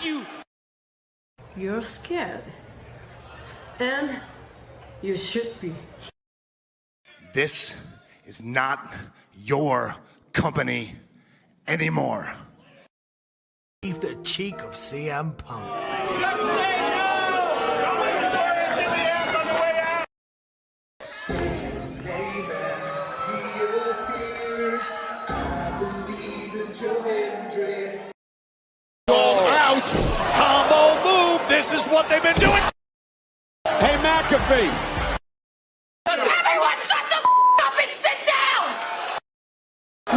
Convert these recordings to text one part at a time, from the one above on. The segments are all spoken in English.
you! You're scared. And you should be. This is not your company anymore. Leave the cheek of CM Punk. Out! Combo move! This is what they've been doing! Hey, McAfee! Everyone shut the up and sit down!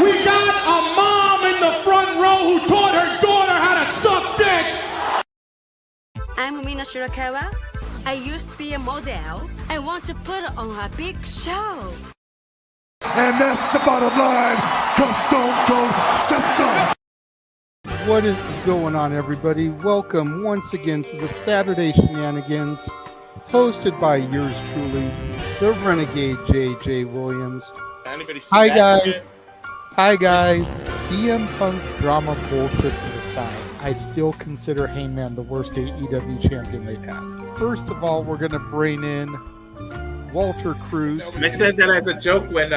We got a mom in the front row who taught her daughter how to suck dick! I'm Mina Shirakawa. I used to be a model. I want to put on a big show. And that's the bottom line, because Stone Cold said so. What is going on, everybody? Welcome once again to the Saturday Shenanigans, hosted by yours truly, the Renegade JJ Williams. Hi guys. Hi guys. CM Punk drama bullshit to the side. I still consider Hangman the worst AEW champion they've had. First of all, we're going to bring in Walter Cruz. I said that as a joke when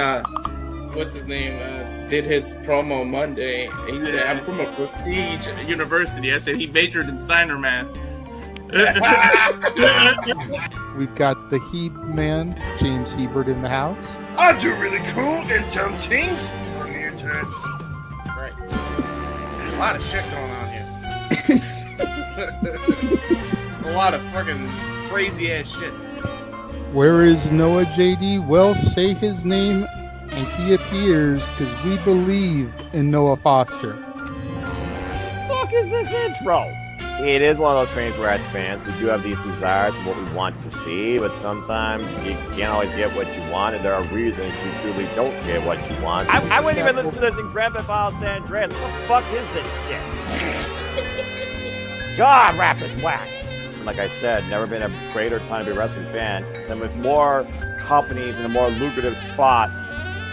what's his name did his promo Monday. He said, "I'm from a prestige university." I said he majored in Steiner, man. We've got the Heb man, James Hebert, in the house. I do really cool and dumb things. Mutants. Right. A lot of shit going on here. A lot of fucking crazy ass shit. Where is Noah JD? Well, say his name and he appears, because we believe in Noah Foster. Fuck is this intro? It is one of those things where as fans we do have these desires of what we want to see, but sometimes you can't always get what you want, and there are reasons you truly don't get what you want. I wouldn't even listen to this in Grand Theft Auto San Andreas. What the fuck is this shit? God, rapid whack. Like I said, never been a greater time to be a wrestling fan than with more companies in a more lucrative spot,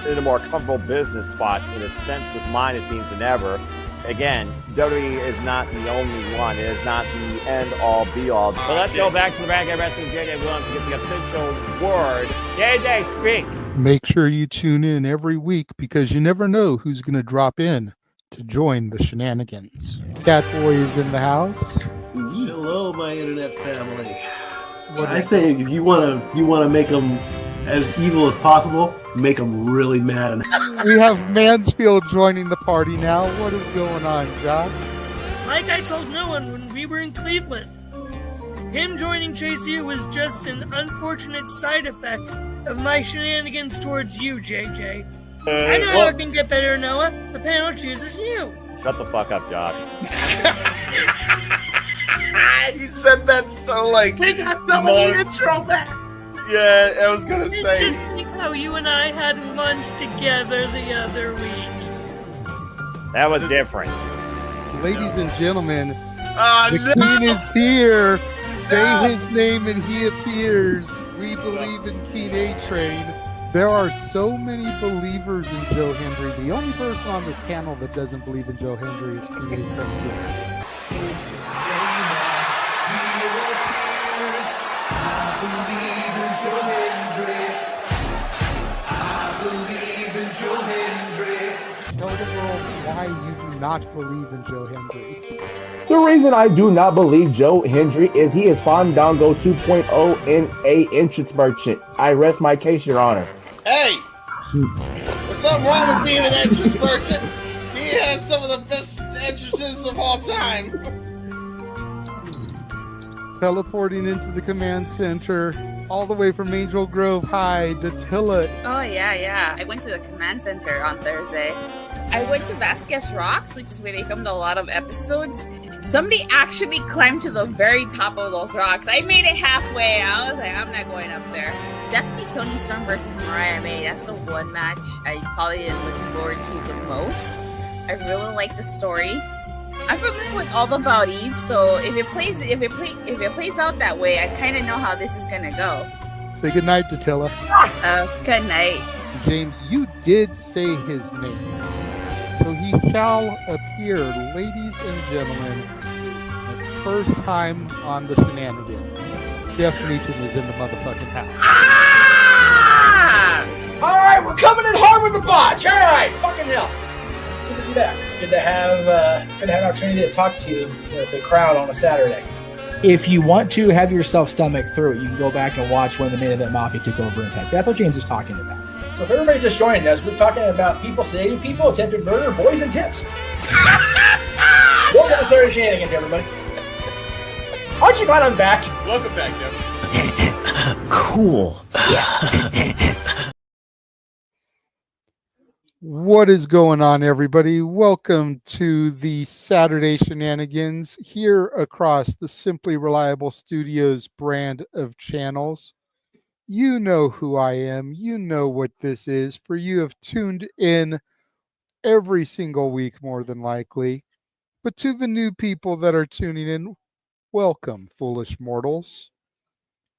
in a more comfortable business spot, in a sense of mind, it seems, than ever. Again, WWE is not the only one. It is not the end-all, be-all. So let's go back to the Renegade Wrestling JJ Williams to get the official word. JJ, speak! Make sure you tune in every week, because you never know who's going to drop in to join the shenanigans. Catboy is in the house. Hello, my internet family. I say if you want to make them as evil as possible, make them really mad. We have Mansfield joining the party now. What is going on, Josh? Like I told no one when we were in Cleveland, him joining JCU was just an unfortunate side effect of my shenanigans towards you, JJ. I know how it can get better, Noah. The panel chooses you. Shut the fuck up, Josh. He said that so like. We got so many intro back. Yeah, I was gonna say. Just think how you and I had lunch together the other week. That was different. Ladies and gentlemen, the Queen is here. Say his name and he appears. We believe in King A-Train. There are so many believers in Joe Hendry. The only person on this panel that doesn't believe in Joe Hendry is King A-Train. Tell the world why you do not believe in Joe Hendry. The reason I do not believe Joe Hendry is he is Fandango 2.0 in a entrance merchant. I rest my case, Your Honor. Hey! There's nothing wrong with being an entrance merchant. He has some of the best entrances of all time. Teleporting into the command center, all the way from Angel Grove High, Datilla. Oh, yeah. I went to the command center on Thursday. I went to Vasquez Rocks, which is where they filmed a lot of episodes. Somebody actually climbed to the very top of those rocks. I made it halfway. I was like, I'm not going up there. Definitely Toni Storm versus Mariah May. That's the one match I probably am looking forward to the most. I really like the story. I'm familiar with all about Eve, so if it plays out that way, I kind of know how this is gonna go. Say goodnight, Datilla. Good night. James, you did say his name. So he shall appear, ladies and gentlemen, the first time on the Shenanigans. Jeff Meacham is in the motherfucking house. Ah! All right, we're coming in hard with the botch. All right, fucking hell. It's good to be back. It's good to have an opportunity to talk to the crowd on a Saturday. If you want to have yourself stomach through it, you can go back and watch when the Main Event Mafia took over Impact. That's what James is talking about. So if everybody just joined us, we're talking about people sedating people, attempted murder, boys, and tips. Welcome to Saturday Shenanigans, everybody. Aren't you glad I'm back? Welcome back, Jeff. Cool. What is going on, everybody? Welcome to the Saturday Shenanigans here across the Simply Reliable Studios brand of channels. You know who I am. You know what this is, for you have tuned in every single week, more than likely. But to the new people that are tuning in, welcome, foolish mortals.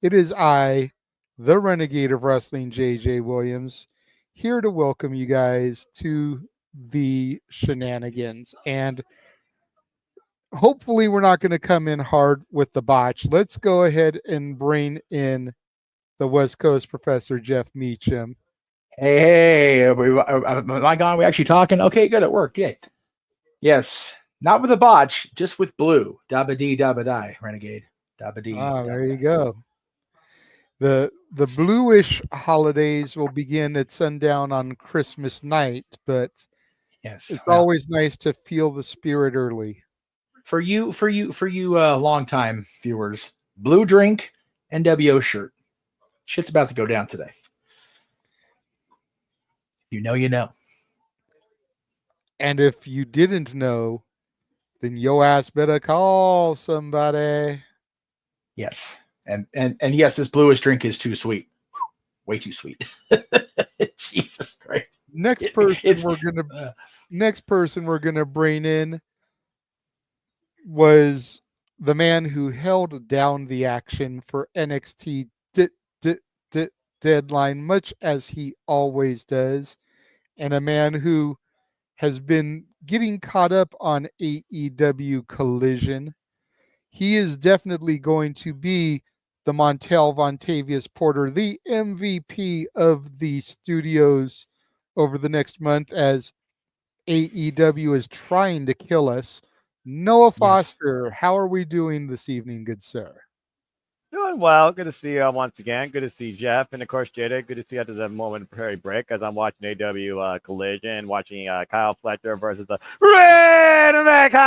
It is I, the Renegade of Wrestling, JJ Williams, here to welcome you guys to the Shenanigans. And hopefully we're not going to come in hard with the botch. Let's go ahead and bring in the West Coast Professor Jeff Meacham. Hey, am I gone? We actually talking? Okay, good. It worked. Good. Yes. Not with a botch, just with blue. Dabba dee, dabba die, Renegade. Dabba dee. Ah, there you go. The bluish holidays will begin at sundown on Christmas night, but yes, it's always nice to feel the spirit early. For you, longtime viewers, blue drink, NWO shirt. Shit's about to go down today. You know. And if you didn't know, then yo ass better call somebody. Yes. And yes, this bluish drink is too sweet. Way too sweet. Jesus Christ. Next person we're gonna bring in was the man who held down the action for NXT Deadline, much as he always does, and a man who has been getting caught up on AEW Collision. He is definitely going to be the Montel Vontavious Porter, the MVP of the studios over the next month, as AEW is trying to kill us. Noah Foster, how are we doing this evening, good sir? Doing well. Good to see you once again. Good to see Jeff. And of course, Jada. Good to see you after the momentary break as I'm watching AW Collision, watching Kyle Fletcher versus the Rainmaker,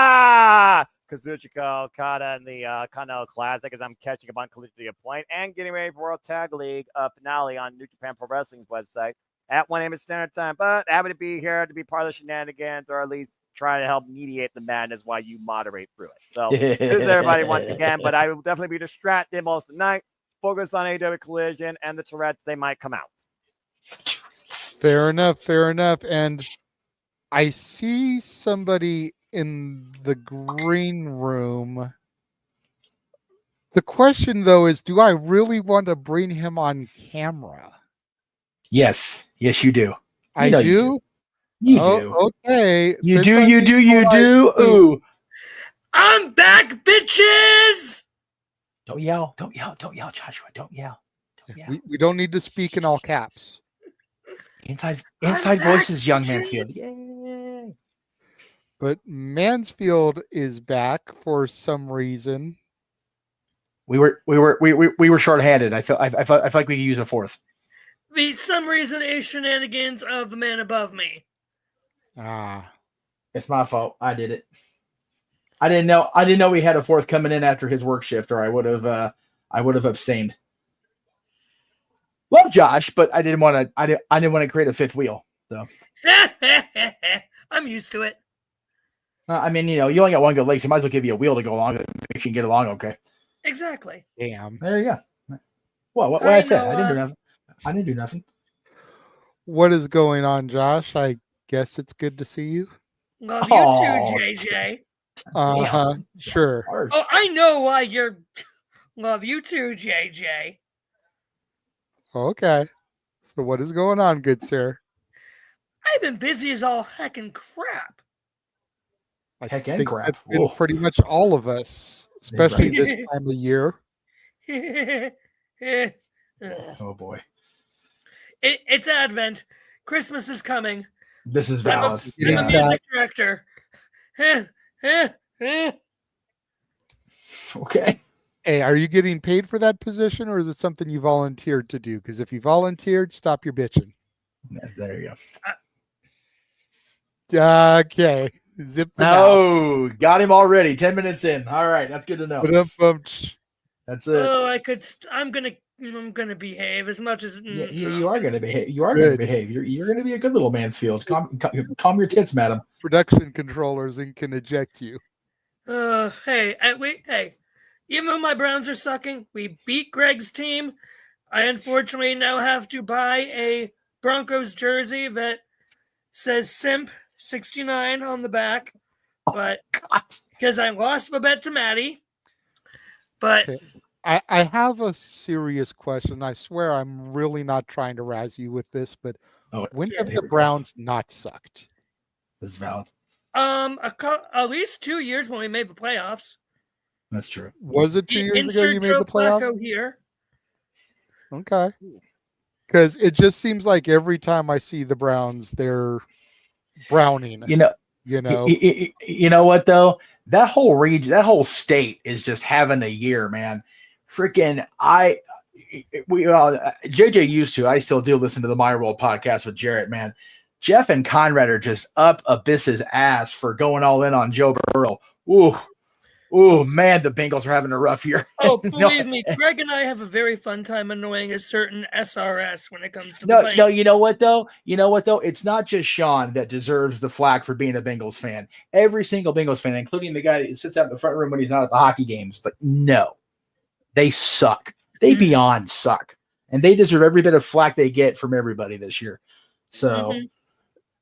Kazuchika Okada in the Continental Classic as I'm catching up on Collision to a point and getting ready for World Tag League finale on New Japan Pro Wrestling's website at 1 a.m. Standard Time. But happy to be here to be part of the Shenanigans, or at least try to help mediate the madness while you moderate through it. So this is everybody once again, but I will definitely be distracted most of the night, focus on AW Collision and the Tourette's, they might come out. Fair enough. And I see somebody in the green room. The question, though, is do I really want to bring him on camera? Yes, you do. I do? You do. Okay. You do. Ooh. I'm back, bitches! Don't yell, Joshua. Don't yell. We don't need to speak in all caps. Inside voices, young Mansfield. Yay. But Mansfield is back for some reason. We were short-handed. I felt like we could use a fourth. The some reason is Shenanigans of the man above me. It's my fault. I did it. I didn't know we had a fourth coming in after his work shift, or I would have abstained. Love Josh, but I didn't want to create a fifth wheel. So I'm used to it. I mean, you only got one good leg, so you might as well give you a wheel to go along and make sure you can get along okay. Exactly. Damn. There you go. What I said? I didn't do nothing. I didn't do nothing. What is going on, Josh? I guess it's good to see you. Love you too, JJ. Sure. Oh, I know why you're. Love you too, JJ. Okay. So what is going on, good sir? I've been busy as all heckin' crap. Heck and think crap. that's been Whoa. pretty much all of us, especially Right. this time of year. Oh boy. It's Advent. Christmas is coming. This is I'm valid. a music director. Okay. Hey, are you getting paid for that position, or is it something you volunteered to do? Because if you volunteered, stop your bitching. Yeah, there you go. Okay. Zip it out. Oh, got him already. 10 minutes in. All right, that's good to know. That's it. Oh, I'm gonna behave as much as. Yeah, you are going to behave. You are going to behave. You're going to be a good little Mansfield. Calm your tits, madam. Production controllers and can eject you. Hey, even though my Browns are sucking, we beat Greg's team. I unfortunately now have to buy a Broncos jersey that says Simp 69 on the back, but because I lost the bet to Maddie. But I have a serious question. I swear I'm really not trying to razz you with this, but when have the Browns not sucked? This is valid. At least 2 years when we made the playoffs. That's true. Was it 2 years ago you made the playoffs? Flacco here. Okay. Because it just seems like every time I see the Browns, they're browning. You know what though? That whole region, that whole state is just having a year, man. Freaking, JJ used to. I still do listen to the My World podcast with Jarrett, man. Jeff and Conrad are just up Abyss's ass for going all in on Joe Burrow. Ooh, man, the Bengals are having a rough year. Oh, believe me, Greg and I have a very fun time annoying a certain SRS when it comes to the No, you know what though? It's not just Sean that deserves the flack for being a Bengals fan. Every single Bengals fan, including the guy that sits out in the front room when he's not at the hockey games, like, no, they suck. They beyond suck, and they deserve every bit of flack they get from everybody this year. So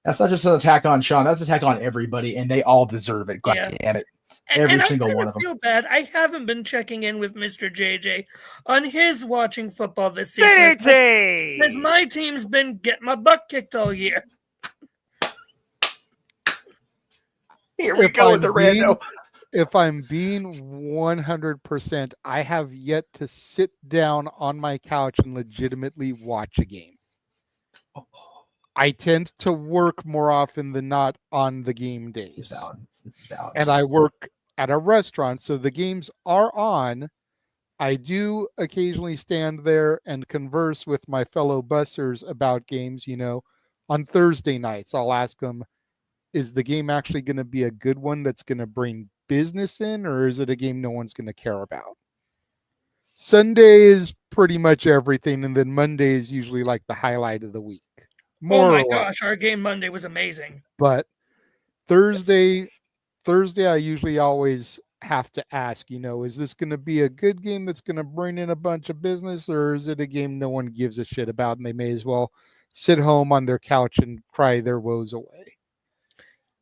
that's not just an attack on Sean; that's an attack on everybody, and they all deserve it. God damn it. Every single one of them. I feel bad. I haven't been checking in with Mr. JJ on his watching football this season. Because my team's been getting my butt kicked all year. Here we go with the rando. If I'm being 100%, I have yet to sit down on my couch and legitimately watch a game. I tend to work more often than not on the game days. This is valid. And I work at a restaurant, so the games are on. I do occasionally stand there and converse with my fellow bussers about games. On Thursday nights, I'll ask them, is the game actually going to be a good one that's going to bring business in, or is it a game no one's going to care about? Sunday is pretty much everything, and then Monday is usually like the highlight of the week. Oh my gosh, our game Monday was amazing. But Thursday, I usually always have to ask, is this going to be a good game that's going to bring in a bunch of business, or is it a game no one gives a shit about and they may as well sit home on their couch and cry their woes away?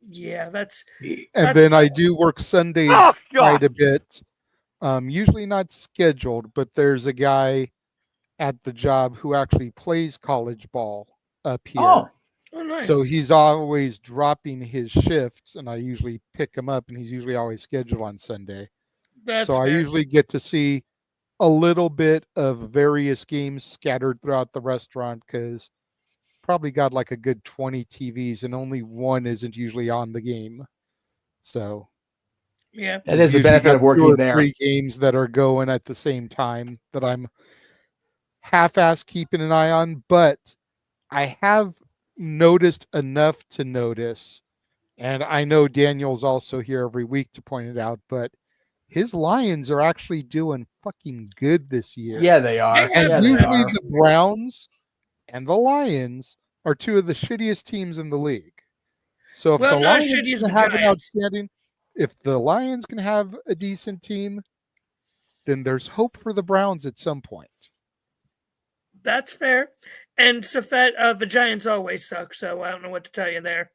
Yeah, and then I do work Sundays quite a bit. Usually not scheduled, but there's a guy at the job who actually plays college ball up here. Oh, nice. So he's always dropping his shifts, and I usually pick him up, and he's usually always scheduled on Sunday. That's so I usually get to see a little bit of various games scattered throughout the restaurant, because probably got like a good 20 TVs, and only one isn't usually on the game. So yeah, that is the benefit of working there. 3 games that are going at the same time that I'm half-ass keeping an eye on, but I have noticed enough to notice, and I know Daniel's also here every week to point it out, but his Lions are actually doing fucking good this year. Yeah, they are. And usually the Browns and the Lions are 2 of the shittiest teams in the league. So if the Lions can have an outstanding, if the Lions can have a decent team, then there's hope for the Browns at some point. That's fair. And Safet, the Giants always suck, so I don't know what to tell you there.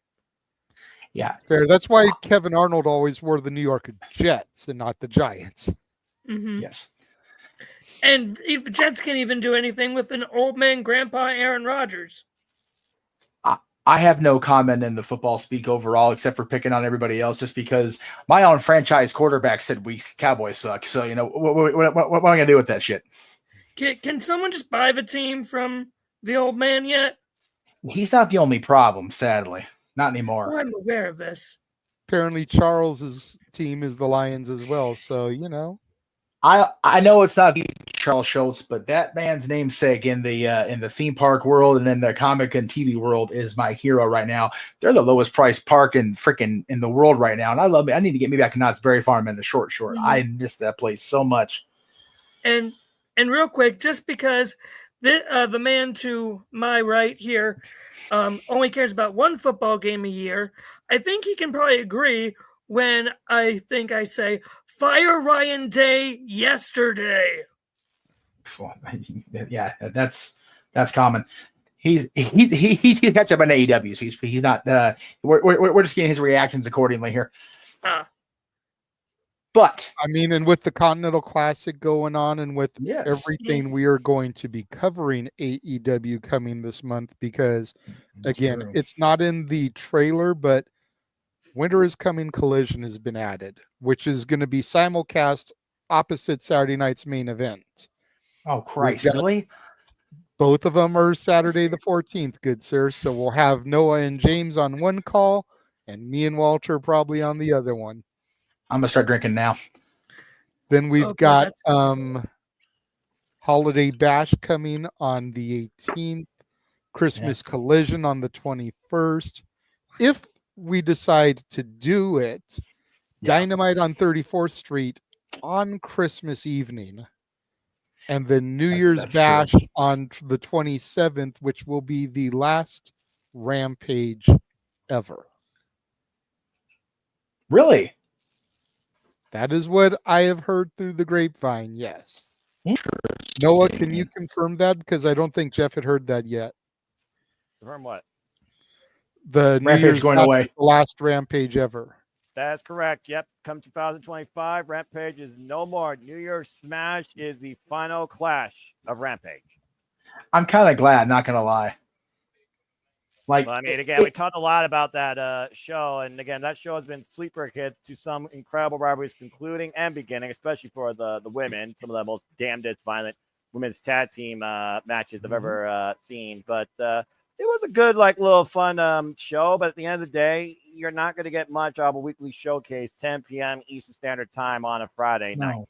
Yeah. Fair. That's why Kevin Arnold always wore the New York Jets and not the Giants. Mm-hmm. Yes. And the Jets can't even do anything with an old man grandpa Aaron Rodgers. I have no comment in the football speak overall, except for picking on everybody else, just because my own franchise quarterback said we Cowboys suck. So, what am I going to do with that shit? Can someone just buy the team from the old man yet? He's not the only problem, sadly. Not anymore. Well, I'm aware of this. Apparently, Charles's team is the Lions as well. So, I know it's not Charles Schultz, but that man's namesake in the theme park world and in the comic and TV world is my hero right now. They're the lowest priced park in the world right now, and I love it. I need to get me back to Knott's Berry Farm in the short. Mm-hmm. I miss that place so much. And real quick, just because the man to my right here only cares about one football game a year, I think he can probably agree when I think I say, fire Ryan Day yesterday. Yeah, that's common. He's catch up on AEW, so he's not. We're just getting his reactions accordingly here. But I mean, and with the Continental Classic going on, and with everything we are going to be covering AEW coming this month, because again, it's not in the trailer, but Winter is Coming Collision has been added, which is going to be simulcast opposite Saturday night's main event. Oh, Christ, really? Both of them are Saturday the 14th, good sir. So we'll have Noah and James on one call, and me and Walter probably on the other one. I'm going to start drinking now. Then we've got Holiday Bash coming on the 18th, Christmas Collision on the 21st. If we decide to do it, Dynamite on 34th Street on Christmas evening, and then New Year's Bash on the 27th, which will be the last Rampage ever. Really? That is what I have heard through the grapevine, yes. Noah, can you confirm that? Because I don't think Jeff had heard that yet. Confirm what? The New Year's going away. The last Rampage ever. That's correct. Yep. Come 2025, Rampage is no more. New Year's Smash is the final clash of Rampage. I'm kind of glad, not going to lie. Like, well, I mean, again, we talked a lot about that show, and again, that show has been sleeper hits to some incredible rivalries concluding and beginning, especially for the women, some of the most damnedest violent women's tag team matches I've ever seen. But it was a good, little fun show. But at the end of the day, you're not going to get much of a weekly showcase, 10 p.m. Eastern Standard Time on a Friday night.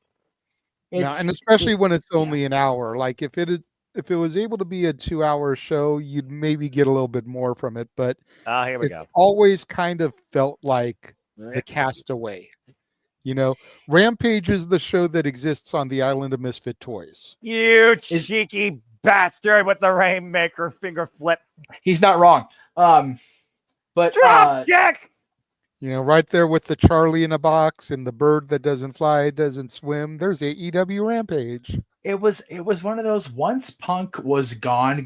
No, and especially when it's only an hour. Like if it was able to be a 2-hour show, you'd maybe get a little bit more from it. But here we go. Always kind of felt like the Castaway. Rampage is the show that exists on the island of Misfit Toys. You cheeky bastard with the Rainmaker finger flip. He's not wrong. But drop kick. Right there with the Charlie in a box and the bird that doesn't fly, doesn't swim. There's AEW Rampage. It was one of those, once Punk was gone,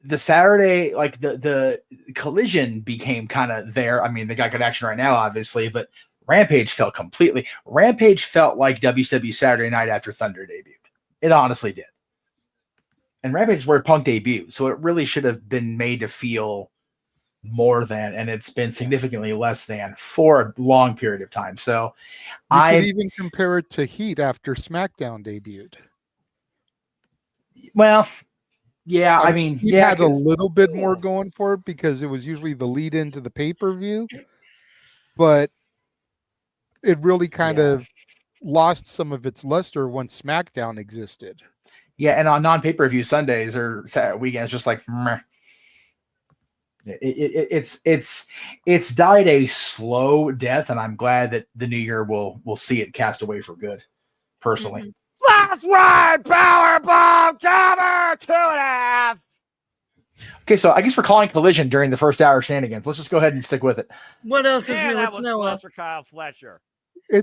the Saturday, the Collision became kind of there. I mean, they got good action right now, obviously, but Rampage felt like WCW Saturday Night after Thunder debuted. It honestly did. And Rampage is where Punk debuted, so it really should have been made to feel more than, and it's been significantly less than for a long period of time. So I could even compare it to Heat after SmackDown debuted. Well, yeah, I mean, Heat had a little bit more going for it because it was usually the lead into the pay-per-view, but it really kind of lost some of its luster once SmackDown existed. Yeah, and on non-pay-per-view Sundays or Saturday weekends, just like meh. It's died a slow death, and I'm glad that the new year will see it cast away for good. Personally, last ride, powerbomb, cover 2.5. Okay, so I guess we're calling Collision during the first hour of Shenanigans. Let's just go ahead and stick with it. What else is new? That It's was Noah. Fletcher, Kyle Fletcher.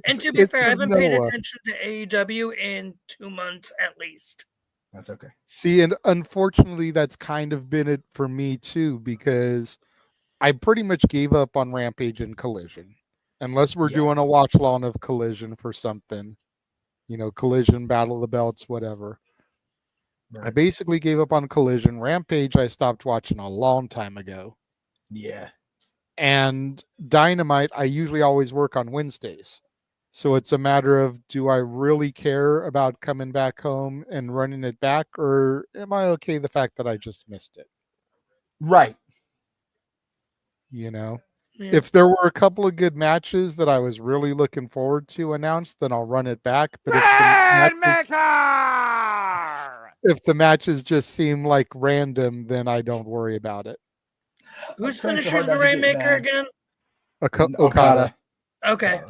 And to be fair, I haven't paid attention to AEW in 2 months at least. That's okay. See, and unfortunately, that's kind of been it for me too, because I pretty much gave up on Rampage and Collision, unless we're doing a watch along of Collision for something, Collision, Battle of the Belts, whatever. I basically gave up on Collision. Rampage I stopped watching a long time ago. Yeah. And Dynamite I usually always work on Wednesdays. So it's a matter of, do I really care about coming back home and running it back, or am I okay the fact that I just missed it? Right. You know? Yeah. If there were a couple of good matches that I was really looking forward to announced, then I'll run it back. But if the matches just seem like random, then I don't worry about it. Whose finisher's the Rainmaker again? Okada. Okay,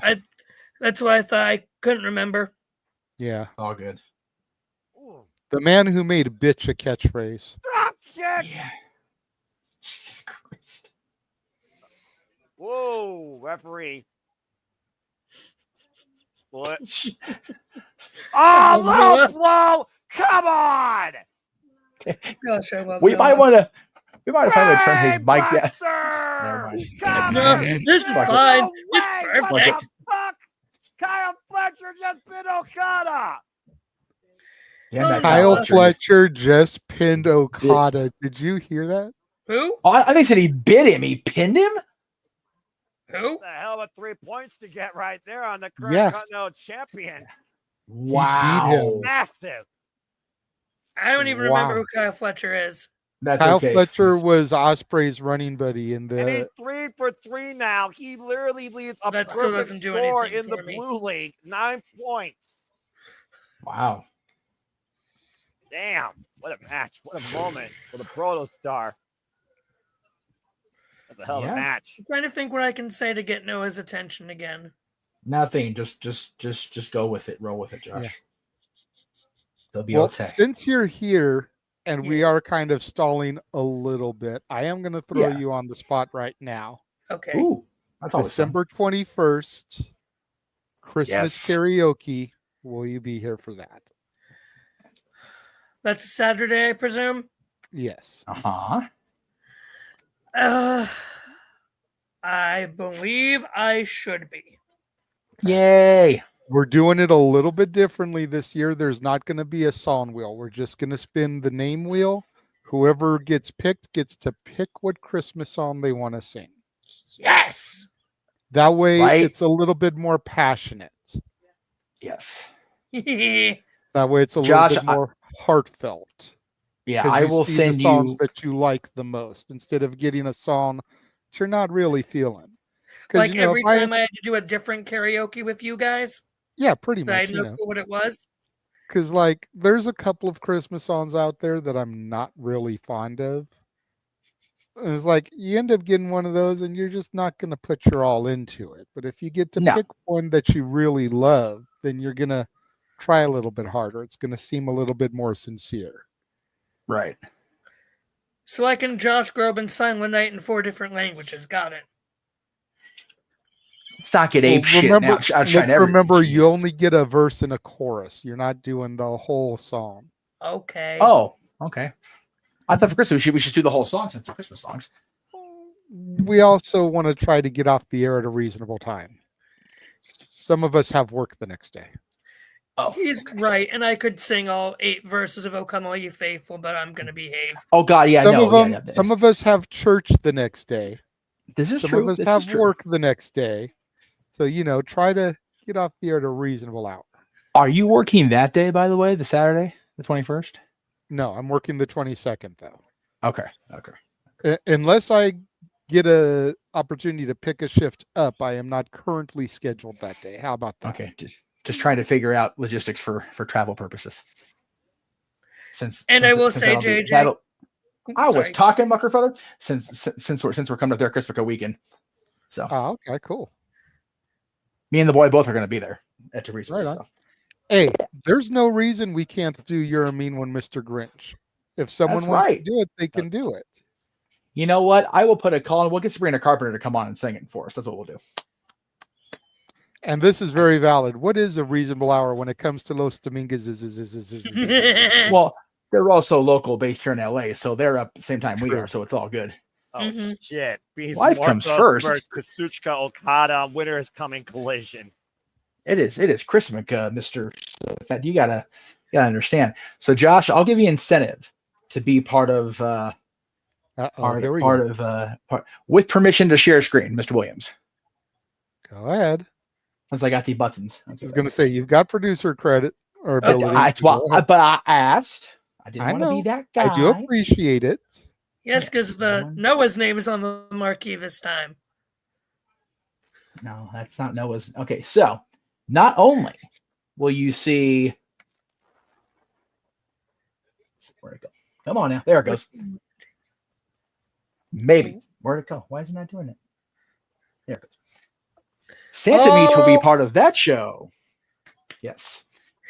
that's why I thought I couldn't remember. Yeah. All good. The man who made bitch a catchphrase. Yeah. Jesus Christ. Whoa, referee. What? Oh, low blow! Come on! Gosh, I love We that. might want to find a way to turn his mic down. Never mind. No, this is Fuck it. fine. No It's way! What perfect. the fuck? Kyle Fletcher just bit Okada! Kyle Fletcher just pinned Okada. Did you hear that? Who? Oh, I think he said he bit him. He pinned him? Who? That's a hell of a 3 points to get right there on the current Yeah. Continental champion. Wow. He beat him. Massive. I don't even remember who Kyle Fletcher is. That's Kyle okay. Fletcher was Osprey's running buddy in And he's the. 3 for 3 now. He literally leads a That still perfect doesn't do score anything in the for me. Blue League. 9 points. Wow. Damn. What a match. What a moment for the Protostar. That's a hell of a match. I'm trying to think what I can say to get Noah's attention again. Nothing. Just go with it. Roll with it, Josh. Yeah. They'll be Well, okay. since you're here and we are kind of stalling a little bit, I am going to throw you on the spot right now. Okay. Ooh, that's always fun. December 21st, Christmas Yes. karaoke. Will you be here for that? That's a Saturday, I presume. Yes. Uh-huh. I believe I should be. Yay. We're doing it a little bit differently this year. There's not going to be a song wheel. We're just going to spin the name wheel. Whoever gets picked gets to pick what Christmas song they want to sing. Yes. That way, Right. it's a little bit more passionate. Yes. That way, it's a Josh, little bit more heartfelt. Yeah, 'Cause I you will see send the songs you. that you like the most instead of getting a song that you're not really feeling. 'Cause, Like you know, every if I- time I had to do a different karaoke with you guys. Yeah, pretty That I much. had You no know, clue what it was. because like there's a couple of Christmas songs out there that I'm not really fond of. And it's like you end up getting one of those, and you're just not going to put your all into it. But if you get to No. pick one that you really love, then you're going to try a little bit harder. It's going to seem a little bit more sincere. Right. So I can Josh Groban Silent Night in 4 different languages. Got it. Let's not get ape shit remember, now. let's remember you only get a verse and a chorus. You're not doing the whole song. Okay. Oh, okay. I thought for Christmas we should do the whole song since it's Christmas songs. We also want to try to get off the air at a reasonable time. Some of us have work the next day. Oh, He's right, and I could sing all 8 verses of "O Come All You Faithful," but I'm gonna behave. Oh God, yeah, some no, of them, yeah. some of us have church the next day. This is some true. of us This have is true. work the next day. So try to get off the air at a reasonable hour. Are you working that day, by the way, the Saturday, the 21st? No, I'm working the 22nd though. Okay. Okay. Unless I get a opportunity to pick a shift up, I am not currently scheduled that day. How about that? Okay. Just trying to figure out logistics for travel purposes. I will say, JJ, I was sorry. talking, Muckerfeather, since we're coming up there Christmas weekend. So okay, cool. Me and the boy both are going to be there at Teresa's. Right on. So. Hey, there's no reason we can't do You're a Mean One, Mr. Grinch. If someone That's wants right. to do it, they can do it. You know what? I will put a call and we'll get Sabrina Carpenter to come on and sing it for us. That's what we'll do. And this is very valid. What is a reasonable hour when it comes to Los Domingos? Well, they're also local based here in LA, so they're up at the same time we are, so it's all good. Oh, shit. Beast Life comes Morphos first. versus Kazuchika Okada. Winner is coming collision. It is Christmas, Mr. Fat. You gotta You gotta understand. So, Josh, I'll give you incentive to be part of with permission to share screen, Mr. Williams. Go ahead. Since I got the buttons. I was going to say, you've got producer credit or ability. But I asked. I didn't want to be that guy. I do appreciate it. Yes, because Noah's name is on the marquee this time. No, that's not Noah's. Okay, so not only will you see. Where'd it go? Come on now. There it goes. Maybe. Where'd it go? Why is it not doing it? There it goes. Santa Meach will be part of that show. Yes.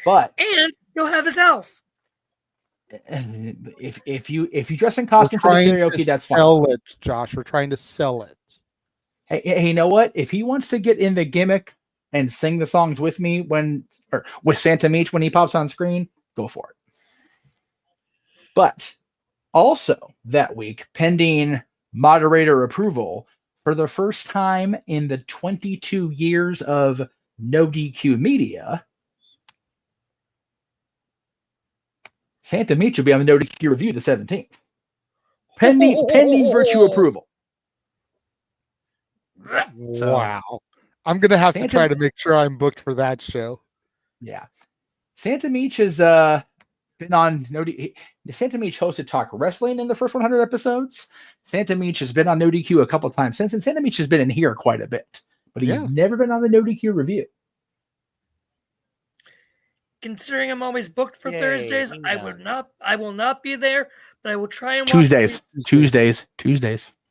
But and you'll have his elf. If you dress in costume for the karaoke, that's fine. Sell it, Josh. We're trying to sell it. Hey, you know what? If he wants to get in the gimmick and sing the songs with me with Santa Meach when he pops on screen, go for it. But also that week, pending moderator approval, for the first time in the 22 years of No DQ Media, Santa Meach will be on the No DQ review the 17th. Pending virtue approval. So, wow. I'm going to have to try to make sure I'm booked for that show. Yeah. Santa Meach has been on Santa Meach hosted Talk Wrestling in the first 100 episodes. Santa Meach has been on No DQ a couple of times since, and Santa Meach has been in here quite a bit, but he's never been on the No DQ review. Considering I'm always booked for Thursdays, I will not be there, but I will try and Tuesdays.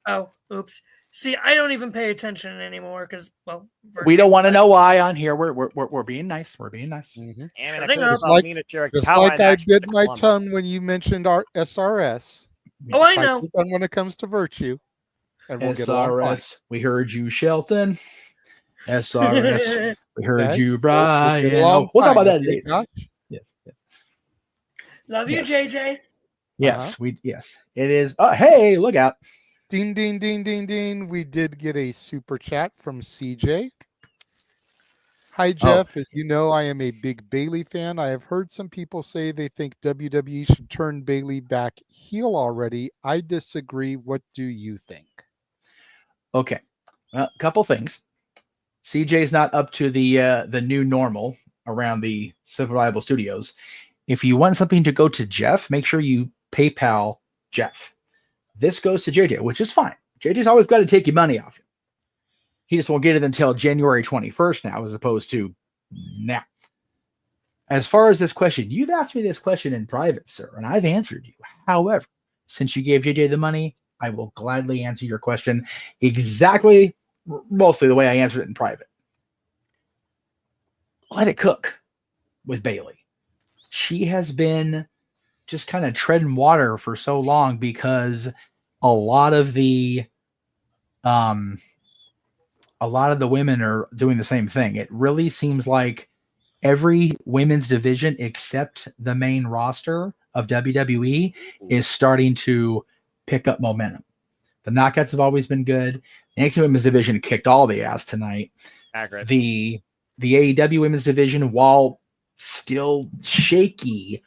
Oh, oops. See, I don't even pay attention anymore because, well, we don't want to know why on here. We're being nice. We're being nice. Mm-hmm. Just like I bit my tongue when you mentioned our SRS. Oh, I know. When it comes to virtue, and we'll SRS. We heard you, Shelton. SRS. We heard you, Brian. We'll talk about that later. Yes. Love you, JJ. Yes, yes. It is. Hey, look out. Ding, ding, ding, ding, ding. We did get a super chat from CJ. Hi, Jeff. As you know, I am a big Bayley fan. I have heard some people say they think WWE should turn Bayley back heel already. I disagree. What do you think? Okay. A couple things. CJ's not up to the new normal around the Survival Studios. If you want something to go to Jeff, make sure you PayPal Jeff. This goes to JJ, which is fine. JJ's always got to take your money off you. He just won't get it until January 21st now, as opposed to now. As far as this question, you've asked me this question in private, sir, and I've answered you. However, since you gave JJ the money, I will gladly answer your question exactly, mostly the way I answered it in private. Let it cook with Bayley. She has been just kind of treading water for so long because a lot of the women are doing the same thing. It really seems like every women's division except the main roster of WWE is starting to pick up momentum. The knockouts have always been good. The NXT women's division kicked all the ass tonight. Accurate. The AEW women's division, while still shaky,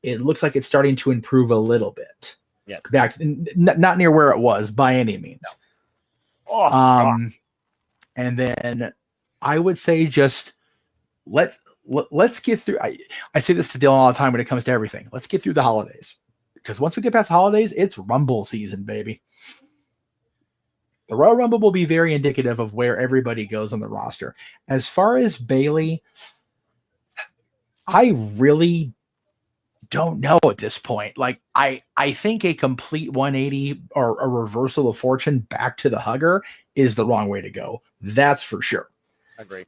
it looks like it's starting to improve a little bit. Yes. Back, not near where it was by any means. No. And then I would say just let's get through. I say this to Dylan all the time when it comes to everything. Let's get through the holidays, because once we get past the holidays, it's Rumble season, baby. The Royal Rumble will be very indicative of where everybody goes on the roster. As far as Bayley, I really don't know at this point. Like, I think a complete 180 or a reversal of fortune back to the hugger is the wrong way to go. That's for sure. Agree.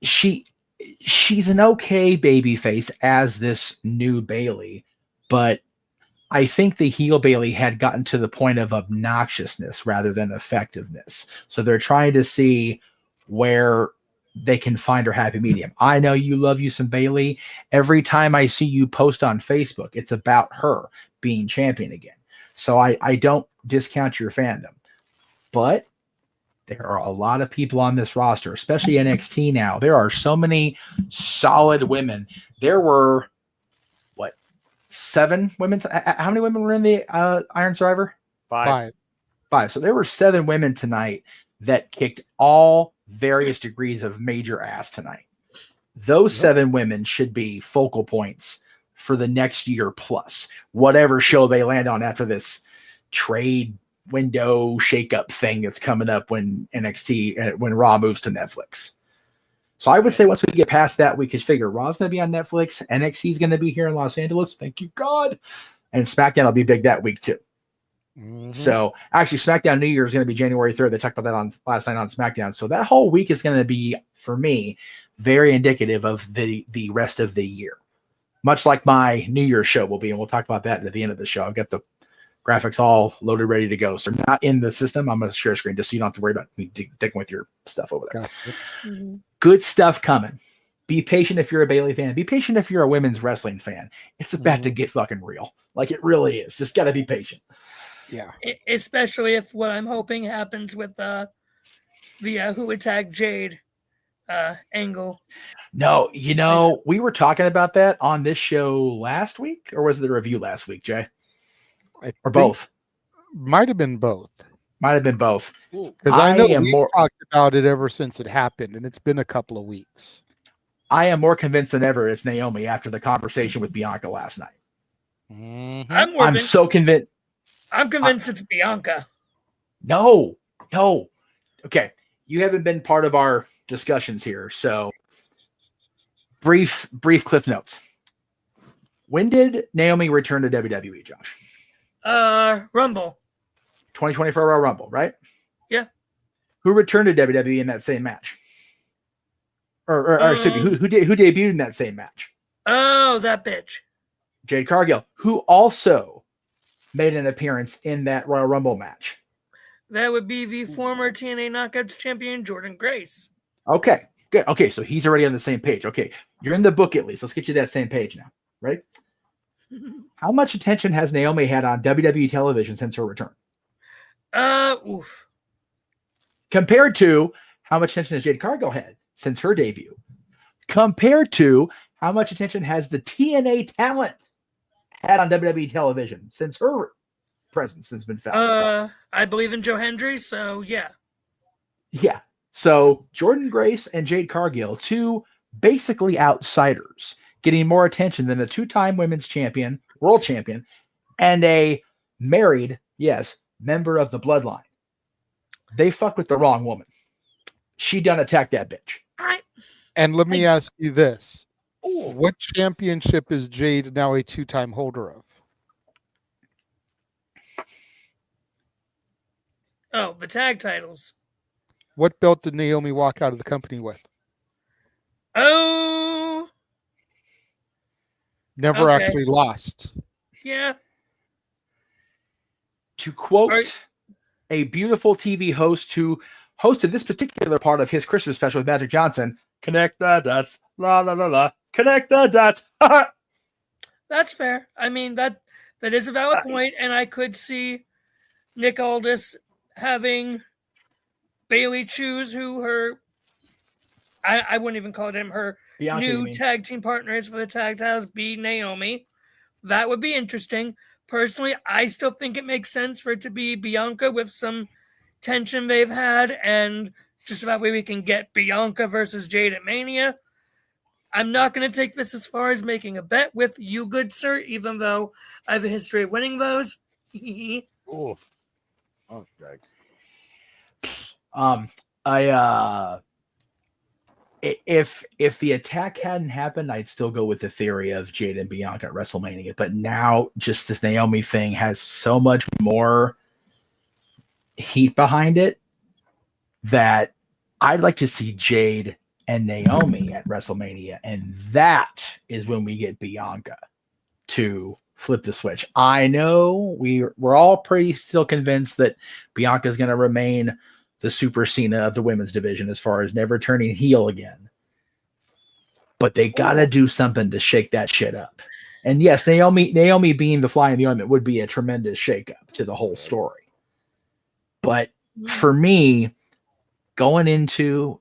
She's an okay babyface as this new Bayley, but I think the heel Bayley had gotten to the point of obnoxiousness rather than effectiveness. So they're trying to see where they can find her happy medium. I know you love you some Bayley. Every time I see you post on Facebook, it's about her being champion again. So I don't discount your fandom, but there are a lot of people on this roster, especially NXT now. There are so many solid women. There were 7 women. How many women were in the Iron Survivor? 5. 5. So there were 7 women tonight that kicked all various degrees of major ass tonight. Those 7 women should be focal points for the next year plus, whatever show they land on after this trade window shakeup thing that's coming up when when Raw moves to Netflix. So I would say once we get past that, we could figure Raw's going to be on Netflix, NXT is going to be here in Los Angeles. Thank you, God. And SmackDown will be big that week too. So actually, SmackDown New Year is going to be January 3rd. They talked about that on last night on SmackDown. So that whole week is going to be, for me, very indicative of the rest of the year. Much like my New Year's show will be, and we'll talk about that at the end of the show. I've got the graphics all loaded, ready to go. So not in the system. I'm going to share screen just so you don't have to worry about me digging with your stuff over there. Good stuff coming. Be patient if you're a Bayley fan. Be patient if you're a women's wrestling fan. It's about to get fucking real. Like it really is. Just got to be patient. Yeah. Especially if what I'm hoping happens with the Who Attacked Jade angle. No, we were talking about that on this show last week, or was it the review last week, Jay? Or both? Might have been both. Might have been both. Because I know we talked about it ever since it happened, and it's been a couple of weeks. I am more convinced than ever it's Naomi after the conversation with Bianca last night. I'm so convinced. I'm convinced it's Bianca. No. Okay. You haven't been part of our discussions here. So brief cliff notes. When did Naomi return to WWE, Josh? Rumble. 2024 Royal Rumble, right? Yeah. Who returned to WWE in that same match? Or excuse me, who debuted in that same match? Oh, that bitch. Jade Cargill, who also made an appearance in that Royal Rumble match. That would be the former TNA Knockouts champion, Jordan Grace. Okay, good. Okay, so he's already on the same page. Okay, you're in the book at least. Let's get you that same page now, right? How much attention has Naomi had on WWE television since her return? Oof. Compared to how much attention has Jade Cargill had since her debut? Compared to how much attention has the TNA talent had on WWE television since her presence has been felt? I believe in Joe Hendry, so yeah. Yeah. So Jordan Grace and Jade Cargill, 2 basically outsiders, getting more attention than a 2-time women's champion, world champion, and a married, yes, member of the bloodline. They fucked with the wrong woman. She done attacked that bitch. And let me ask you this. What championship is Jade now a 2-time holder of? Oh, the tag titles. What belt did Naomi walk out of the company with? Oh. Never actually lost. Yeah. To quote a beautiful TV host who hosted this particular part of his Christmas special with Magic Johnson, connect the dots, la la la la, connect the dots. That's fair. I mean, that is a valid point, and I could see Nick Aldis having Bayley choose who her, I wouldn't even call him her Bianca, new tag team partner is for the tag titles be Naomi. That would be interesting. Personally, I still think it makes sense for it to be Bianca with some tension they've had, and just about where we can get Bianca versus Jade at Mania. I'm not going to take this as far as making a bet with you, good sir, even though I have a history of winning those. Oh, yikes. If the attack hadn't happened, I'd still go with the theory of Jade and Bianca at WrestleMania. But now, just this Naomi thing has so much more heat behind it that I'd like to see Jade and Naomi at WrestleMania, and that is when we get Bianca to flip the switch. I know we're all pretty still convinced that Bianca is going to remain the Super Cena of the women's division as far as never turning heel again. But they got to do something to shake that shit up. And yes, Naomi being the fly in the ointment would be a tremendous shakeup to the whole story. But for me, going into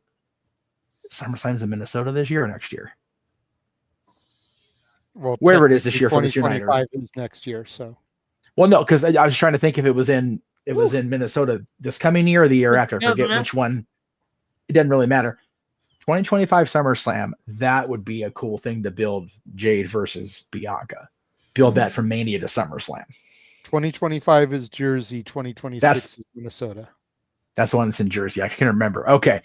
SummerSlam's in Minnesota this year or next year? Well, wherever it is this year for this United. 2025 is next year. So, well, no, because I was trying to think if it was in Minnesota this coming year or the year after. I forget which one. It doesn't really matter. 2025 SummerSlam, that would be a cool thing to build. Jade versus Bianca, build that from Mania to SummerSlam. 2025 is Jersey. 2026 is Minnesota. That's the one that's in Jersey. I can't remember. Okay.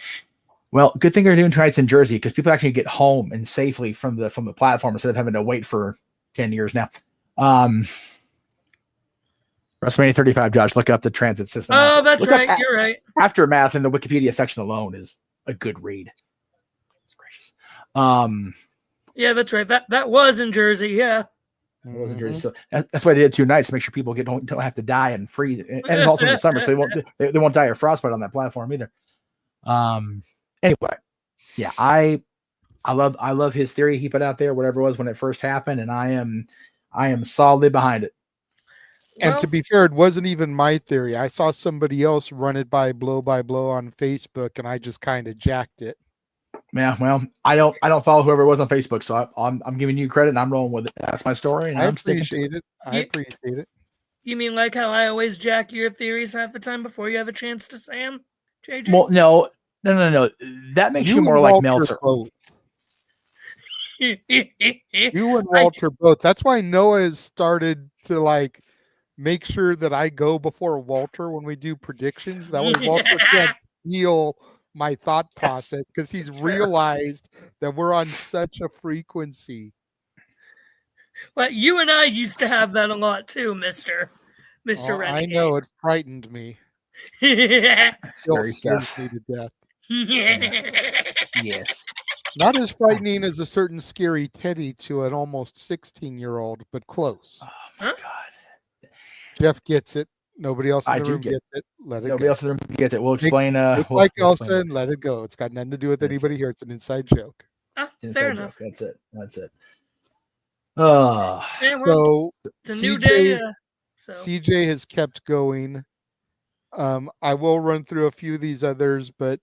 Well, good thing they're doing tonight's in Jersey because people actually get home and safely from the platform instead of having to wait for 10 years now. WrestleMania 35, Josh, look up the transit system. Oh, that's right. You're right. Aftermath in the Wikipedia section alone is a good read. It's gracious. Yeah, that's right. That was in Jersey. Yeah. It was in Jersey. So that's why they did 2 nights to make sure people don't have to die and freeze. And also in the summer, so they won't die of frostbite on that platform either. Anyway, yeah, I love his theory he put out there, whatever it was when it first happened, and I am solidly behind it. And to be fair, it wasn't even my theory. I saw somebody else run it by blow on Facebook, and I just kind of jacked it. Yeah, well, I don't follow whoever it was on Facebook, so I'm giving you credit and I'm rolling with it. That's my story, and I'm sticking to it. I appreciate it. You mean like how I always jack your theories half the time before you have a chance to say them, JJ? Well, no. That makes you more like Meltzer. You and Walter both. That's why Noah has started to make sure that I go before Walter when we do predictions. That way Walter can't feel my thought process because he's realized that we're on such a frequency. Well, you and I used to have that a lot too, Mr. Renegade. I know, it frightened me. Scary stuff. Me to death. Yes. Not as frightening as a certain scary Teddy to an almost 16-year-old, but close. Oh my God. Jeff gets it. Nobody else in the room gets it. Nobody else in the room gets it. We'll explain. Like Elsa and let it go. It's got nothing to do with anybody here. It's an inside joke. Fair enough. That's it. So it's a new day. CJ has kept going. I will run through a few of these others, but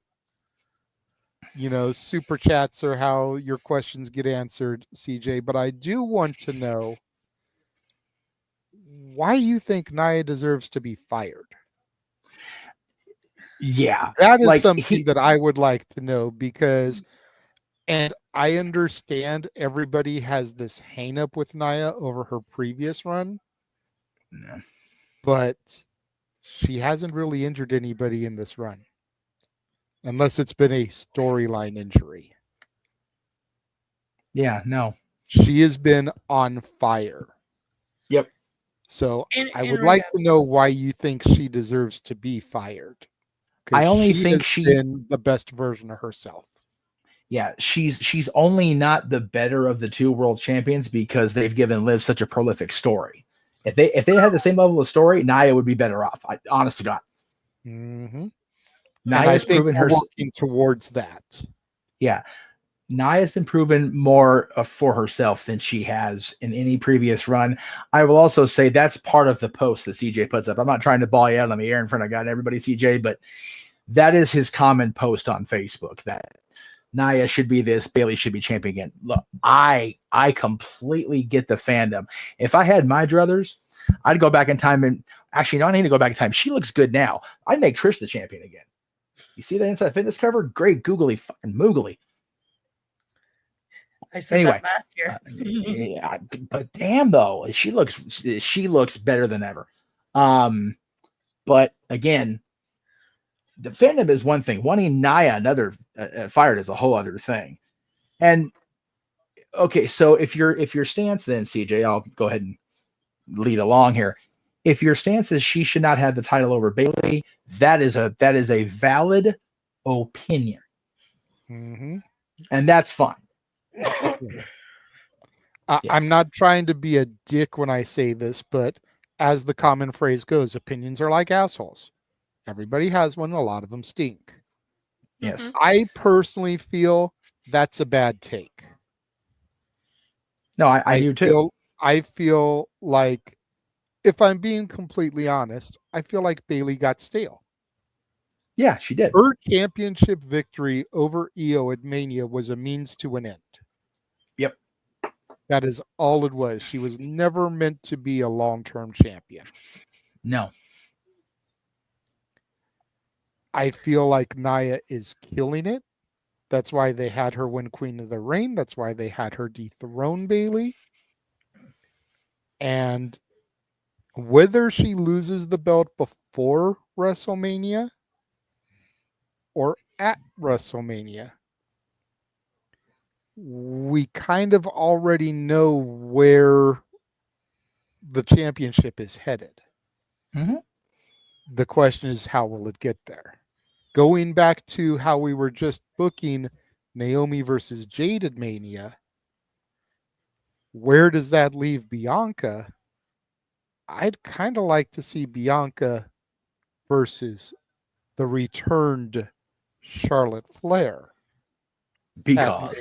super chats are how your questions get answered, CJ. But I do want to know why you think Nia deserves to be fired. Yeah. That is something that I would like to know because, and I understand everybody has this hang up with Nia over her previous run, but she hasn't really injured anybody in this run. Unless it's been a storyline injury. Yeah, no. She has been on fire. Yep. So I would like to know why you think she deserves to be fired. I only think she's been the best version of herself. Yeah, she's only not the better of the 2 world champions because they've given Liv such a prolific story. If they had the same level of story, Nia would be better off. Honest to God. Mm-hmm. Nia's proven her working towards that. Yeah. Nia's been proven more for herself than she has in any previous run. I will also say that's part of the post that CJ puts up. I'm not trying to ball you out on the air in front of God and everybody, CJ, but that is his common post on Facebook that Nia should be this, Bayley should be champion again. Look, I completely get the fandom. If I had my druthers, I'd go back in time and actually, no, I need to go back in time. She looks good now. I'd make Trish the champion again. You see that Inside Fitness cover? Great googly fucking moogly. I said that last year. Yeah, but damn though, she looks better than ever. But again, the fandom is one thing. Wanting Nia fired is a whole other thing. And okay, so if your stance then, CJ, I'll go ahead and lead along here. If your stance is she should not have the title over Bayley, that is a valid opinion, and that's fine. I'm not trying to be a dick when I say this, but as the common phrase goes, opinions are like assholes. Everybody has one. A lot of them stink. Yes, I personally feel that's a bad take. No, I do too. I feel like, if I'm being completely honest, I feel like Bayley got stale. Yeah, she did. Her championship victory over Io at Mania was a means to an end. Yep. That is all it was. She was never meant to be a long-term champion. No. I feel like Nia is killing it. That's why they had her win Queen of the Ring. That's why they had her dethrone Bayley. And whether she loses the belt before WrestleMania or at WrestleMania, we kind of already know where the championship is headed. Mm-hmm. The question is, how will it get there? Going back to how we were just booking Naomi versus Jade at Mania, where does that leave Bianca? I'd kind of like to see Bianca versus the returned Charlotte Flair. Because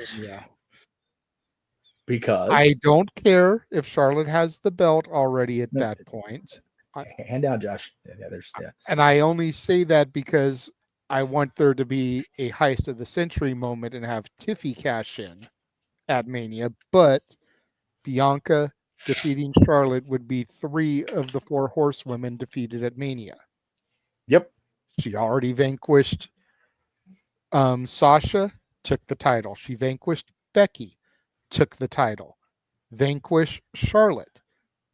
I don't care if Charlotte has the belt already at that point. Hand down, Josh. And I only say that because I want there to be a heist of the century moment and have Tiffy cash in at Mania. But Bianca defeating Charlotte would be 3 of the 4 horsewomen defeated at Mania. Yep. She already vanquished Sasha, took the title. She vanquished Becky, took the title. Vanquish Charlotte,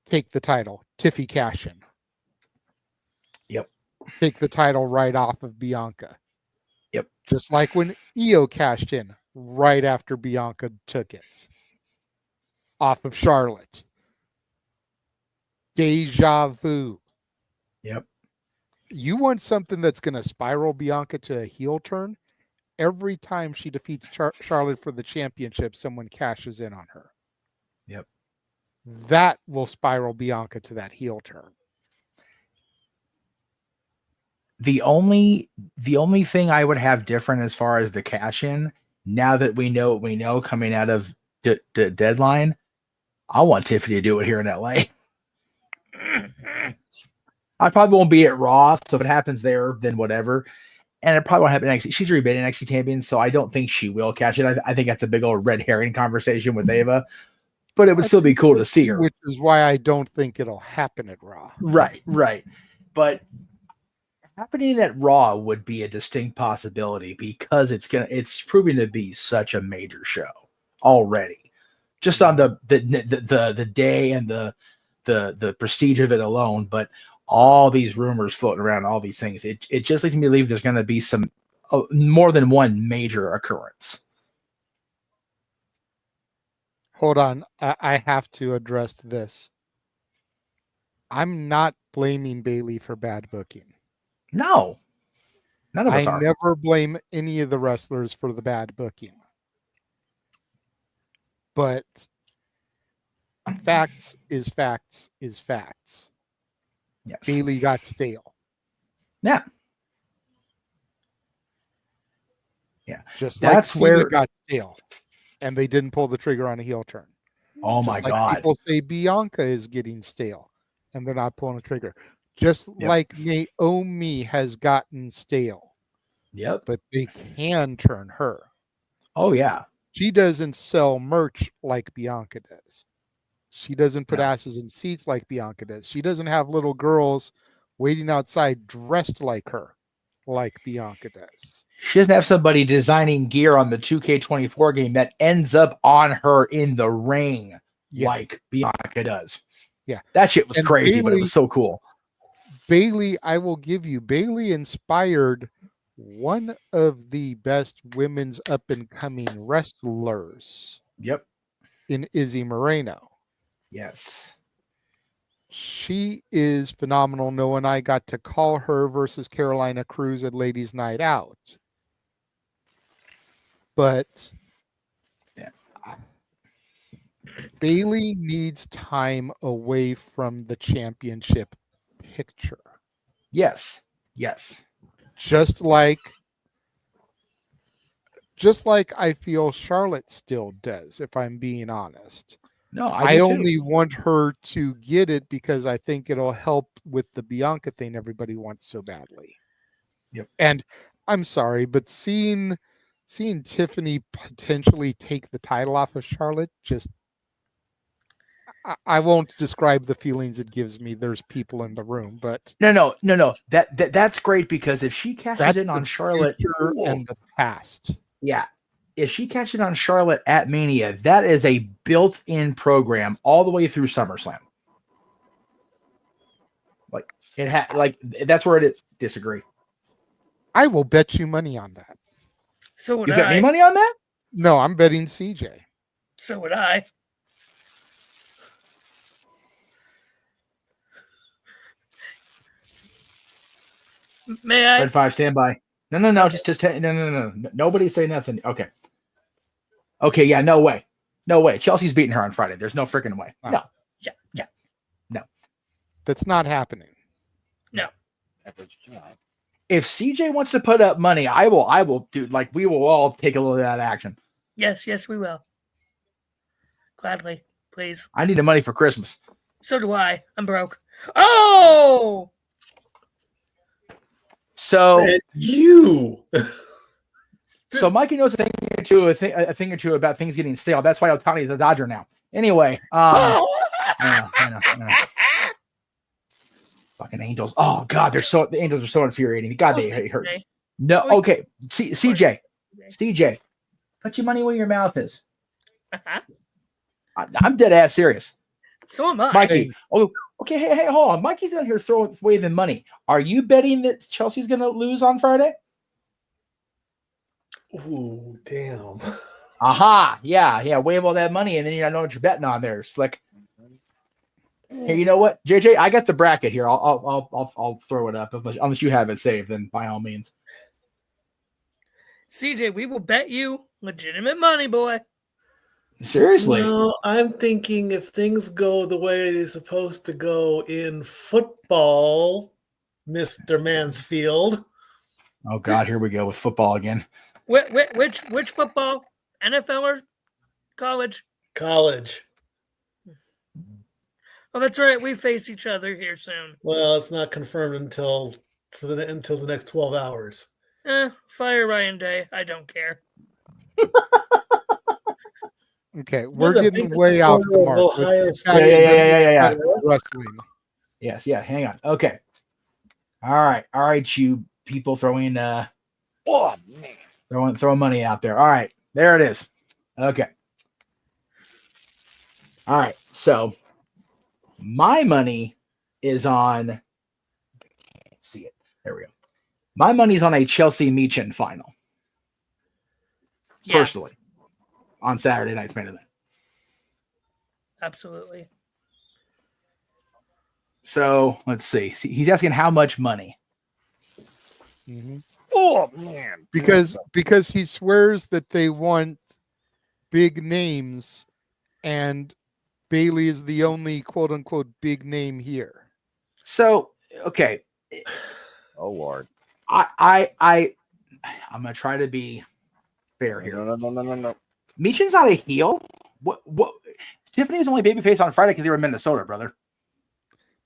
take the title. Tiffy cash in. Yep. Take the title right off of Bianca. Yep. Just like when Io cashed in right after Bianca took it off of Charlotte. Deja vu. Yep. You want something that's going to spiral Bianca to a heel turn? Every time she defeats Charlotte for the championship, someone cashes in on her. Yep. That will spiral Bianca to that heel turn. The only thing I would have different as far as the cash in, now that we know what we know coming out of the deadline, I want Tiffany to do it here in LA. I probably won't be at Raw, so if it happens there, then whatever. And it probably won't happen next. She's already been NXT champion, so I don't think she will cash it. I think that's a big old red herring conversation with Ava, but it would still be cool to see her. Which is why I don't think it'll happen at Raw. Right. But happening at Raw would be a distinct possibility because it's proving to be such a major show already. Just on the day and the prestige of it alone, but all these rumors floating around, all these things, it just leads me to believe there's going to be some more than one major occurrence. Hold on, I have to address this. I'm not blaming Bayley for bad booking. No, none of us I are. never blame any of the wrestlers for the bad booking. But facts is facts is facts. Yes. Bayley got stale. Yeah. Just That's like Cena where got stale, and they didn't pull the trigger on a heel turn. Oh my God! People say Bianca is getting stale, and they're not pulling the trigger. Just like Naomi has gotten stale. Yep. But they can turn her. Oh yeah. She doesn't sell merch like Bianca does. She doesn't put asses in seats like Bianca does. She doesn't have little girls waiting outside dressed like her, like Bianca does. She doesn't have somebody designing gear on the 2K24 game that ends up on her in the ring like Bianca does. Yeah. That shit was crazy, Bayley, but it was so cool. Bayley, I will give you, Bayley inspired one of the best women's up-and-coming wrestlers. Yep. In Izzy Moreno. Yes. She is phenomenal. Noah and I got to call her versus Carolina Cruz at Ladies Night Out. But Bayley needs time away from the championship picture. Yes. Just like I feel Charlotte still does, if I'm being honest. No, I only want her to get it because I think it'll help with the Bianca thing everybody wants so badly. Yep. And I'm sorry, but seeing Tiffany potentially take the title off of Charlotte just I won't describe the feelings it gives me. There's people in the room, but No. That's great because if she cashes in on Charlotte and the past, yeah, if she catches it on Charlotte at Mania, that is a built-in program all the way through SummerSlam. That's where it is. Disagree. I will bet you money on that. So would You I. bet me money on that? No, I'm betting CJ. So would I. May I? Red 5, stand by. No. Just no. Nobody say nothing. Okay. Yeah. No way. Chelsea's beating her on Friday. There's no freaking way. Oh. No. Yeah. No. That's not happening. No. If CJ wants to put up money, I will, dude. Like we will all take a little of that action. Yes, we will. Gladly, please. I need the money for Christmas. So do I. I'm broke. Oh. So you. So Mikey knows a thing or two about things getting stale. That's why Otani's a Dodger now. Anyway, I know. Fucking Angels. Oh God, the Angels are so infuriating. God, they hurt. No, okay. CJ, put your money where your mouth is. I'm dead ass serious. So am I. Mikey. Oh, okay. Hey, hold on. Mikey's down here waving money. Are you betting that Chelsea's going to lose on Friday? Ooh, damn. Aha. Yeah. Wave all that money, and then you don't know what you're betting on there. Slick. Hey, you know what, JJ? I got the bracket here. I'll throw it up unless you have it saved. Then by all means. CJ, we will bet you legitimate money, boy. Seriously? No, I'm thinking if things go the way they're supposed to go in football, Mr. Mansfield. Oh God, here we go with football again. Which football? NFL or college? College. Oh, that's right. We face each other here soon. Well, it's not confirmed until the next 12 hours. Fire Ryan Day. I don't care. Okay, we're getting way off the mark. Ohio Yeah. Wrestling. Yes, yeah. Hang on. Okay. All right. You people throwing throwing money out there. All right, there it is. Okay. All right. So my money is on. I can't see it. There we go. My money's on a Chelsea Michin final. Yeah. Personally. On Saturday night's main event. Absolutely. So let's see. He's asking how much money. Mm-hmm. Oh man! Because he swears that they want big names, and Bailey is the only quote unquote big name here. So okay. Oh Lord. I'm gonna try to be fair here. No. Michin's not a heel. What? Tiffany was only babyface on Friday because they were in Minnesota, brother.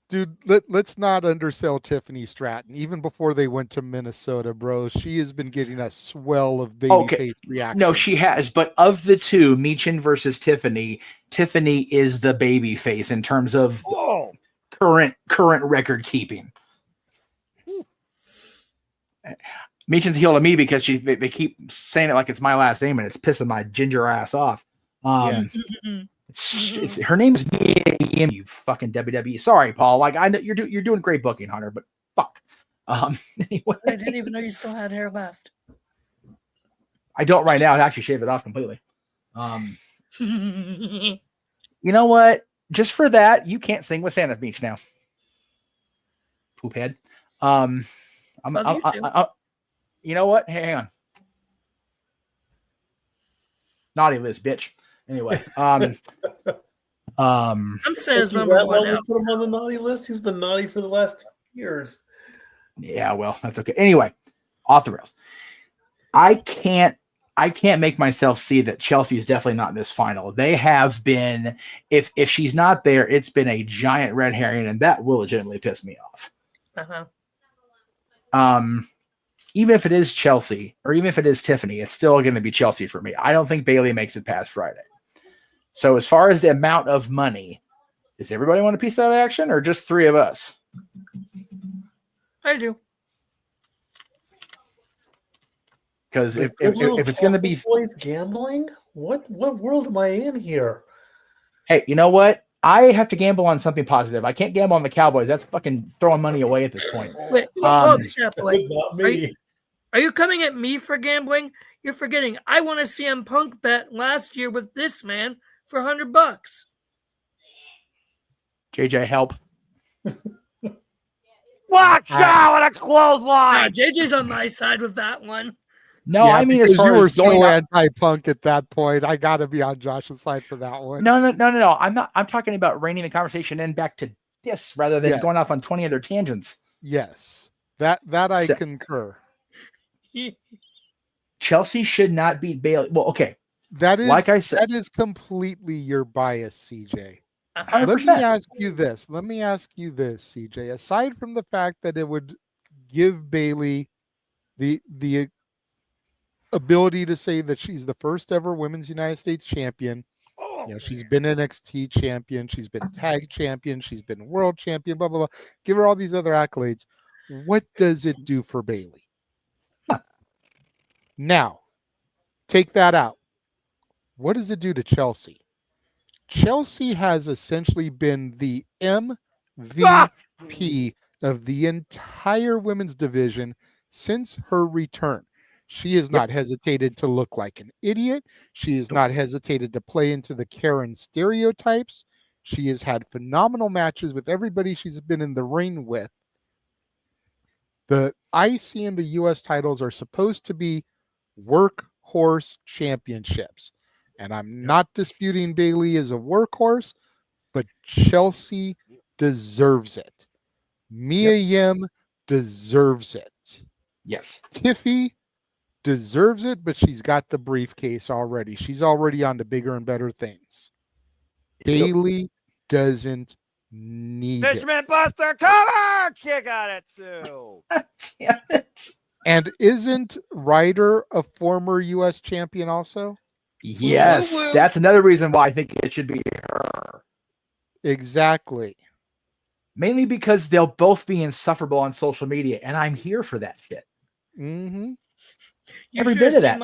Dude, let's not undersell Tiffany Stratton. Even before they went to Minnesota, bro, she has been getting a swell of babyface reaction. No, she has. But of the two, Michin versus Tiffany is the babyface in terms of current record keeping. Michin's heel to me because they keep saying it like it's my last name and it's pissing my ginger ass off. It's her name's Mia, you fucking WWE. Sorry, Paul. Like I know you're doing great booking, Hunter, but fuck. Anyway, I didn't even know you still had hair left. I don't right now. I actually shave it off completely. You know what? Just for that, you can't sing with Santa Beach now. Poophead. You know what? Hey, hang on. Naughty list, bitch. Anyway, I'm saying his number one. We put him on the naughty list. He's been naughty for the last 2 years. Yeah, well, that's okay. Anyway, off the rails. I can't make myself see that Chelsea is definitely not in this final. They have been. If she's not there, it's been a giant red herring, and that will legitimately piss me off. Even if it is Chelsea or even if it is Tiffany, it's still going to be Chelsea for me. I don't think Bailey makes it past Friday. So as far as the amount of money, Does everybody want a piece of that action, or just three of us? I do. Because if it's going to be boys gambling, what world am I in here? Hey, you know what? I have to gamble on something positive. I can't gamble on the Cowboys. That's fucking throwing money away at this point. Wait, step away. Not me. Are you coming at me for gambling? You're forgetting. I won a CM Punk bet last year with this man for $100. JJ, help. Watch out on a clothesline. JJ's on my side with that one. No, I mean, as far you were as going so up, anti-Punk at that point, I got to be on Josh's side for that one. No. I'm not. I'm talking about reining the conversation in back to this rather than going off on 20 other tangents. Yes, that I concur. Chelsea should not beat Bailey. Well, okay, that is like I said, that is completely your bias, CJ. 100%. Let me ask you this, CJ. Aside from the fact that it would give Bailey the ability to say that she's the first ever Women's United States champion. She's been NXT champion, she's been tag champion, she's been world champion, blah, blah, blah. Give her all these other accolades. What does it do for Bailey? Now, take that out. What does it do to Chelsea? Chelsea has essentially been the MVP of the entire women's division since her return. She has not hesitated to look like an idiot. She has not hesitated to play into the Karen stereotypes. She has had phenomenal matches with everybody she's been in the ring with. The IC and the US titles are supposed to be workhorse championships. And I'm not disputing Bailey is a workhorse, but Chelsea deserves it. Mia Yim deserves it. Yes. Tiffy deserves it, but she's got the briefcase already. She's already on to bigger and better things. Bailey doesn't need Fisherman Buster cover! She got it too. Damn it. And isn't Ryder a former U.S. champion also? Yes, that's another reason why I think it should be her. Exactly. Mainly because they'll both be insufferable on social media, and I'm here for that shit. Mm-hmm. Every bit of that.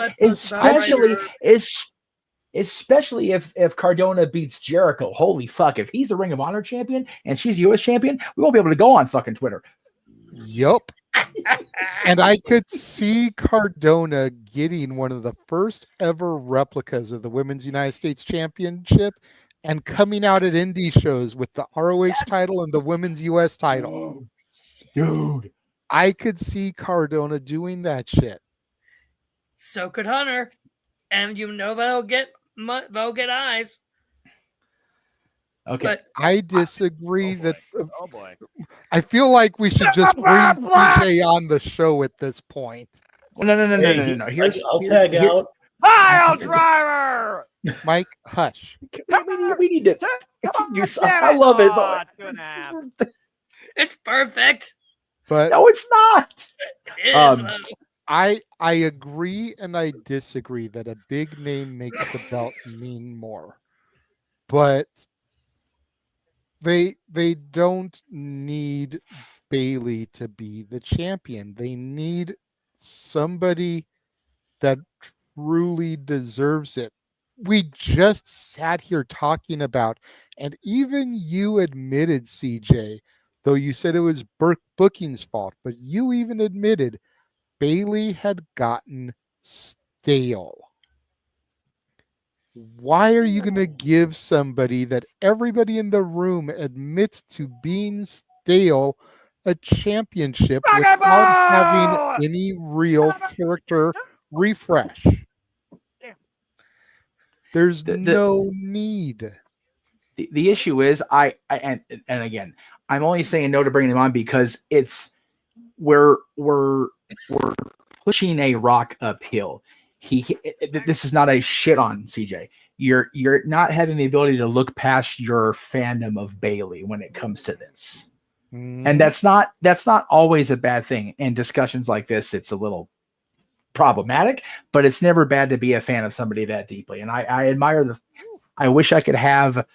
Especially if Cardona beats Jericho. Holy fuck. If he's the Ring of Honor champion and she's US champion, we won't be able to go on fucking Twitter. Yup. And I could see Cardona getting one of the first ever replicas of the Women's United States Championship and coming out at indie shows with the ROH title and the Women's US title. Dude. I could see Cardona doing that shit. So could Hunter. And that'll get eyes. Okay. But I disagree that. Oh boy. I feel like we should just bring CJ on the show at this point. No. I'll tag out. Pile driver. Mike, hush. We need to. I love it. It's perfect. But no, it's not. It is. I agree and I disagree that a big name makes the belt mean more. But they don't need Bailey to be the champion. They need somebody that truly deserves it. We just sat here talking about, and even you admitted, CJ, though you said it was booking's fault, but you even admitted Bailey had gotten stale. Why are you going to give somebody that everybody in the room admits to being stale a championship without having any real character refresh? There's no need. The issue is and again, I'm only saying no to bringing him on because we're pushing a rock uphill. This is not a shit on CJ. You're not having the ability to look past your fandom of Bailey when it comes to this. And that's not always a bad thing. In discussions like this, it's a little problematic, but it's never bad to be a fan of somebody that deeply. And I admire I wish I could have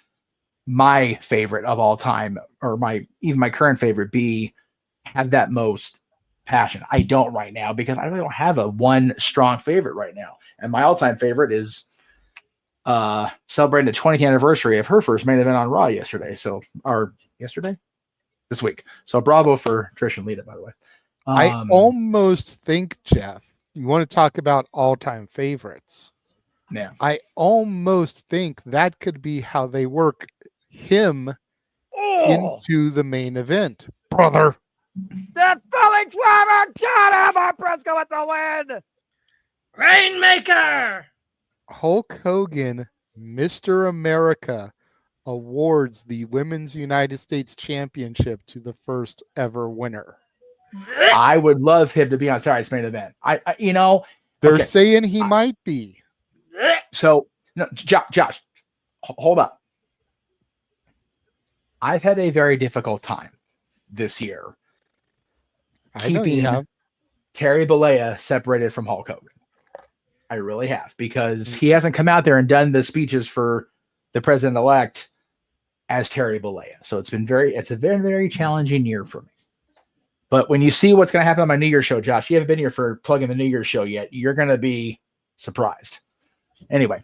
my favorite of all time, or even my current favorite, have that most passion. I don't right now because I really don't have a one strong favorite right now. And my all-time favorite is celebrating the 20th anniversary of her first main event on Raw this week. So bravo for Trish and Lita, by the way. I almost think, Jeff, you want to talk about all-time favorites. Yeah. I almost think that could be how they work him into the main event, brother. That Philly driver got him. Briscoe with the win. Rainmaker. Hulk Hogan, Mr. America, awards the Women's United States Championship to the first ever winner. I would love him to be on Saturday's main event. They're saying he might be. So, no, Josh, hold up. I've had a very difficult time this year keeping Terry Bollea separated from Hulk Hogan. I really have, because he hasn't come out there and done the speeches for the president-elect as Terry Bollea. So it's a very, very challenging year for me. But when you see what's going to happen on my New Year's show, Josh, you haven't been here for plugging the New Year's show yet. You're going to be surprised. Anyway,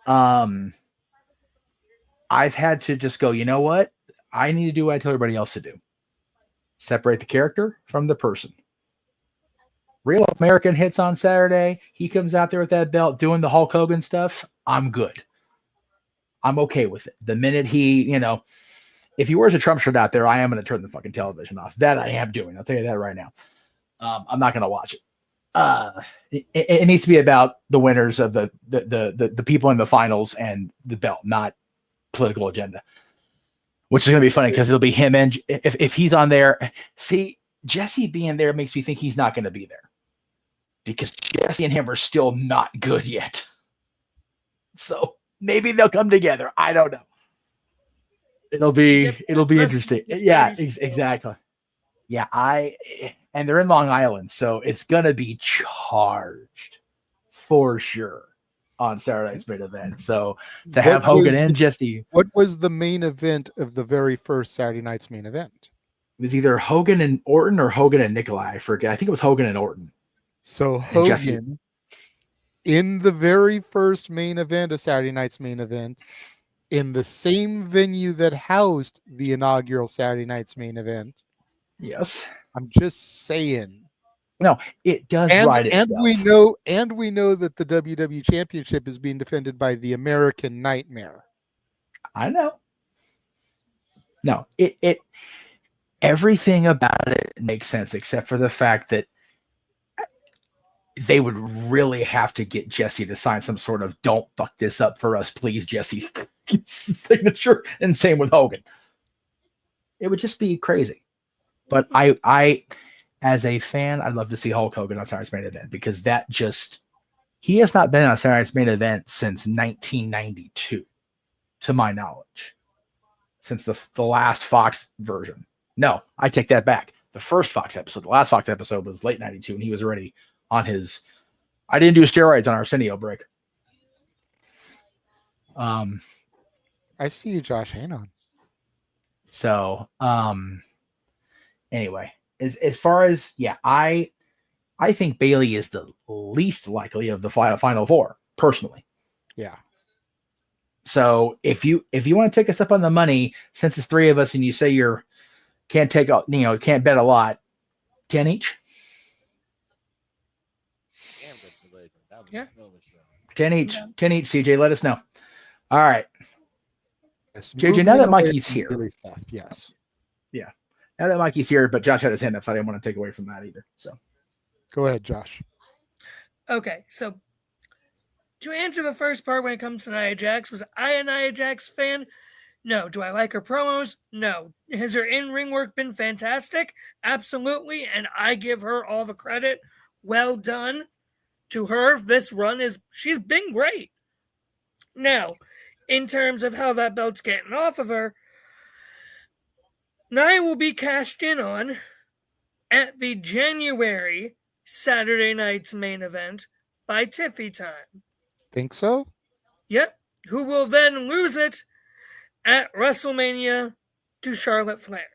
I've had to just go, you know what? I need to do what I tell everybody else to do. Separate the character from the person. Real American hits on Saturday. He comes out there with that belt doing the Hulk Hogan stuff. I'm good. I'm okay with it. The minute if he wears a Trump shirt out there, I am going to turn the fucking television off. That I am doing. I'll tell you that right now. I'm not going to watch it. It needs to be about the winners of the people in the finals and the belt, not political agenda. Which is going to be funny because it'll be him and if he's on there. See, Jesse being there makes me think he's not going to be there because Jesse and him are still not good yet. So maybe they'll come together. I don't know. It'll be interesting. Yeah, exactly. Yeah, and they're in Long Island, so it's gonna be charged for sure on Saturday's main event. So to have Hogan and Jesse. What was the main event of the very first Saturday night's main event? It was either Hogan and Orton or Hogan and Nikolai. I forget. I think it was Hogan and Orton. So Hogan, in the very first main event of Saturday night's main event, in the same venue that housed the inaugural Saturday night's main event. Yes. I'm just saying. No, it does ride itself. And we know that the WWE Championship is being defended by the American Nightmare. I know. No, it everything about it makes sense except for the fact that they would really have to get Jesse to sign some sort of "don't fuck this up for us, please, Jesse" signature, and same with Hogan. It would just be crazy. But I as a fan, I'd love to see Hulk Hogan on Saturday's main event because he has not been on Saturday's main event since 1992, to my knowledge, since the last Fox version. No, I take that back. The first Fox episode, the last Fox episode was late 92, and he was already on his. I didn't do steroids on Arsenio break. I see you, Josh. Hang on. So, anyway, as far as I think Bayley is the least likely of the final four, personally. Yeah. So if you want to take us up on the money, since it's three of us, and you say can't bet a lot, 10 each. Yeah. 10 each. 10 each, CJ. Let us know. All right. Yes, JJ, now that Mikey's here. Yes. Yeah. Now that Mikey's here, but Josh had his hand up, so I didn't want to take away from that either. So go ahead, Josh. Okay, so to answer the first part when it comes to Nia Jax, was I a Nia Jax fan? No. Do I like her promos? No. Has her in-ring work been fantastic? Absolutely, and I give her all the credit. Well done to her. This run she's been great. Now, in terms of how that belt's getting off of her, Nia will be cashed in on at the January Saturday night's main event by Tiffy time. Think so? Yep. Who will then lose it at WrestleMania to Charlotte Flair.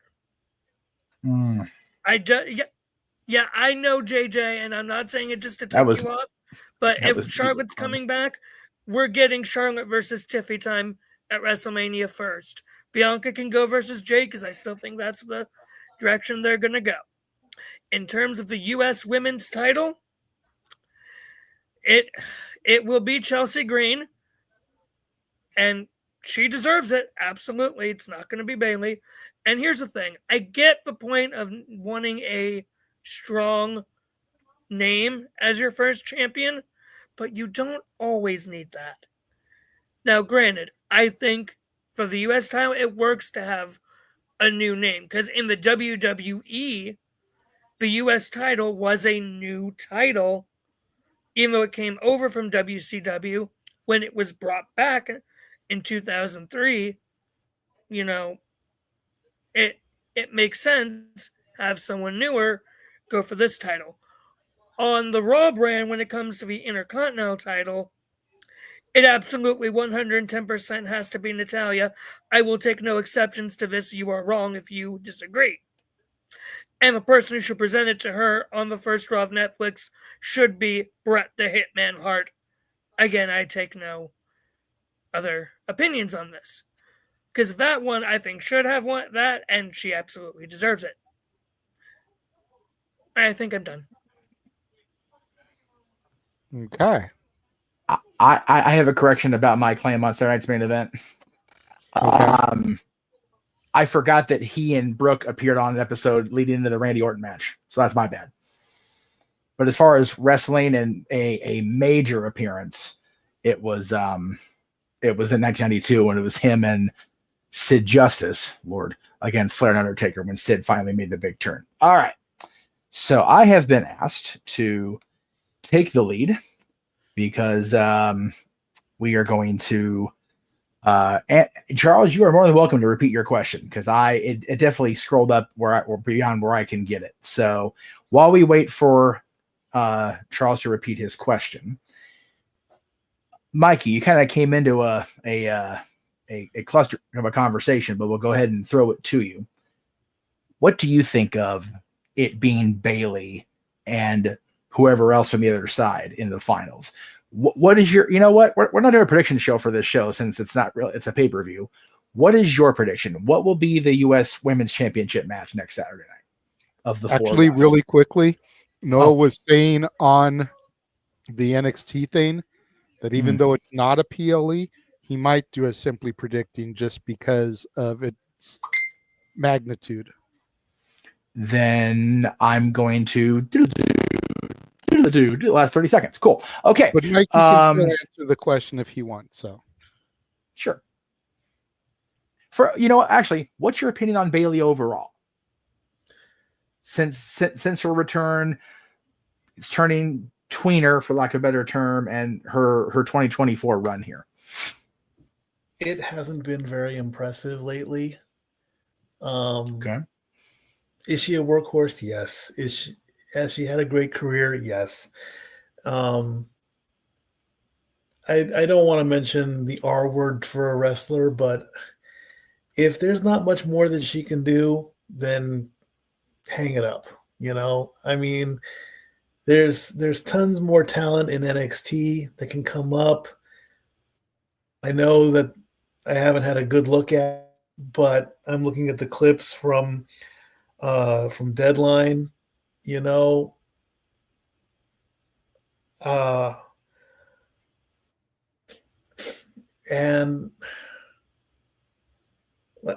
Yeah, I know, JJ, and I'm not saying it just to tick you off, but if Charlotte's coming back, we're getting Charlotte versus Tiffy time at WrestleMania first. Bianca can go versus Jay because I still think that's the direction they're going to go. In terms of the U.S. women's title, it will be Chelsea Green, and she deserves it. Absolutely. It's not going to be Bayley. And here's the thing. I get the point of wanting a strong name as your first champion, but you don't always need that. Now, granted, I think for the U.S. title, it works to have a new name because in the WWE, the U.S. title was a new title, even though it came over from WCW when it was brought back in 2003. You know, it makes sense have someone newer go for this title. On the Raw brand, when it comes to the Intercontinental title, it absolutely 110% has to be Natalya. I will take no exceptions to this. You are wrong if you disagree. And the person who should present it to her on the first Raw of Netflix should be Bret the Hitman Hart. Again, I take no other opinions on this. Because that one, I think, should have that, and she absolutely deserves it. I think I'm done. Okay. I have a correction about my claim on Saturday night's main event. Okay. I forgot that he and Brooke appeared on an episode leading into the Randy Orton match, so that's my bad. But as far as wrestling and a major appearance, it was in 1992 when it was him and Sid Justice, Lord, against Flair and Undertaker when Sid finally made the big turn. All right. So I have been asked to take the lead because we are going to Charles, you are more than welcome to repeat your question because it definitely scrolled up or beyond where I can get it. So while we wait for Charles to repeat his question, Mikey, you kind of came into a cluster of a conversation, but we'll go ahead and throw it to you. What do you think of it being Bayley and whoever else from the other side in the finals? What is your, you know what? We're not doing a prediction show for this show since it's not real. It's a pay-per-view. What is your prediction? What will be the U.S. Women's Championship match next Saturday night of the four? Actually, really quickly, Noah was saying on the NXT thing that even though it's not a PLE, he might do a simply predicting just because of its magnitude. Then I'm going to do the last 30 seconds. Cool. Okay. But Mike can still answer the question if he wants. So, sure. Actually, what's your opinion on Bayley overall? Since her return, it's turning tweener, for lack of a better term, and her 2024 run here. It hasn't been very impressive lately. Okay. Is she a workhorse? Yes. Has she had a great career? Yes. I don't want to mention the R word for a wrestler, but if there's not much more that she can do, then hang it up. I mean, there's tons more talent in NXT that can come up. I know that I haven't had a good look at, but I'm looking at the clips from Deadline. And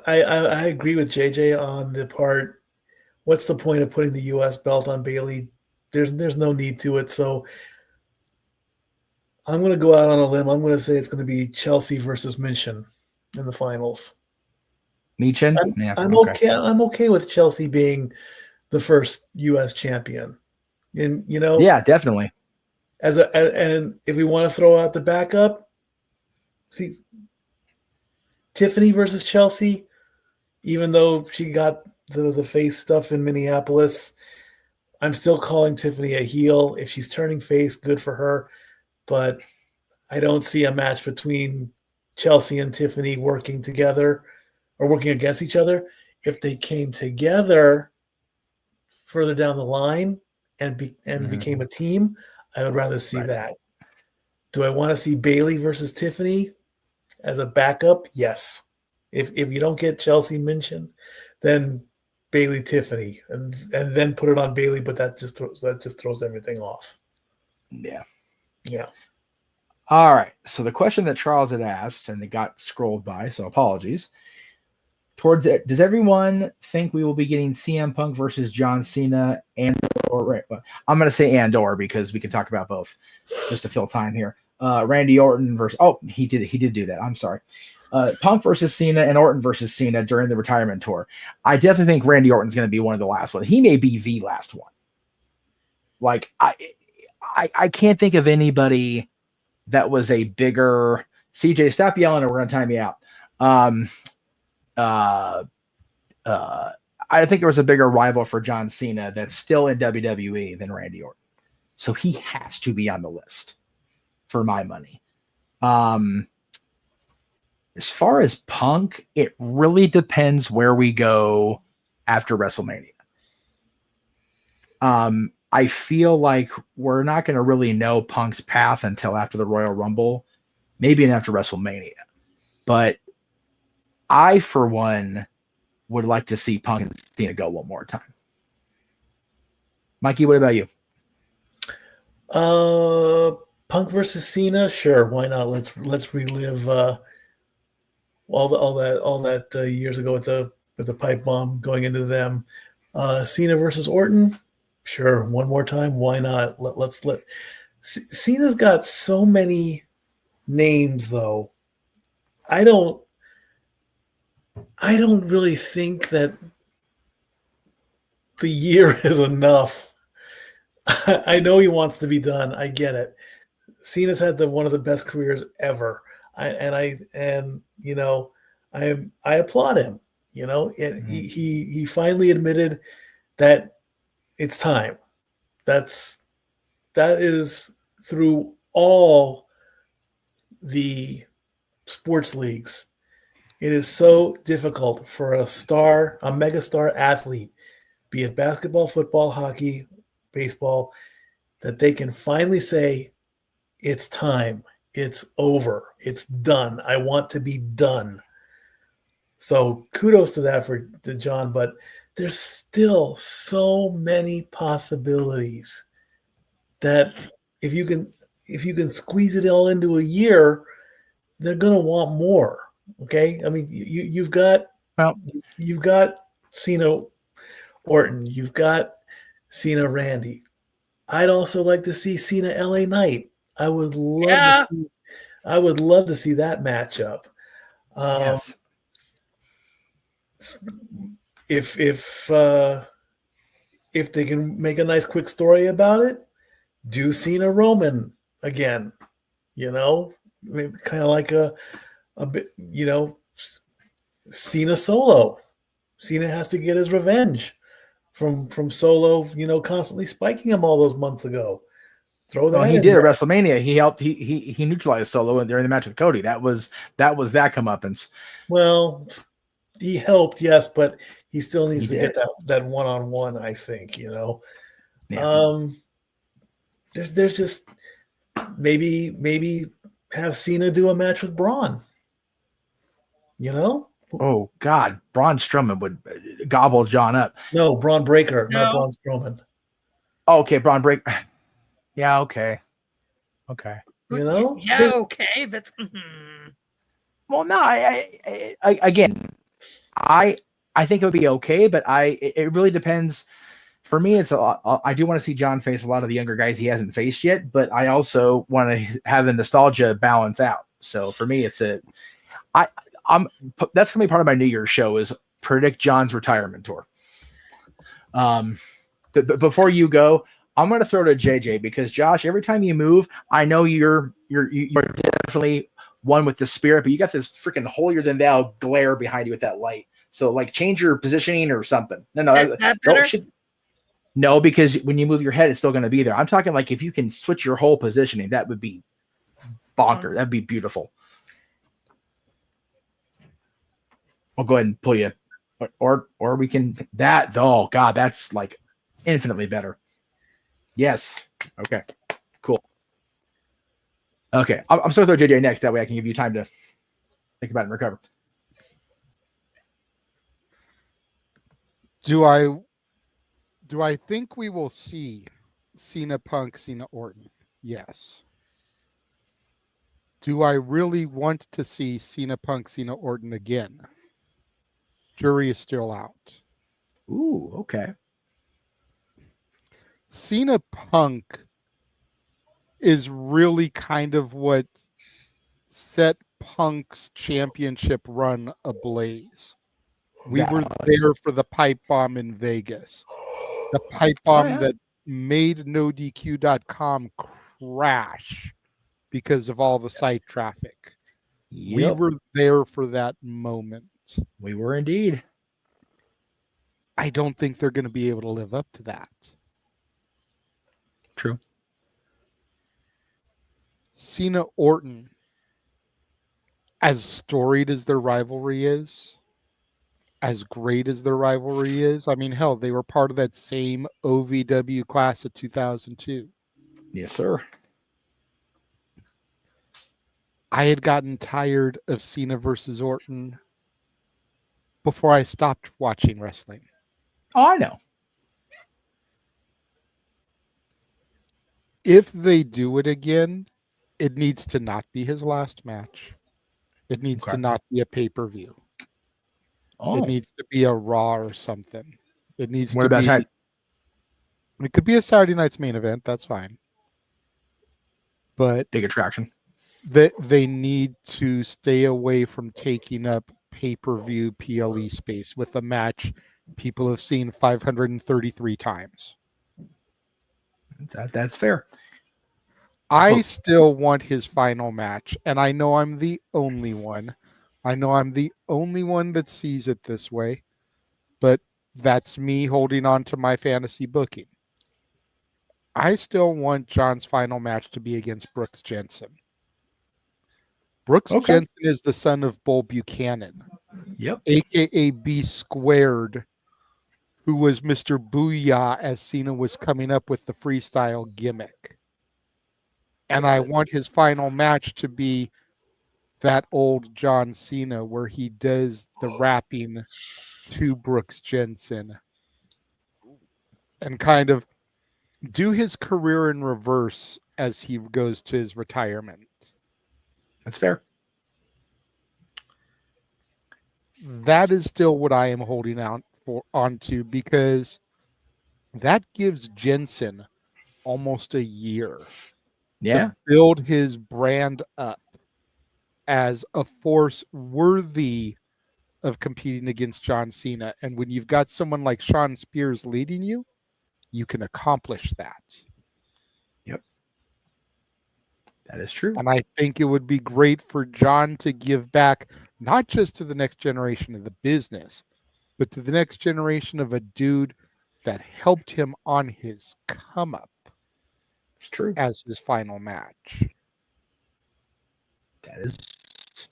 I agree with JJ on the part. What's the point of putting the U.S. belt on Bayley? There's no need to it. So I'm going to go out on a limb. I'm going to say it's going to be Chelsea versus Minchin in the finals. Minchin? I'm okay. I'm okay with Chelsea being the first U.S. champion. And yeah, definitely. And if we want to throw out the backup, see, Tiffany versus Chelsea, even though she got the face stuff in Minneapolis, I'm still calling Tiffany a heel. If she's turning face, good for her. But I don't see a match between Chelsea and Tiffany working together or working against each other. If they came together further down the line and became a team, I would rather see that. Do I want to see Bailey versus Tiffany as a backup? Yes. If you don't get Chelsea mentioned, then Bailey Tiffany and then put it on Bailey, but that just throws everything off. Yeah. Yeah. All right. So the question that Charles had asked, and it got scrolled by, so apologies. Does everyone think we will be getting CM Punk versus John Cena or I'm going to say and/or because we can talk about both just to fill time here. Randy Orton versus he did do that. I'm sorry. Punk versus Cena and Orton versus Cena during the retirement tour. I definitely think Randy Orton's going to be one of the last ones. He may be the last one. Like I can't think of anybody that was a bigger CJ. Stop yelling, or we're going to time you out. I think there was a bigger rival for John Cena that's still in WWE than Randy Orton. So he has to be on the list for my money. As far as Punk, it really depends where we go after WrestleMania. I feel like we're not going to really know Punk's path until after the Royal Rumble, maybe after WrestleMania. But I, for one, would like to see Punk and Cena go one more time. Mikey, what about you? Punk versus Cena, sure, why not? Let's relive all that years ago with the pipe bomb going into them. Cena versus Orton, sure, one more time, why not? Let's Cena's got so many names though. I don't really think that the year is enough. I know he wants to be done. I get it. Cena's had one of the best careers ever. I applaud him. He finally admitted that it's time. That is through all the sports leagues. It is so difficult for a megastar athlete, be it basketball, football, hockey, baseball, that they can finally say, it's time, it's over, it's done. I want to be done. So kudos to that to John, but there's still so many possibilities that if you can squeeze it all into a year, they're going to want more. Okay, I mean you've got Cena Orton, you've got Cena Randy. I'd also like to see Cena LA Knight. I would love to see that matchup. Yes. If they can make a nice quick story about it, do Cena Roman again. Kind of like a bit, Cena Solo. Cena has to get his revenge from Solo, constantly spiking him all those months ago. Throw that. Well, he did at WrestleMania. He helped. He neutralized Solo during the match with Cody. That was that comeuppance. Well, he helped, yes, but he still needs to get that one-on-one. I think Yeah. There's just maybe have Cena do a match with Braun. Oh God, Braun Strowman would gobble John up. No, Braun Breaker, not Braun Strowman. Oh, okay, Braun Breaker. Yeah, okay. Yeah, okay. That's well, no. I again, I think it would be okay, but it really depends. For me, it's a lot. I do want to see John face a lot of the younger guys he hasn't faced yet, but I also want to have the nostalgia balance out. So for me, it's that's gonna be part of my New Year's show is predict John's retirement tour. Before you go, I'm gonna throw to JJ because Josh, every time you move, I know you're definitely one with the spirit, but you got this freaking holier than thou glare behind you with that light. So like change your positioning or something. No, because when you move your head, it's still going to be there. I'm talking like if you can switch your whole positioning, that would be bonker. That'd be beautiful. I'll go ahead and pull you, or we can that. Oh God, that's like infinitely better. Yes. Okay. Cool. Okay, I'm still throw JJ next. That way I can give you time to think about it and recover. Do I think we will see Cena Punk, Cena Orton? Yes. Do I really want to see Cena Punk, Cena Orton again? Jury is still out. Ooh, okay. Cena Punk is really kind of what set Punk's championship run ablaze. We were there for the pipe bomb in Vegas. The pipe bomb that made NoDQ.com crash because of all the site traffic. We were there for that moment. We were indeed. I don't think they're going to be able to live up to that. True. Cena Orton, as storied as their rivalry is, as great as their rivalry is, I mean, hell, they were part of that same OVW class of 2002. Yes, sir. I had gotten tired of Cena versus Orton before I stopped watching wrestling. Oh, I know. If they do it again, it needs to not be his last match. It needs to not be a pay-per-view. Oh. It needs to be a Raw or something. It needs What to about be. that? It could be a Saturday night's main event. That's fine. But big attraction. They need to stay away from taking up pay-per-view PLE space with a match people have seen 533 times. That's fair. I still want his final match, and I know I'm the only one. I know I'm the only one that sees it this way, but that's me holding on to my fantasy booking. I still want John's final match to be against Brooks Jensen. Brooks Jensen is the son of Bull Buchanan. Yep. AKA B Squared, who was Mr. Booyah as Cena was coming up with the freestyle gimmick. And I want his final match to be that old John Cena where he does the rapping to Brooks Jensen and kind of do his career in reverse as he goes to his retirement. That's fair. That is still what I am holding out onto because that gives Jensen almost a year to build his brand up as a force worthy of competing against John Cena. And when you've got someone like Shawn Spears leading you, you can accomplish that. Yep. That is true. And I think it would be great for John to give back, not just to the next generation of the business, but to the next generation of a dude that helped him on his come up. It's true. As his final match.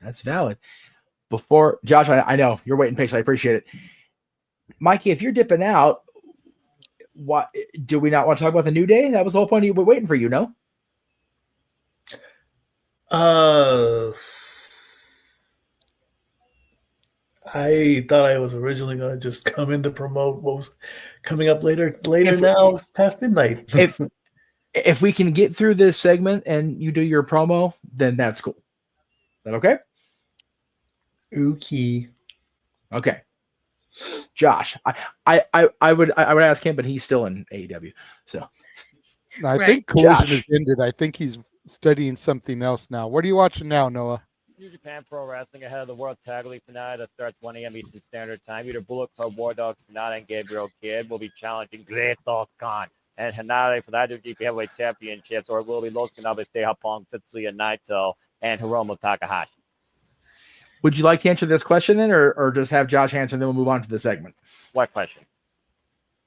That's valid. Before Josh, I know you're waiting patiently. I appreciate it. Mikey, if you're dipping out, what do we not want to talk about the New Day? That was the whole point. We're waiting for you, no? I thought I was originally going to just come in to promote what was coming up later now, past midnight. If we can get through this segment and you do your promo, then that's cool. Is that okay? Okay. Josh, I would ask him, but he's still in AEW. So I think Collision is ended. I think he's studying something else now. What are you watching now, Noah? New Japan Pro Wrestling ahead of the World Tag League finale that starts 1 a.m. Eastern Standard Time. Either Bullet Club, War Dog, Sonata, and Gabriel Kidd will be challenging Great-O Khan and Hanare for the IWGP Heavyweight Championships, or it will be Los Canales de Japón, Tetsuya Naito, and Hiromu Takahashi. Would you like to answer this question then, or just have Josh answer, and then we'll move on to the segment? What question?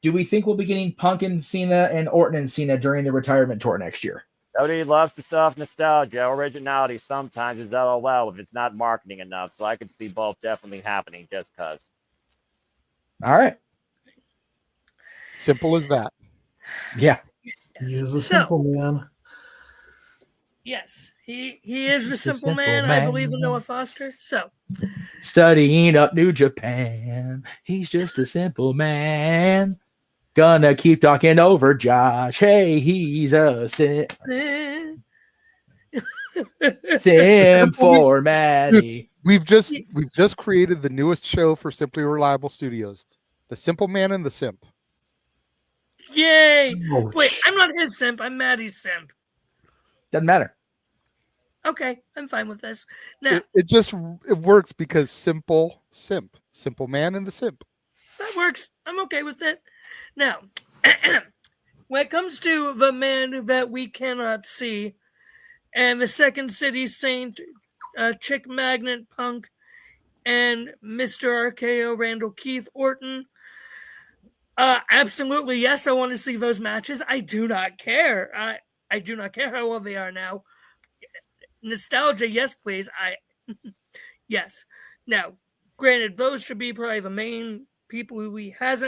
Do we think we'll be getting Punk and Cena and Orton and Cena during the retirement tour next year? WWE loves the soft nostalgia. Originality sometimes is not allowed if it's not marketing enough. So I can see both definitely happening just because. All right. Simple as that. Yeah. He is a simple man. Yes, he is the Just a simple simple man. I believe in man. Noah Foster. So, Studying up New Japan. He's just a simple man. Gonna keep talking over Josh. Hey, he's a sim for Maddie. We've just created the newest show for Simply Reliable Studios, The Simple Man and the Simp. yay! Ouch. Wait, I'm not his simp. I'm Maddie's simp. Doesn't matter. Okay, I'm fine with this. Now It works because simple man and the simp. that works. I'm okay with it. Now, when it comes to the man that we cannot see, and the Second City Saint, Chick Magnet Punk, and Mr. RKO Randall Keith Orton. Absolutely, yes, I want to see those matches. I do not care. I do not care how old they are now. Nostalgia, yes, please. Yes. Now, granted, those should be probably the main people who he has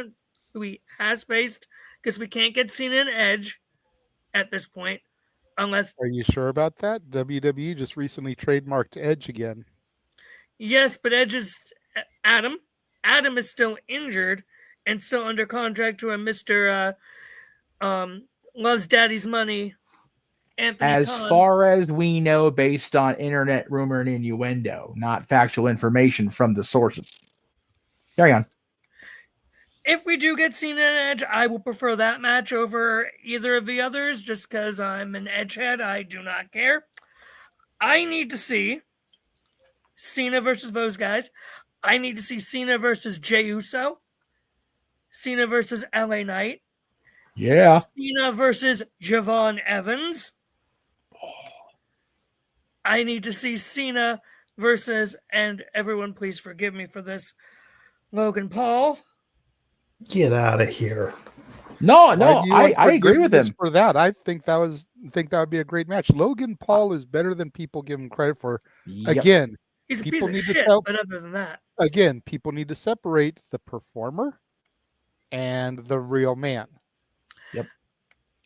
faced, because we can't get Cena and Edge at this point, unless. Are you sure about that? WWE just recently trademarked Edge again. Yes, but Edge is Adam. Adam is still injured and still under contract to a Mr. Loves Daddy's Money, Anthony As Khan. far as we know, based on internet rumor and innuendo, not factual information from the sources. Carry on. If we do get Cena and Edge, I will prefer that match over either of the others, just because I'm an Edge head. I do not care. I need to see Cena versus those guys. I need to see Cena versus Jey Uso. Cena versus LA Knight. Yeah. Cena versus Javon Evans. I need to see Cena versus, and everyone please forgive me for this, Logan Paul. Get out of here. No, Why do you want I agree with forgiveness him. for that. I think that would be a great match. Logan Paul is better than people give him credit for. Yep. Again, He's a people piece of need shit, to but other than that. Again, people need to separate the performer and the real man. Yep.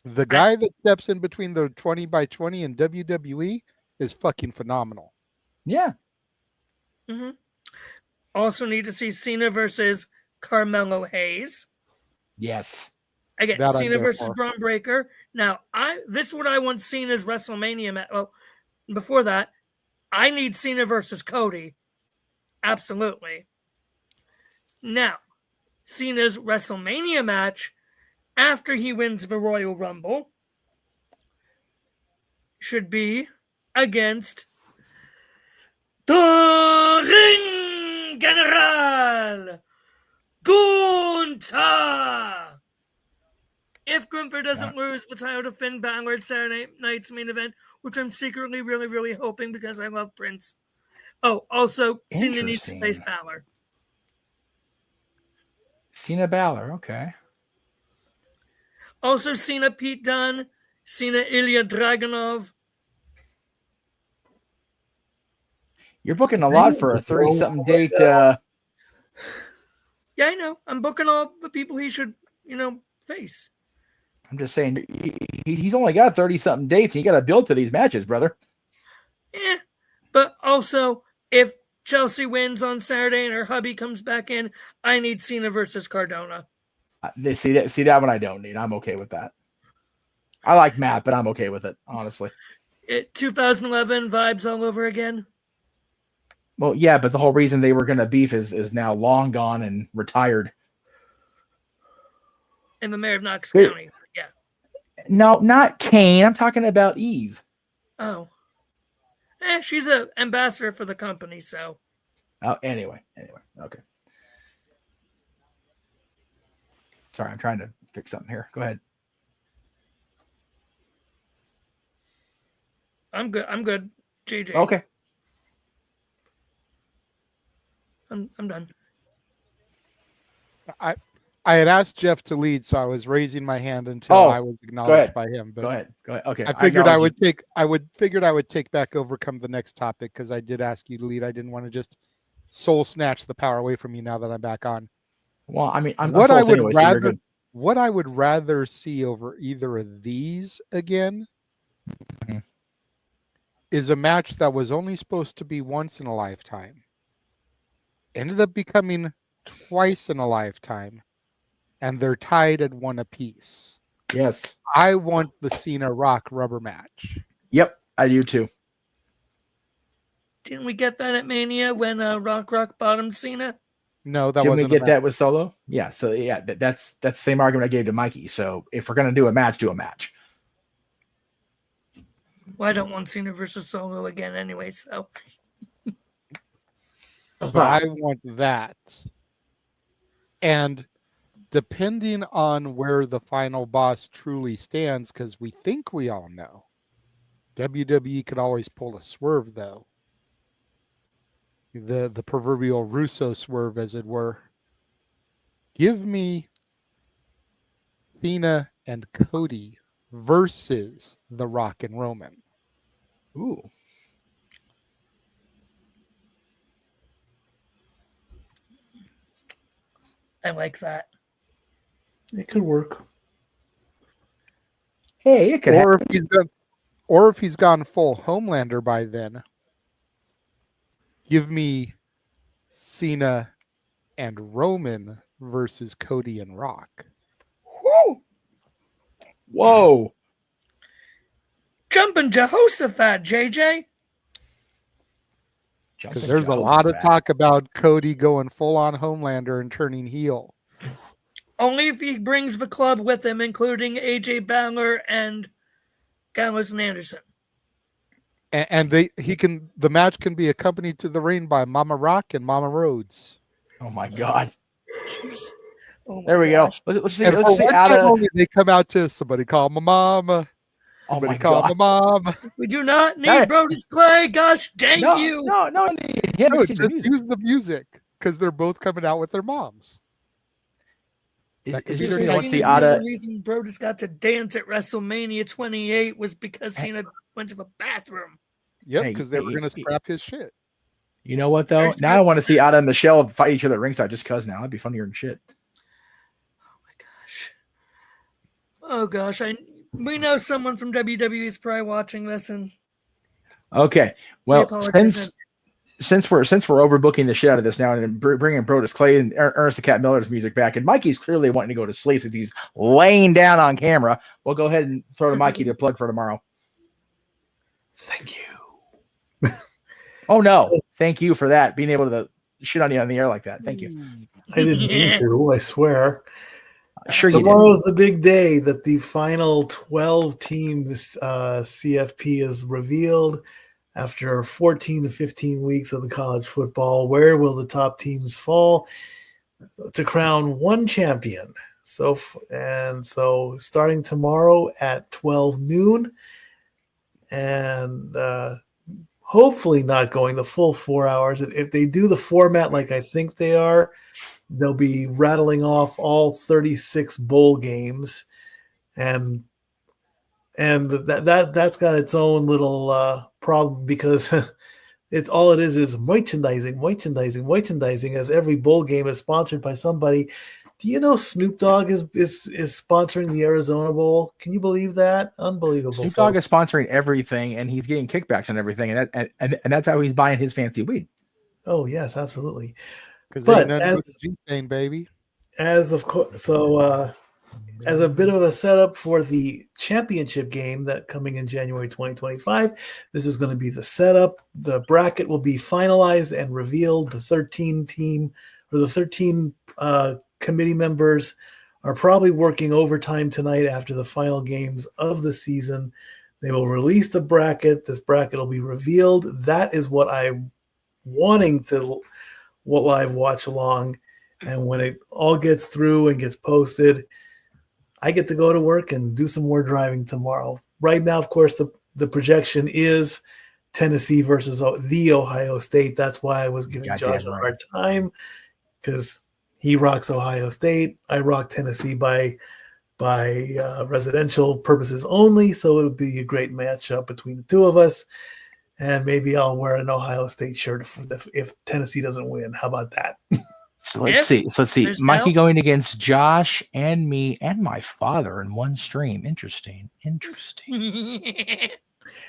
The guy that steps in between the 20 by 20 and WWE is fucking phenomenal. Yeah. Mm-hmm. Also need to see Cena versus Carmelo Hayes. Yes. Again, That I'm Cena there versus for. Braun Breaker. Now, this is what I want Cena's WrestleMania match. Well, before that, I need Cena versus Cody. Absolutely. Now, Cena's WrestleMania match after he wins the Royal Rumble should be against the Ring General Gunther. If Gunther doesn't lose the title to Finn Balor at Saturday night's main event, which I'm secretly really, really hoping because I love Prince. Oh, also, Cena needs to face Balor. Cena Balor, okay. Also, Cena Pete Dunne, Cena Ilya Dragunov. You're booking a lot for a 30-something date. Yeah, I know. I'm booking all the people he should, face. I'm just saying, he's only got 30-something dates, and you got to build to these matches, brother. Yeah, but also, if Chelsea wins on Saturday and her hubby comes back in, I need Cena versus Cardona. See that one I don't need. I'm okay with that. I like Matt, but I'm okay with it, honestly. 2011 vibes all over again. Well, yeah, but the whole reason they were going to beef is now long gone and retired. In the mayor of Knox County. Yeah. No, not Kane. I'm talking about Eve. Oh. She's an ambassador for the company, so. Oh, anyway. Okay. Sorry, I'm trying to fix something here. Go ahead. I'm good. JJ. Okay. I'm done. I had asked Jeff to lead, so I was raising my hand until I was acknowledged by him. But Go ahead. Okay. I figured I would take back overcome the next topic because I did ask you to lead. I didn't want to just soul snatch the power away from you now that I'm back on. Well, I mean, what I would rather see over either of these again is a match that was only supposed to be once in a lifetime. Ended up becoming twice in a lifetime, and they're tied at 1 apiece. Yes. I want the Cena Rock rubber match. Yep, I do too. Didn't we get that at Mania when Rock bottomed Cena? No, that Didn't wasn't. we get that with Solo? Yeah. So yeah, that's the same argument I gave to Mikey. So if we're gonna do a match, do a match. Well, I don't want Cena versus Solo again anyway. So. But I want that. And depending on where the final boss truly stands, because we think we all know, WWE could always pull a swerve, though. The proverbial Russo swerve, as it were. Give me Cena and Cody versus The Rock and Roman. Ooh. I like that. It could work. Hey, it could. Or if he's gone full Homelander by then, give me Cena and Roman versus Cody and Rock. Woo! Whoa! Jumping Jehoshaphat, JJ. Because there's a lot of talk about Cody going full on Homelander and turning heel. Only if he brings the club with him, including AJ Balor and Gallows and Anderson. And the match can be accompanied to the ring by Mama Rock and Mama Rhodes. Oh my God! Oh there we gosh. go. Let's see. They come out to somebody call my mama. Somebody call my mom. We do not need Brodus Clay. Gosh dang you! No. Just use the music because they're both coming out with their moms. The reason Brodus got to dance at WrestleMania 28 was because Cena went to the bathroom. Yep, because they were going to scrap his shit. You know what, though? Now I want to see Ada and Michelle fight each other at ringside just because now. That'd be funnier than shit. Oh, gosh. We know someone from WWE is probably watching this. Okay. Well, since we're overbooking the shit out of this now and bringing Brodus Clay and Ernest the Cat Miller's music back, and Mikey's clearly wanting to go to sleep since he's laying down on camera, we'll go ahead and throw to Mikey to plug for tomorrow. Thank you. Oh no! Thank you for that. Being able to shit on you on the air like that. Thank you. I didn't mean to. I swear. Sure. Tomorrow's the big day that the final 12 teams CFP is revealed after 14 to 15 weeks of the college football. Where will the top teams fall to crown one champion? So starting tomorrow at 12 noon, and hopefully not going the full 4 hours. If they do the format like I think they are, they'll be rattling off all 36 bowl games, and that's got its own little problem because all it is merchandising, as every bowl game is sponsored by somebody. Do you know Snoop Dogg is sponsoring the Arizona Bowl? Can you believe that? Unbelievable. Snoop Dogg is sponsoring everything, and he's getting kickbacks on everything, and that's how he's buying his fancy weed. Oh yes, absolutely. But as G-Pain, baby, as of course, so as a bit of a setup for the championship game that coming in January 2025, this is going to be the setup. The bracket will be finalized and revealed. The 13 committee members are probably working overtime tonight after the final games of the season. They will release the bracket. This bracket will be revealed. That is what I'm wanting to live watch along. And when it all gets through and gets posted, I get to go to work and do some more driving tomorrow. Right now, of course, the projection is Tennessee versus the Ohio State. That's why I was giving Josh a hard time, because He rocks Ohio State. I rock Tennessee by residential purposes only. So it would be a great matchup between the two of us. And maybe I'll wear an Ohio State shirt if Tennessee doesn't win. How about that? So let's see. Mikey going against Josh and me and my father in one stream. Interesting.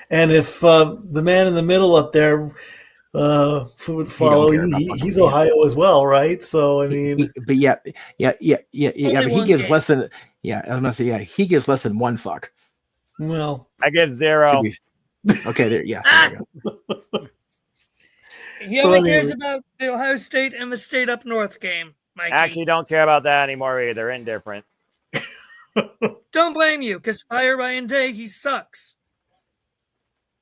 And if the man in the middle up there would follow, he's Ohio as well, right? So I mean, but yeah. But he gives less than. Yeah, I was gonna say he gives less than one fuck. Well, I give 0. Okay, there. Yeah. There we go. He only cares about the Ohio State and the state up north game, Mikey. Actually, don't care about that anymore either. They're indifferent. Don't blame you, because Fire Ryan Day, he sucks.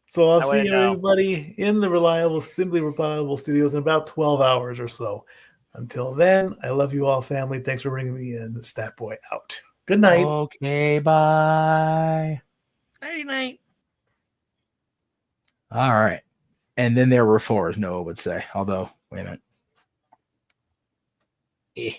So I'll see everybody in the Simply Reliable Studios in about 12 hours or so. Until then, I love you all, family. Thanks for bringing me in. Stat Boy out. Good night. Okay, bye. Night night. All right. And then there were 4, as Noah would say. Although, wait a minute. Yeah.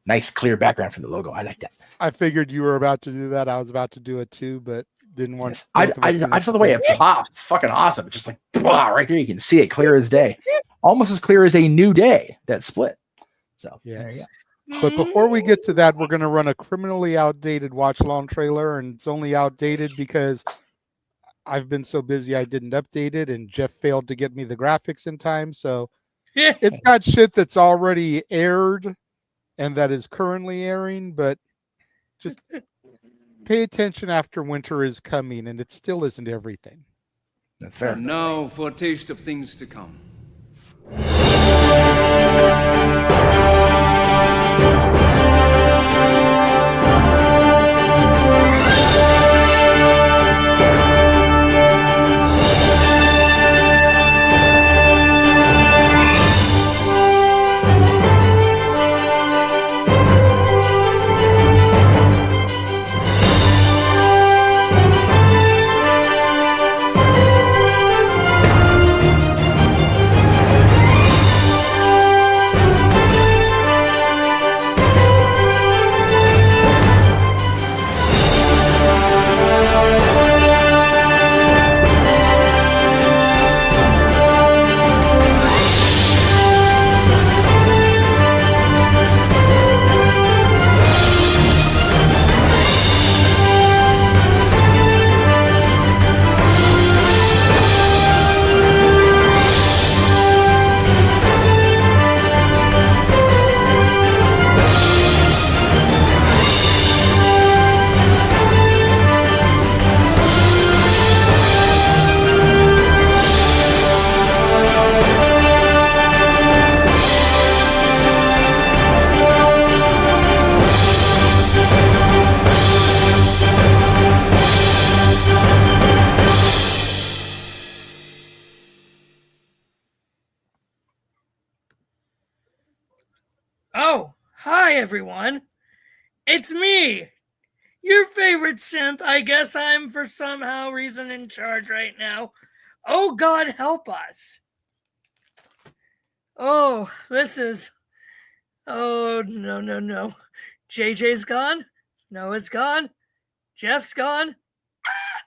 Nice clear background for the logo. I like that. I figured you were about to do that. I was about to do it too, but didn't want to. I just love the way it pops. It's fucking awesome. It's just like right there. You can see it clear as day. Almost as clear as a new day that split. So there you go. But before we get to that, we're going to run a criminally outdated watch along trailer, and it's only outdated because I've been so busy I didn't update it, and Jeff failed to get me the graphics in time. So it's got shit that's already aired and that is currently airing, but just pay attention after winter is coming, and it still isn't everything. That's fair. And now for a taste of things to come. Oh, hi everyone. It's me, your favorite synth. I guess I'm for somehow reason in charge right now. Oh, God help us. Oh, this is... Oh, no. JJ's gone. Noah's gone. Jeff's gone. Ah!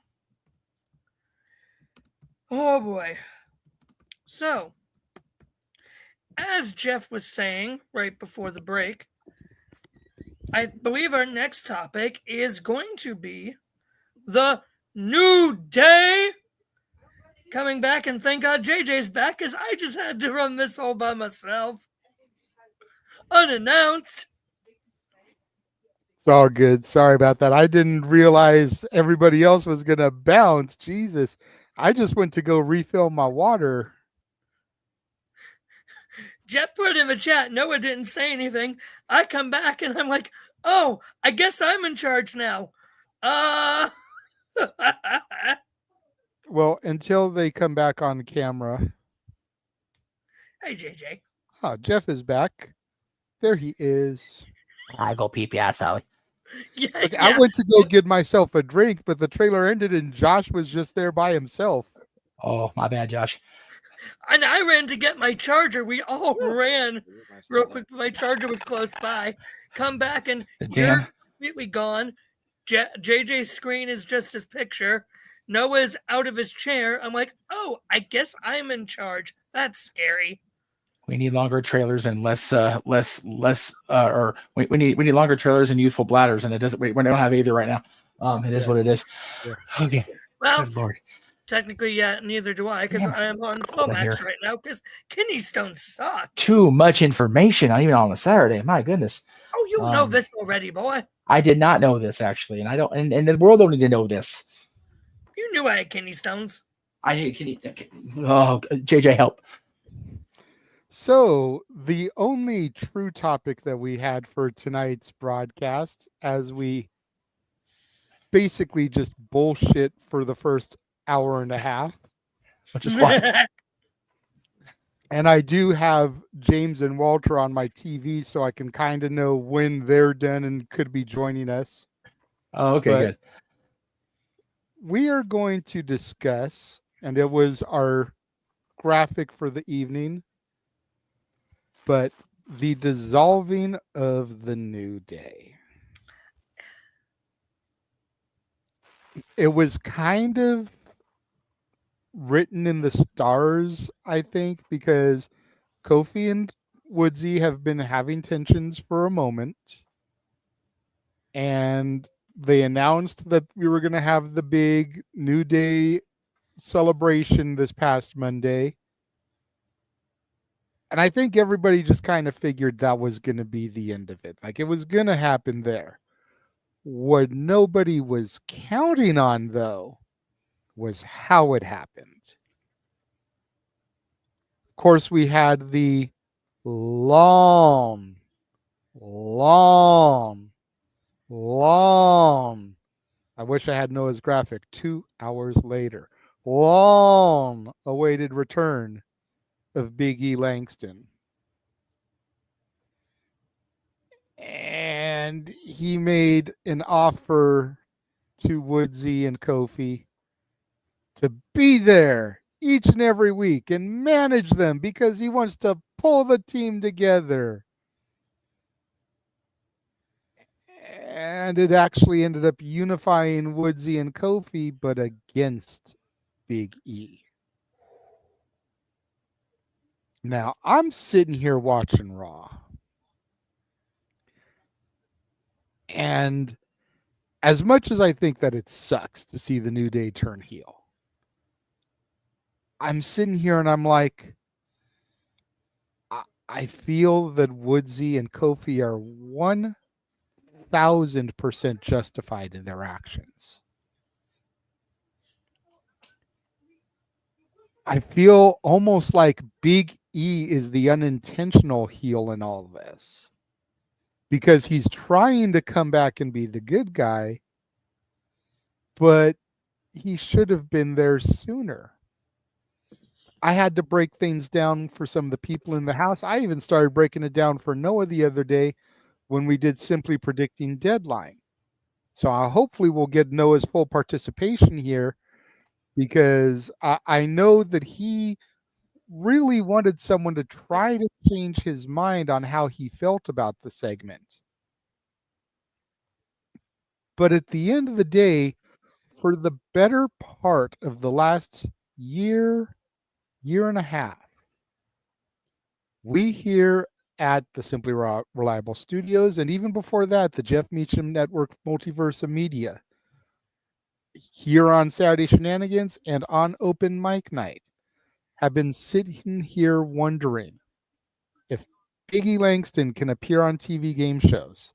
Oh, boy. So, as Jeff was saying right before the break, I believe our next topic is going to be the New Day coming back, and thank God JJ's back, because I just had to run this all by myself. Unannounced. It's all good. Sorry about that. I didn't realize everybody else was going to bounce. Jesus. I just went to go refill my water. Jeff put in the chat, Noah didn't say anything. I come back and I'm like, oh, I guess I'm in charge now. Well, until they come back on camera. Hey, JJ. Oh, Jeff is back. There he is. I go pee ass, Howie. Okay, I went to go get myself a drink, but the trailer ended and Josh was just there by himself. Oh, my bad, Josh. And I ran to get my charger. We all ran real quick, but my charger was close by. Come back and you're completely gone. JJ's screen is just his picture. Noah's out of his chair. I'm like, oh, I guess I'm in charge. That's scary. We need longer trailers and or we need longer trailers and youthful bladders, and it doesn't. We don't have either right now. It is what it is. Yeah. Okay. Well, good Lord. Technically, yeah, neither do I, because I am on Flomax right now, because kidney stones suck. Too much information, not even on a Saturday. My goodness. Oh, you know this already, boy. I did not know this, actually, and I don't. And the world don't need to know this. You knew I had kidney stones. I knew kidney. Oh, JJ, help. So, the only true topic that we had for tonight's broadcast, as we basically just bullshit for the first hour and a half, which is fine. And I do have James and Walter on my TV, so I can kind of know when they're done and could be joining us. Oh, okay, good. We are going to discuss, and it was our graphic for the evening, but the dissolving of the New Day. It was kind of written in the stars, I think, because Kofi and Woodsy have been having tensions for a moment, and they announced that we were going to have the big New Day celebration this past Monday. And I think everybody just kind of figured that was going to be the end of it. Like, it was going to happen there. What nobody was counting on, though, was how it happened. Of course, we had the long, I wish I had Noah's graphic, 2 hours later, long awaited return of Big E Langston. And he made an offer to Woodsy and Kofi to be there each and every week and manage them because he wants to pull the team together. And it actually ended up unifying Woodsy and Kofi, but against Big E. Now, I'm sitting here watching Raw. And as much as I think that it sucks to see the New Day turn heel, I'm sitting here and I'm like, I feel that Woodsy and Kofi are 1,000% justified in their actions. I feel almost like Big E is the unintentional heel in all this, because he's trying to come back and be the good guy, but he should have been there sooner. I had to break things down for some of the people in the house. I even started breaking it down for Noah the other day when we did Simply Predicting Deadline. So hopefully we'll get Noah's full participation here, because I know that he really wanted someone to try to change his mind on how he felt about the segment. But at the end of the day, for the better part of the last year and a half, we here at the Simply Reliable Studios, and even before that, the Jeff Meacham Network Multiverse of Media, here on Saturday Shenanigans and on Open Mic Night, have been sitting here wondering if Big E Langston can appear on TV game shows,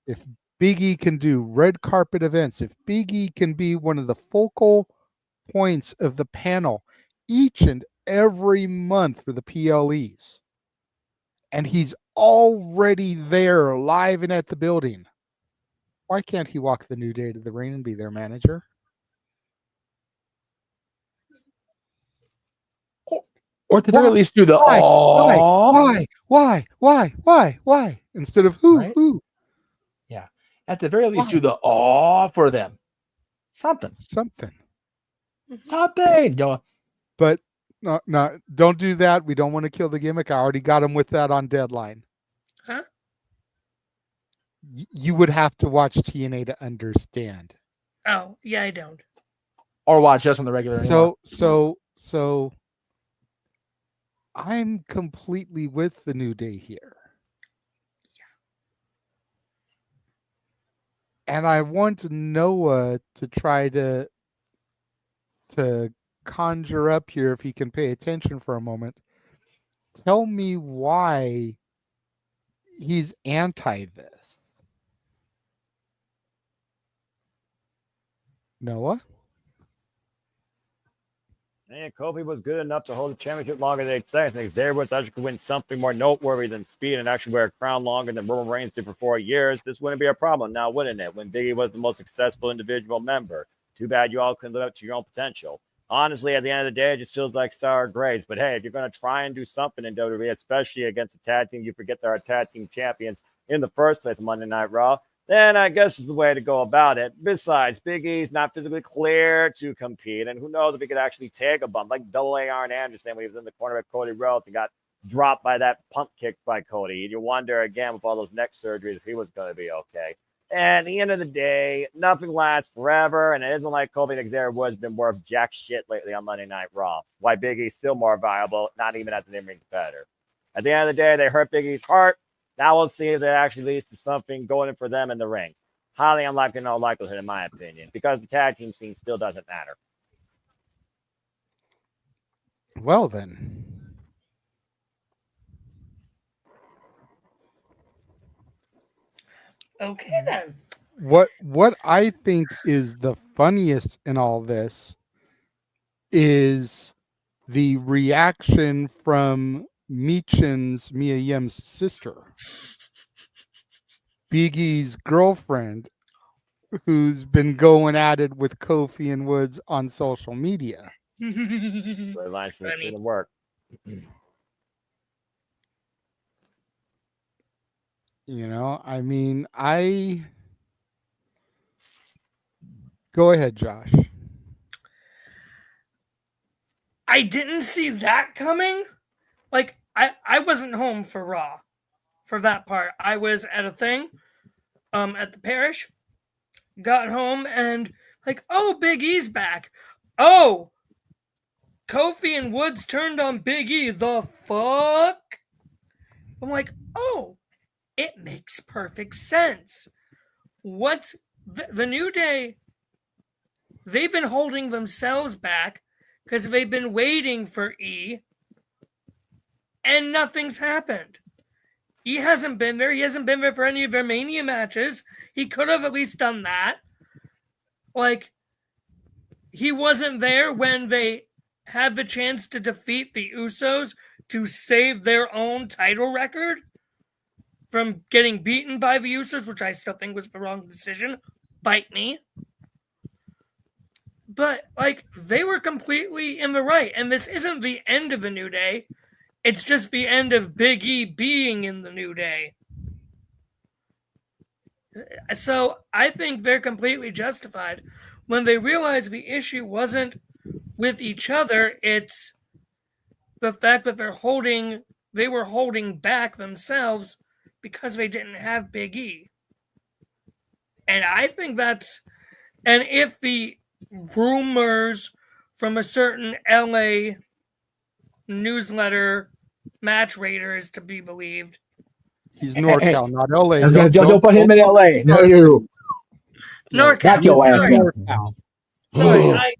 if Big E can do red carpet events, if Big E can be one of the focal points of the panel each and every month for the PLEs. And he's already there, live and at the building. Why can't he walk the New Day to the ring and be their manager? Or at the very least do the why? Instead of who? Yeah. At the very least do the for them. Something. But No, don't do that. We don't want to kill the gimmick. I already got him with that on Deadline. Huh? You would have to watch TNA to understand. Oh, yeah, I don't. Or watch us on the regular anymore. So I'm completely with the New Day here. And I want Noah to try to conjure up here, if he can pay attention for a moment. Tell me why he's anti this. Noah? And Kofi was good enough to hold the championship longer than 8 seconds. I think Xavier Woods actually could win something more noteworthy than speed and actually wear a crown longer than Roman Reigns did for 4 years. This wouldn't be a problem now, wouldn't it? When Big E was the most successful individual member. Too bad you all couldn't live up to your own potential. Honestly, at the end of the day, it just feels like sour grapes. But hey, if you're going to try and do something in WWE, especially against a tag team, you forget there are tag team champions in the first place on Monday Night Raw, then I guess is the way to go about it. Besides, Big E's not physically clear to compete, and who knows if he could actually take a bump, like Double A Arn Anderson when he was in the corner of Cody Rhodes and got dropped by that pump kick by Cody. And you wonder again with all those neck surgeries if he was going to be okay. And at the end of the day, nothing lasts forever, and it isn't like Kobe and Xavier Woods been worth jack shit lately on Monday Night Raw. Why Big E's still more viable, not even as an in-ring competitor. At the end of the day, they hurt Big E's heart. Now we'll see if that actually leads to something going in for them in the ring. Highly unlikely, no likelihood, in my opinion, because the tag team scene still doesn't matter. Well, then. Okay, then. What I think is the funniest in all this is the reaction from Michin's Mia Yim's sister, Big E's girlfriend, who's been going at it with Kofi and Woods on social media. Lines for the work. You know, I mean, Go ahead, Josh. I didn't see that coming. Like, I wasn't home for Raw for that part. I was at a thing at the parish. Got home and like, oh, Big E's back. Oh, Kofi and Woods turned on Big E. The fuck? I'm like, oh, it makes perfect sense. What's the New Day? They've been holding themselves back because they've been waiting for E, and nothing's happened. E hasn't been there. He hasn't been there for any of their Mania matches. He could have at least done that. Like, he wasn't there when they had the chance to defeat the Usos to save their own title record from getting beaten by the Usos, which I still think was the wrong decision. Bite me. But, like, they were completely in the right. And this isn't the end of the New Day. It's just the end of Big E being in the New Day. So I think they're completely justified. When they realize the issue wasn't with each other, it's the fact that they were holding back themselves because they didn't have Big E. And I think and if the rumors from a certain LA newsletter match raider is to be believed. He's NorCal, not LA. Don't put him in LA. No. NorCal. Back your ass, man. Sorry,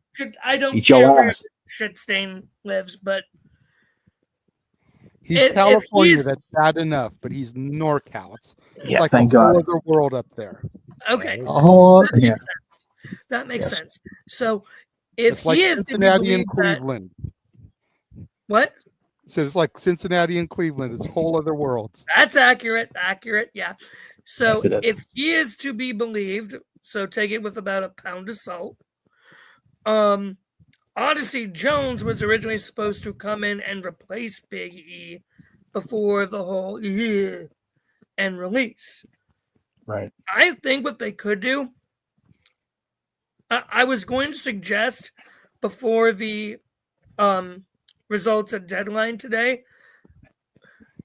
I don't Eat care your where ass. Shitstain lives, but he's California. That's bad enough, but he's NorCal. It's Yes, like thank a whole God. other world up there. Okay. Oh, that makes yeah. sense. That makes Yes. sense. So if It's like he is Cincinnati and to be believed Cleveland. What? So it's like Cincinnati and Cleveland. It's whole other worlds. That's accurate. Accurate, yeah. So Yes, it is. if he is to be believed, so take it with about a pound of salt. Odyssey Jones was originally supposed to come in and replace Big E before the whole and release. Right. I think what they could do, I was going to suggest before the results at deadline today.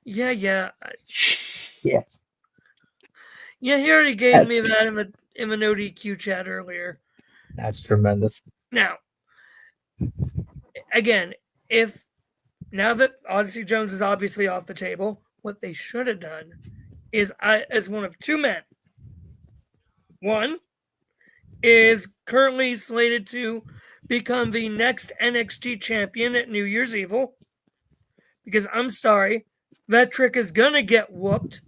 Yeah. Yes. Yeah, he already gave me That's- that in the no DQ chat earlier. That's tremendous. Now, again, now that Odyssey Jones is obviously off the table, what they should have done is, as one of two men. One is currently slated to become the next NXT champion at New Year's Evil. Because I'm sorry, that trick is gonna get whooped.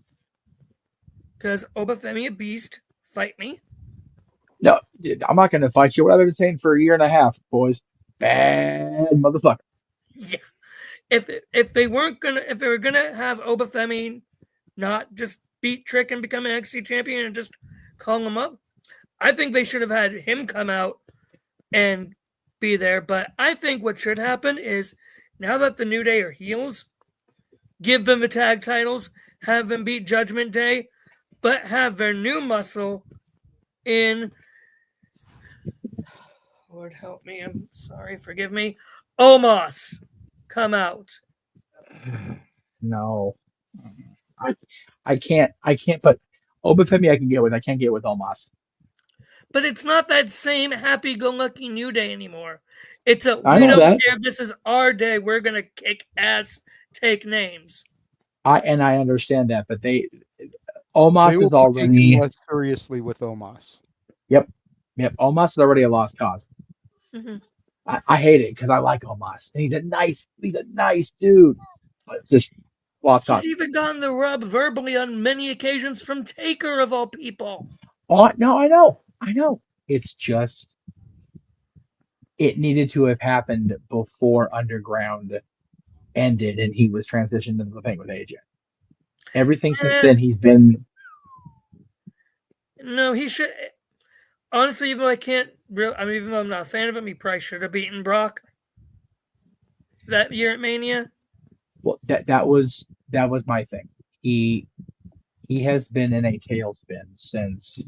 Because Obafemi a beast, fight me. No, I'm not going to fight you. What I've been saying for a year and a half, boys. Bad motherfucker. Yeah. If they were gonna have Obafemi not just beat Trick and become an NXT champion and just call him up, I think they should have had him come out and be there. But I think what should happen is, now that the New Day are heels, give them the tag titles, have them beat Judgment Day, but have their new muscle in, Lord help me, I'm sorry, forgive me, Omos come out. No. I can't put Obafemi I can get with. I can't get with Omos. But it's not that same happy-go-lucky New Day anymore. It's a, I we know don't that. care, this is our day, we're going to kick ass, take names. I understand that, but Omos They will is be taken already less seriously with Omos. Yep. Omos is already a lost cause. Mhm. I hate it because I like Omos. And he's a nice dude. But just lost He's cause. even gotten the rub verbally on many occasions from Taker, of all people. Oh no, I know. It's just it needed to have happened before Underground ended and he was transitioned into the thing with AJ. Everything since then he's been No, he should. Honestly, even though even though I'm not a fan of him, he probably should have beaten Brock that year at Mania. well that was my thing. He has been in a tailspin since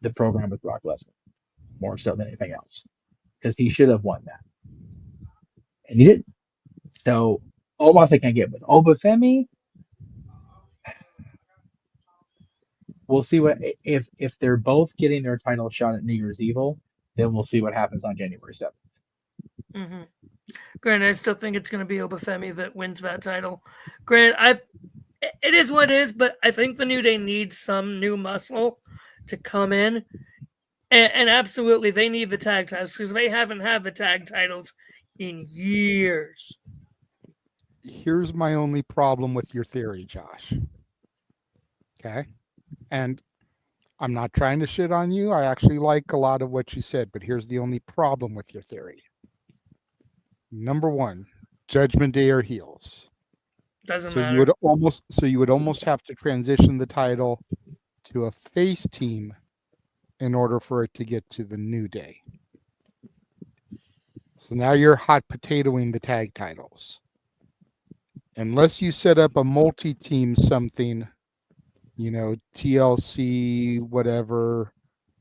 the program with Brock Lesnar, more so than anything else. Because he should have won that. And he didn't. So Omos I can't get with. Obafemi, we'll see what if they're both getting their title shot at New Year's Evil, then we'll see what happens on January 7th. Mm-hmm. Granted, I still think it's going to be Obafemi that wins that title. Granted, it is what it is, but I think the New Day needs some new muscle to come in. And absolutely, they need the tag titles because they haven't had the tag titles in years. Here's my only problem with your theory, Josh. Okay? And I'm not trying to shit on you. I actually like a lot of what you said, but here's the only problem with your theory. Number one, Judgment Day are heels. Doesn't matter. You would almost have to transition the title to a face team in order for it to get to the New Day. So now you're hot potatoing the tag titles. Unless you set up a multi-team something, TLC, whatever,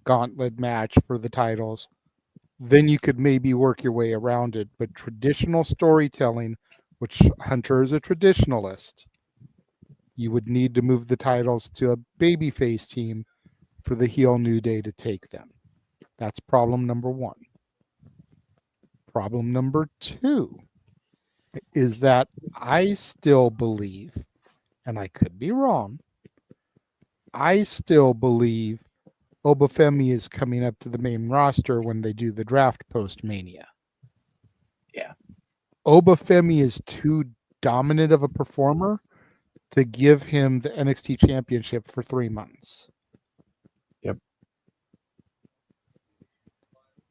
gauntlet match for the titles, then you could maybe work your way around it. But traditional storytelling, which Hunter is a traditionalist, you would need to move the titles to a babyface team for the heel New Day to take them. That's problem number one. Problem number two is that I still believe, and I could be wrong, I still believe Obafemi is coming up to the main roster when they do the draft post-Mania. Yeah. Obafemi is too dominant of a performer to give him the NXT championship for 3 months. Yep.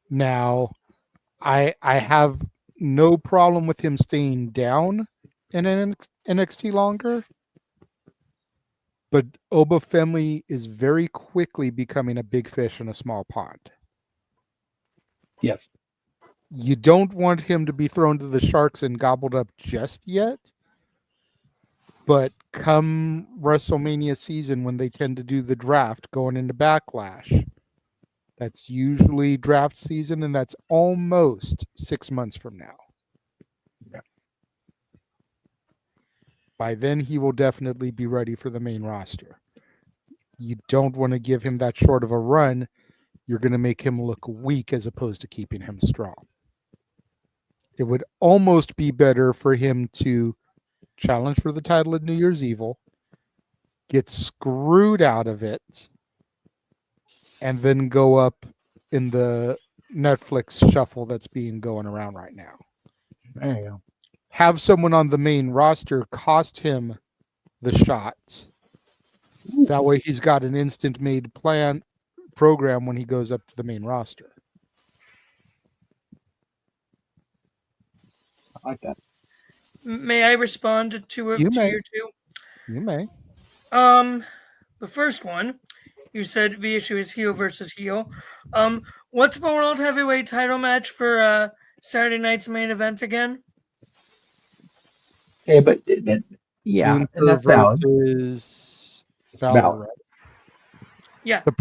Now, I have no problem with him staying down in NXT longer, but Obafemi is very quickly becoming a big fish in a small pond. Yes. You don't want him to be thrown to the sharks and gobbled up just yet, but come WrestleMania season when they tend to do the draft going into Backlash, that's usually draft season, and that's almost 6 months from now. By then, he will definitely be ready for the main roster. You don't want to give him that short of a run. You're going to make him look weak as opposed to keeping him strong. It would almost be better for him to challenge for the title at New Year's Evil, get screwed out of it, and then go up in the Netflix shuffle that's being going around right now. There you go. Have someone on the main roster cost him the shot. That way he's got an instant made program when he goes up to the main roster. I like that. May I respond to You may. your two? You may. The first one, you said the issue is heel versus heel. What's the world heavyweight title match for Saturday night's main event again? Okay, but yeah, Gunther and that's valid. Versus Balor, right? Yeah. The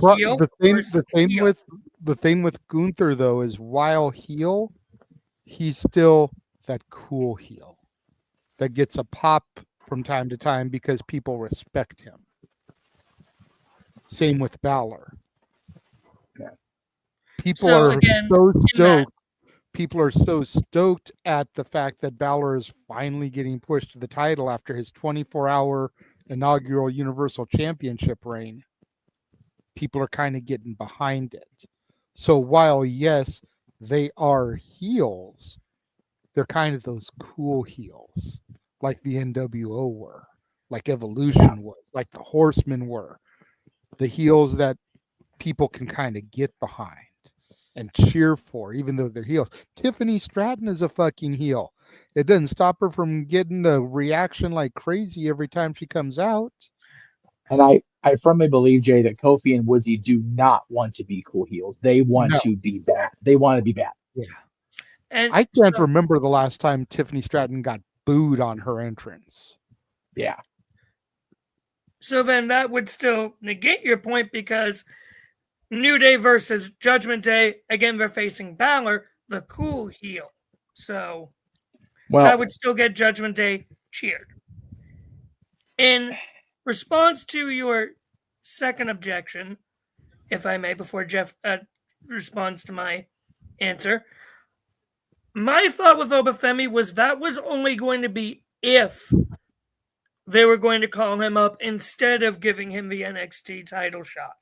thing with Gunther though is while heel, he's still that cool heel that gets a pop from time to time because people respect him. Same with Balor. Yeah. People are so stoked at the fact that Balor is finally getting pushed to the title after his 24-hour inaugural Universal Championship reign. People are kind of getting behind it. So while, yes, they are heels, they're kind of those cool heels, like the NWO were, like Evolution was, like the Horsemen were. The heels that people can kind of get behind and cheer for, even though they're heels. Tiffany Stratton is a fucking heel. It doesn't stop her from getting a reaction like crazy every time she comes out. And I firmly believe, Jay, that Kofi and Woodsy do not want to be cool heels. They want to be bad. They want to be bad. Yeah. And I can't remember the last time Tiffany Stratton got booed on her entrance. Yeah. So then that would still negate your point because New Day versus Judgment Day, again, they're facing Balor, the cool heel. So I would still get Judgment Day cheered. In response to your second objection, if I may, before Jeff responds to my answer, my thought with Obafemi was that was only going to be if they were going to call him up instead of giving him the NXT title shot.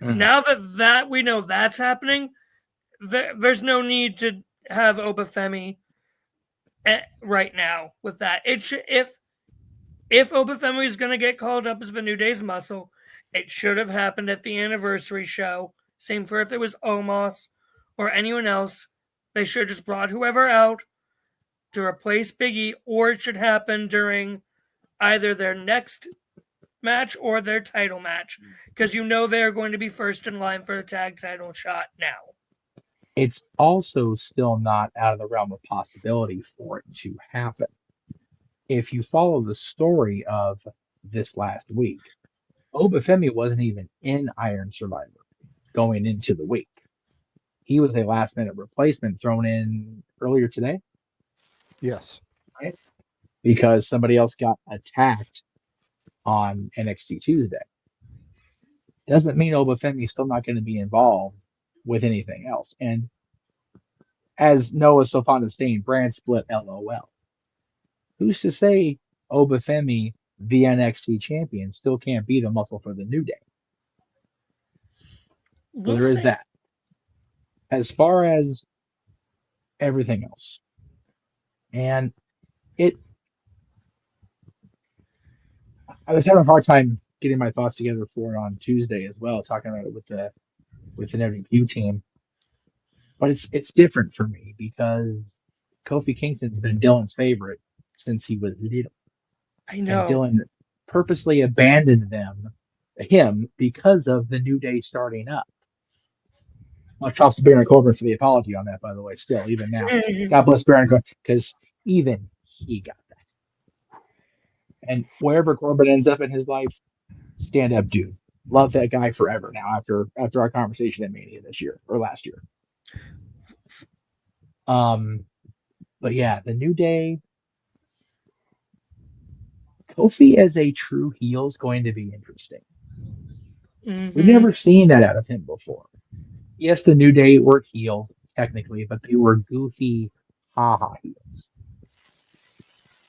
Mm-hmm. Now that we know that's happening, there's no need to have Obafemi right now with that. It should, if Obafemi is going to get called up as the New Day's muscle, it should have happened at the anniversary show. Same for if it was Omos or anyone else. They should have just brought whoever out to replace Big E, or it should happen during either their next match or their title match, because you know they're going to be first in line for the tag title shot now. It's also still not out of the realm of possibility for it to happen. If you follow the story of this last week, Obafemi wasn't even in Iron Survivor going into the week. He was a last-minute replacement thrown in earlier today. Yes. Right? Because somebody else got attacked on NXT Tuesday. Doesn't mean Obafemi's still not going to be involved with anything else. And as Noah's so fond of saying, brand split, LOL. Who's to say Obafemi, the NXT champion, still can't be the muscle for the New Day? So there is that. As far as everything else, and I was having a hard time getting my thoughts together for it on Tuesday as well, talking about it with the NWQ team. But it's different for me because Kofi Kingston's been Dylan's favorite since he was little. I know. And Dylan purposely abandoned him because of the New Day starting up. Much props to Baron Corbin for the apology on that, by the way, still, even now. God bless Baron Corbin, because even he got that. And wherever Corbin ends up in his life, stand up, dude. Love that guy forever now after our conversation at Mania this year, or last year. But yeah, the New Day, Kofi as a true heel is going to be interesting. Mm-hmm. We've never seen that out of him before. Yes, the New Day were heels technically, but they were goofy, haha heels.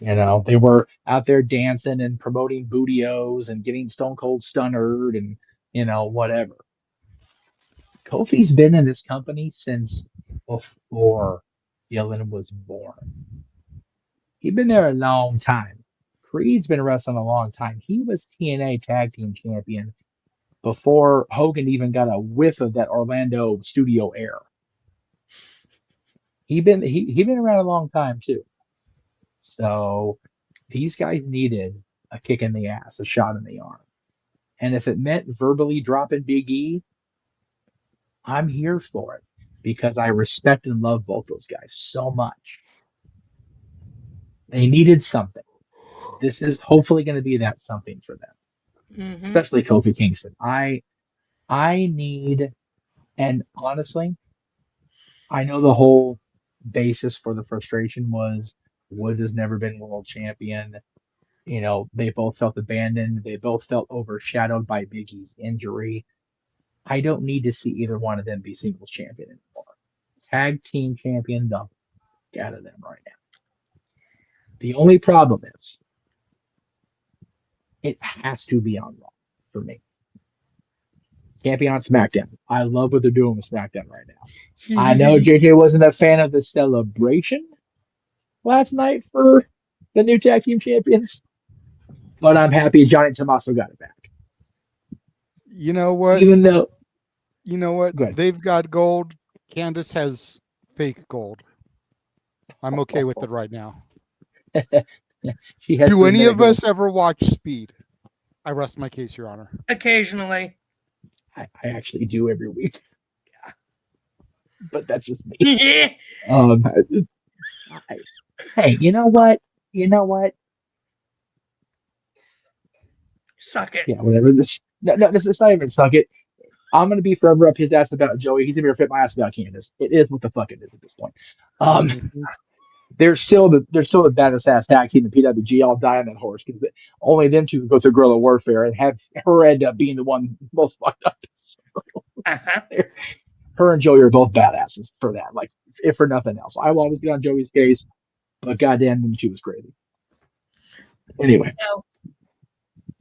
They were out there dancing and promoting Bootios and getting Stone Cold Stunnered and whatever. Kofi's been in this company since before Dylan was born. He's been there a long time. Creed's been wrestling a long time. He was TNA Tag Team Champion before Hogan even got a whiff of that Orlando studio air. He been around a long time too. So these guys needed a kick in the ass, a shot in the arm. And if it meant verbally dropping Big E, I'm here for it because I respect and love both those guys so much. They needed something. This is hopefully going to be that something for them, especially Kofi Kingston. I need, and honestly, I know the whole basis for the frustration was Woods has never been world champion. They both felt abandoned. They both felt overshadowed by Big E's injury. I don't need to see either one of them be singles champion anymore. Tag team champion, the out of them right now. The only problem is it has to be on Raw for me. Can't be on SmackDown. I love what they're doing with SmackDown right now. I know JJ wasn't a fan of the celebration last night for the new tag team champions, but I'm happy Johnny Tommaso got it back. You know what? They've got gold. Candace has fake gold. I'm okay with it right now. Do any of us ever watch Speed? I rest my case, Your Honor. Occasionally. I actually do every week. But that's just me. Hey, you know what? Suck it. Yeah, whatever. It's not even suck it. I'm gonna be forever up his ass about Joey. He's gonna be fit my ass about Candace. It is what the fuck it is at this point. There's still the baddest ass tag team in PWG. I'll die on that horse because only them two can go through guerrilla warfare and have her end up being the one most fucked up. Her and Joey are both badasses for that. Like, if for nothing else, I will always be on Joey's case, but goddamn, them two was crazy. Anyway,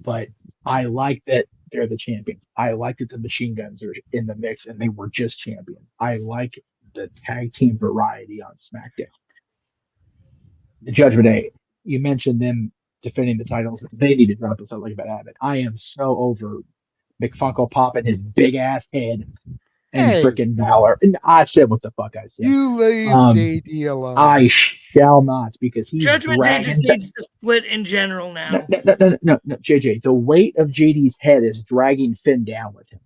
but I like that they're the champions. I like that the Machine Guns are in the mix and they were just champions. I like the tag team variety on SmackDown. The Judgment Day, you mentioned them defending the titles. They need to drop this out like about Abbott. I am so over McFunko popping his big ass head and freaking Valor. And I said what the fuck I said. You leave JD alone. I shall not, because he's Judgment Day just needs to split in general now. No, JJ. The weight of JD's head is dragging Finn down with him.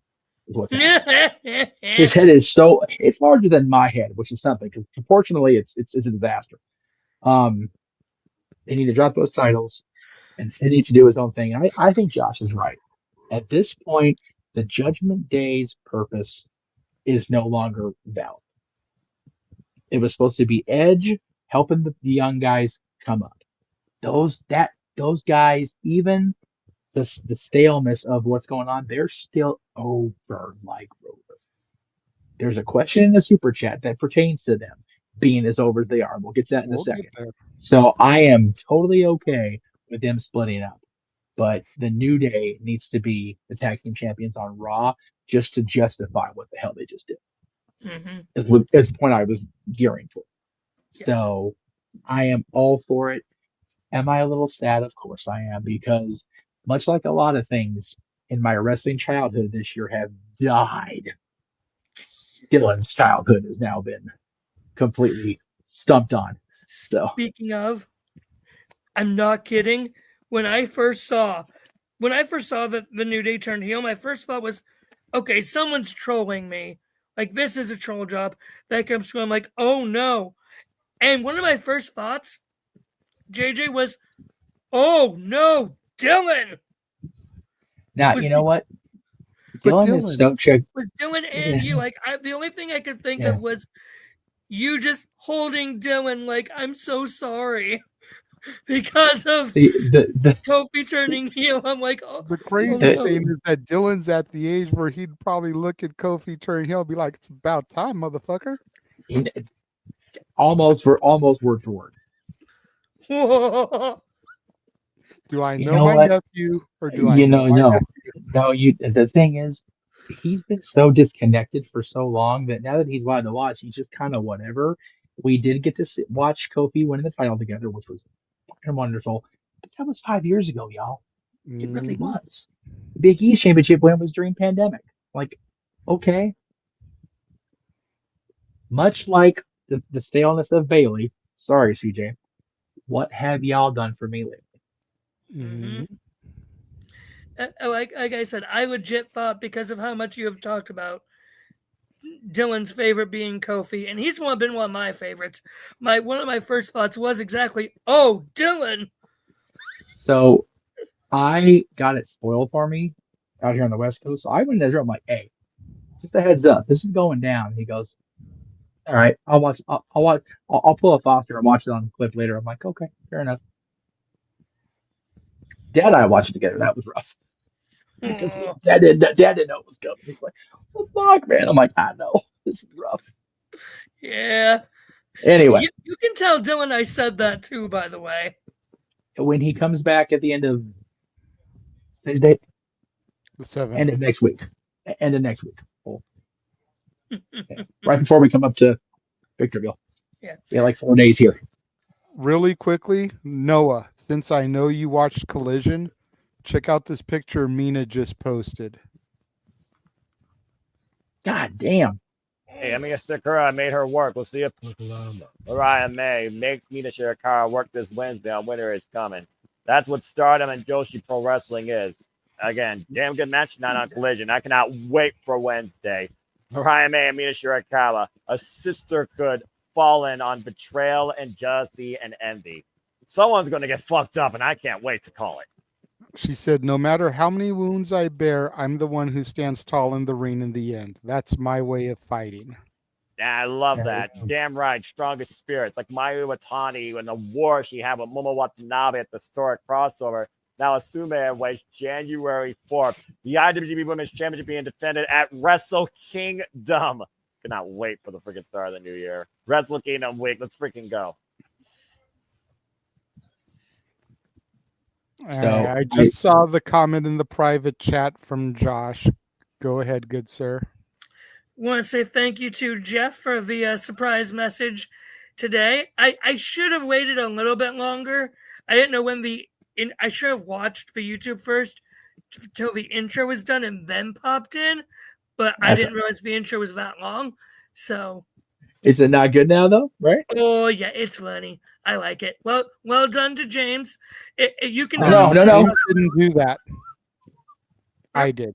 Is what's happening. His head is it's larger than my head, which is something, because proportionally it's a disaster. They need to drop those titles, and Finn needs to do his own thing. I think Josh is right. At this point, the Judgment Day's purpose is no longer valid. It was supposed to be Edge helping the young guys come up. Those guys, even the staleness of what's going on, they're still over like Rover. There's a question in the super chat that pertains to them being as over as they are. We'll get to that in a second. So I am totally okay with them splitting up. But the New Day needs to be the tag team champions on Raw just to justify what the hell they just did. Is the point I was gearing toward. So I am all for it. Am I a little sad? Of course I am, because much like a lot of things in my wrestling childhood this year have died, Dylan's childhood has now been completely stumped on. So Speaking of, I'm not kidding. When I first saw that the New Day turned heel, my first thought was, okay, someone's trolling me. Like, this is a troll job that comes through. I'm like, oh no. And one of my first thoughts, JJ, was, oh no, Dylan. Now, you know what? Dylan is such a... Was Dylan and you. Like, the only thing I could think of was you just holding Dylan like, I'm so sorry. because of the Kofi turning heel. I'm like, oh, The crazy thing is that Dylan's at the age where he'd probably look at Kofi turn heel and be like, "It's about time, motherfucker." almost word for word. Do I You know know my what? nephew or do I You know know, my no, nephew? no. The thing is, he's been so disconnected for so long that now that he's allowed to watch, he's just kind of whatever. We did get to watch Kofi winning the title together, which was fucking wonderful. But that was 5 years ago, y'all. It really Mhm. was. The Big East championship win was during pandemic. Like, okay. Much like the staleness of Bailey. Sorry, CJ. What have y'all done for me lately? Mhm. Like I said, I legit thought because of how much you have talked about Dylan's favorite being Kofi, and he's been one of my favorites. One of my first thoughts was exactly, oh, Dylan. So I got it spoiled for me out here on the West Coast. So I went in there. I'm like, hey, just a heads up, this is going down. He goes, all right, I'll watch. I'll watch. I'll pull a Foster and watch it on the clip later. I'm like, okay, fair enough. Dad and I watched it together. That was rough because Dad didn't know it was coming. He's like, what the fuck, man? I'm like, I know this is rough. Yeah. Anyway, You can tell Dylan I said that too, by the way. when he comes back at the end of the seventh, end of next week, end of next week, right before we come up to Victorville. Yeah, like 4 days here. Really quickly, Noah, since I know you watched Collision, check out this picture Mina just posted. God damn. Hey, Emiya Sakura made her work. We'll see if Mariah May makes Mina Shirakawa work this Wednesday on Winter is Coming. That's what Stardom and Joshi Pro Wrestling is. Again, damn good match tonight on Collision. I cannot wait for Wednesday. Mariah May and Mina Shirakawa, a sisterhood fallen on betrayal and jealousy and envy. Someone's going to get fucked up, and I can't wait to call it. She said, no matter how many wounds I bear, I'm the one who stands tall in the ring in the end. That's my way of fighting. Yeah, I love that. Damn right. Strongest spirits. Like Mayu Watani and the war she had with Momo Watanabe at the historic crossover. Now Asume awaits January 4th. The IWGP Women's Championship being defended at Wrestle Kingdom. Cannot wait for the freaking start of the new year. Wrestle Kingdom week. Let's freaking go. I just saw the comment in the private chat from Josh. Go ahead, good sir. Want to say thank you to Jeff for the surprise message today. I should have waited a little bit longer. I didn't know when I should have watched the YouTube first till the intro was done and then popped in, but I didn't realize the intro was that long. So is it not good now though? Right? Oh yeah, it's funny. I like it. Well done to James. You can tell. No. James didn't do that. I did.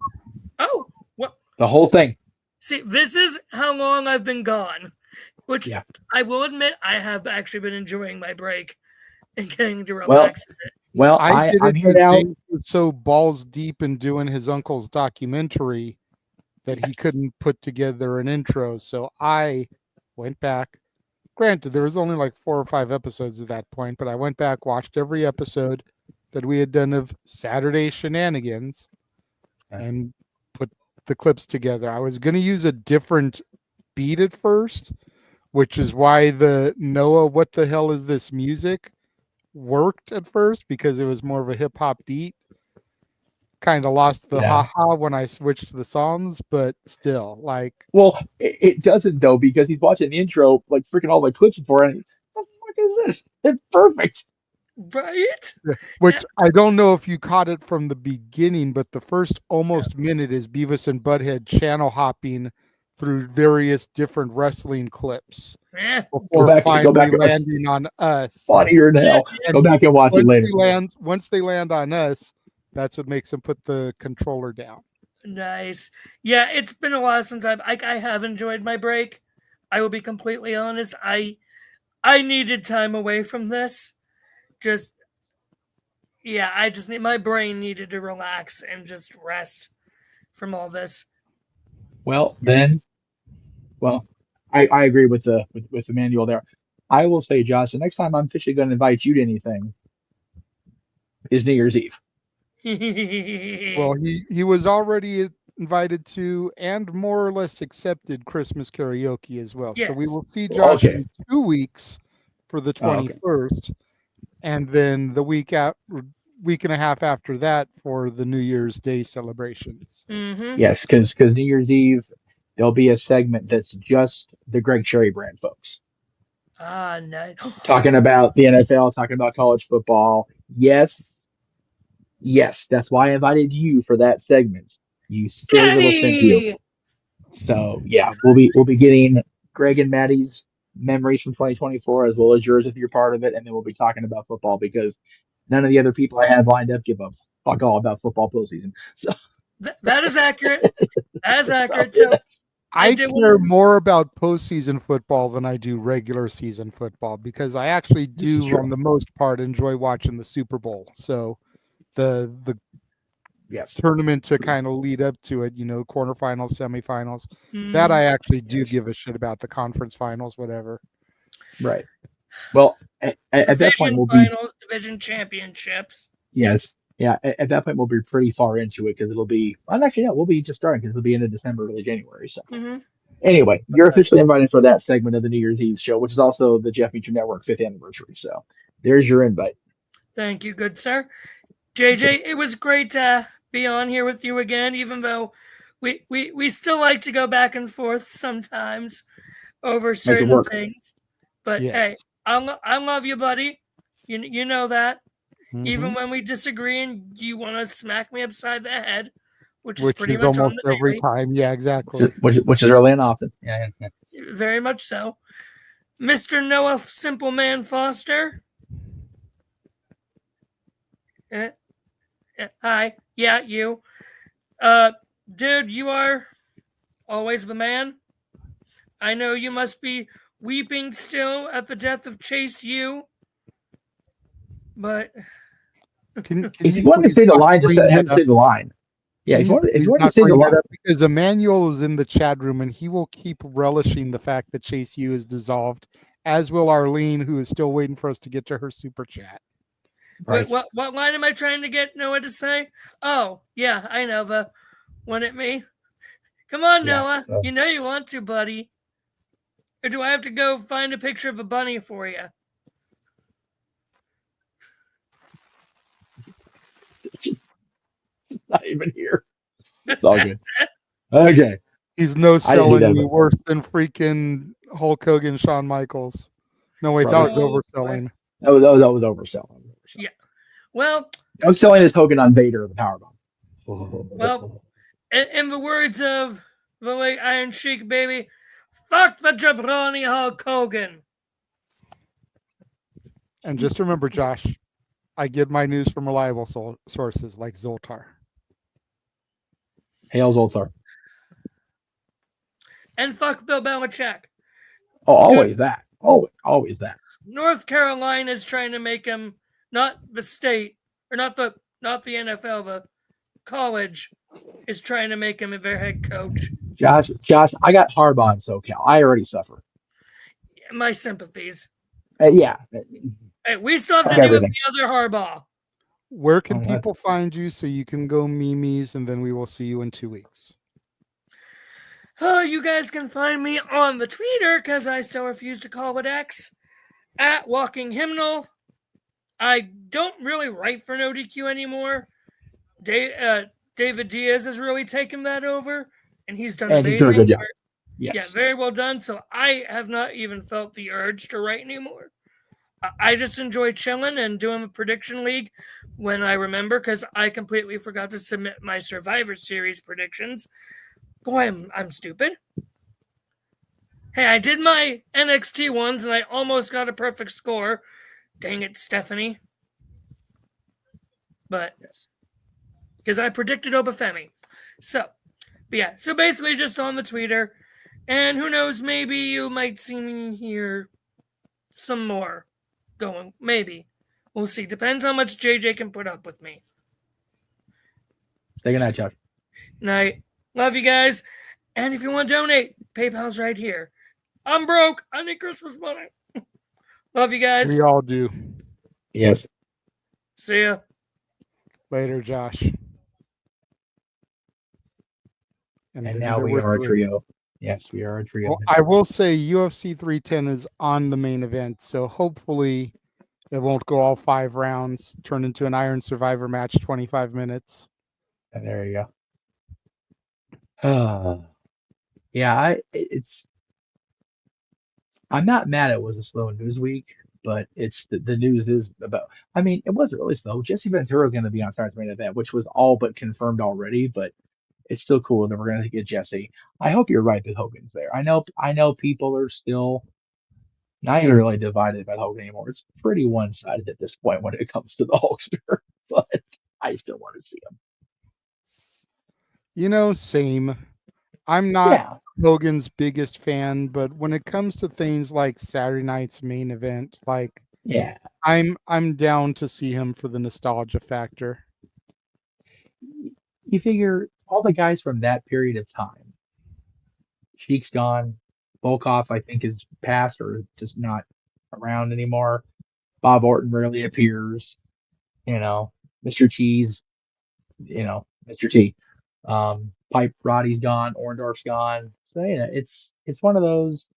Oh, well. The whole thing. See, this is how long I've been gone, which I will admit I have actually been enjoying my break and getting to relax a bit. Well, I did I'm it here because now. James was so balls deep in doing his uncle's documentary that he couldn't put together an intro. So I went back. Granted, there was only like 4 or 5 episodes at that point, but I went back, watched every episode that we had done of Saturday Shenanigans, and put the clips together. I was going to use a different beat at first, which is why the Noah, what the hell is this music, worked at first, because it was more of a hip-hop beat. Kind of lost the haha when I switched the songs, but still, like. Well, it doesn't though, because he's watching the intro, like freaking all my clips before, and what the fuck is this? It's perfect. Right? Which I don't know if you caught it from the beginning, but the first almost minute is Beavis and Butthead channel hopping through various different wrestling clips before finally landing on us. Funnier than hell. Go back and watch it later. Once they land on us, that's what makes them put the controller down. Nice. Yeah, it's been a while since I have enjoyed my break. I will be completely honest. I needed time away from this. I just need, my brain needed to relax and just rest from all this. Well, I agree with the manual there. I will say, Josh, the next time I'm officially going to invite you to anything, is New Year's Eve. Well, he was already invited to and more or less accepted Christmas karaoke as well. So we Yes. will see Josh Okay. in 2 weeks for the Oh, okay. 21st, and then the week and a half after that for the New Year's Day celebrations. Mm-hmm. Yes, because New Year's Eve there'll be a segment that's just the Greg Cherry brand folks Ah, nice. talking about the NFL, talking about college football. Yes, that's why I invited you for that segment. You silly little simp, you. Daddy! So yeah, we'll be getting Greg and Maddie's memories from 2024 as well as yours if you're part of it, and then we'll be talking about football because none of the other people I have lined up give a fuck all about football postseason. So That is accurate. That is accurate. So I did care one- more about postseason football than I do regular season football because I actually This is do, true. on the most part, enjoy watching the Super Bowl. So the Yes. tournament to kind of lead up to it, quarterfinals, semifinals, Mm. that I actually do Yes. give a shit about. The conference finals, whatever. Right. Well, at that point Division we'll be finals, division championships. yes. Yeah, at that point we'll be pretty far into it because it'll be. Well, actually, no, we'll be just starting because it'll be end of December, early January. So Mm-hmm. anyway, you're officially invited for that segment of the New Year's Eve show, which is also the Jeff Meacher Network 5th anniversary. So there's your invite. Thank you, good sir. JJ, it was great to be on here with you again, even though we still like to go back and forth sometimes over certain work. things. But Yes. hey, I love you, buddy. You know that. Mhm. Even when we disagree and you want to smack me upside the head, which is Which pretty is much on almost the every daily. time. Yeah, exactly. Which is early and often. Yeah. Very much so. Mr. Noah Simple Man Foster. Hi. Yeah, you. Dude, you are always the man. I know you must be weeping still at the death of Chase U. But If you wanted to say the line, just have to say the line. Yeah, if you wanted to say the line. Because Emmanuel is in the chat room and he will keep relishing the fact that Chase U is dissolved, as will Arlene, who is still waiting for us to get to her super chat. Wait, what line am I trying to get Noah to say? Oh, yeah, I know the one at me. Come on, Yeah, Noah. so- You know you want to, buddy. Or do I have to go find a picture of a bunny for you? Not even here. It's all good. Okay. He's no I didn't do selling that, you but- worse than freaking Hulk Hogan, Shawn Michaels. No, wait, that was Probably. overselling. That was overselling. Yeah. Well, I was selling his Hogan on Vader of the Powerbomb. well, in the words of the late Iron Sheik, baby, fuck the jabroni Hulk Hogan. And just remember, Josh, I get my news from reliable sources like Zoltar. Hail Zoltar. And fuck Bill Belichick. Oh, always that. Always that. North Carolina is trying to make him not the state or not the NFL, the college is trying to make him their head coach. Josh, I got Harbaugh in SoCal. I already suffer. My sympathies. Yeah. Hey, we still have to Fuck do everything. the other Harbaugh. Where can All right. people find you so you can go memes and then we will see you in 2 weeks? Oh, you guys can find me on the Twitter because I still refuse to call it X at Walking Hymnal. I don't really write for No DQ anymore. David Diaz has really taken that over, and he's done And amazing. he's doing a good job. work. Yes. Yeah, very well done. So I have not even felt the urge to write anymore. I just enjoy chilling and doing the prediction league when I remember because I completely forgot to submit my Survivor Series predictions. Boy, I'm stupid. Hey, I did my NXT ones and I almost got a perfect score. Dang it, Stephanie. But because I predicted Obafemi. So basically just on the Twitter. And who knows, maybe you might see me here some more going. Maybe. We'll see. Depends how much JJ can put up with me. Stay good night, Josh. Night. Love you guys. And if you want to donate, PayPal's right here. I'm broke. I need Christmas money. Love you guys. We all do. Yes. See ya. Later, Josh. And then now there we were are a 3. trio. Yes, we are a trio. Well, I will say UFC 310 is on the main event, so hopefully it won't go all 5 rounds, turn into an Iron Survivor match, 25 minutes. And there you go. Yeah, I'm not mad it was a slow news week, but it's the news is about. I mean, it wasn't really slow. Jesse Ventura is going to be on Saturday's main event, which was all but confirmed already, but it's still cool that we're going to get Jesse. I hope you're right that Hogan's there. I know people are still not even really divided about Hogan anymore. It's pretty one-sided at this point when it comes to the Hulkster, but I still want to see him. Same. I'm not Hogan's biggest fan, but when it comes to things like Saturday night's main event, I'm down to see him for the nostalgia factor. You figure all the guys from that period of time. Sheik's gone. Volkov, I think, is passed or just not around anymore. Bob Orton rarely appears. Mr. T's, Mr. T. Pipe Roddy's gone. Orndorff's gone. So yeah, it's one of those.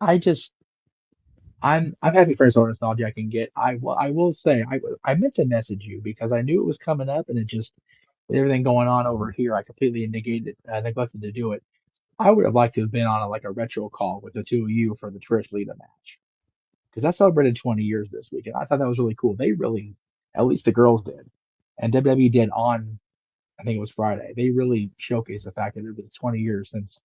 I'm happy for as much nostalgia I can get. I will say I meant to message you because I knew it was coming up and it just with everything going on over here I completely neglected to do it. I would have liked to have been on a retro call with the two of you for the Trish Lita match because that celebrated 20 years this week and I thought that was really cool. They really, at least the girls did, and WWE did on I think it was Friday. They really showcased the fact that it was 20 years since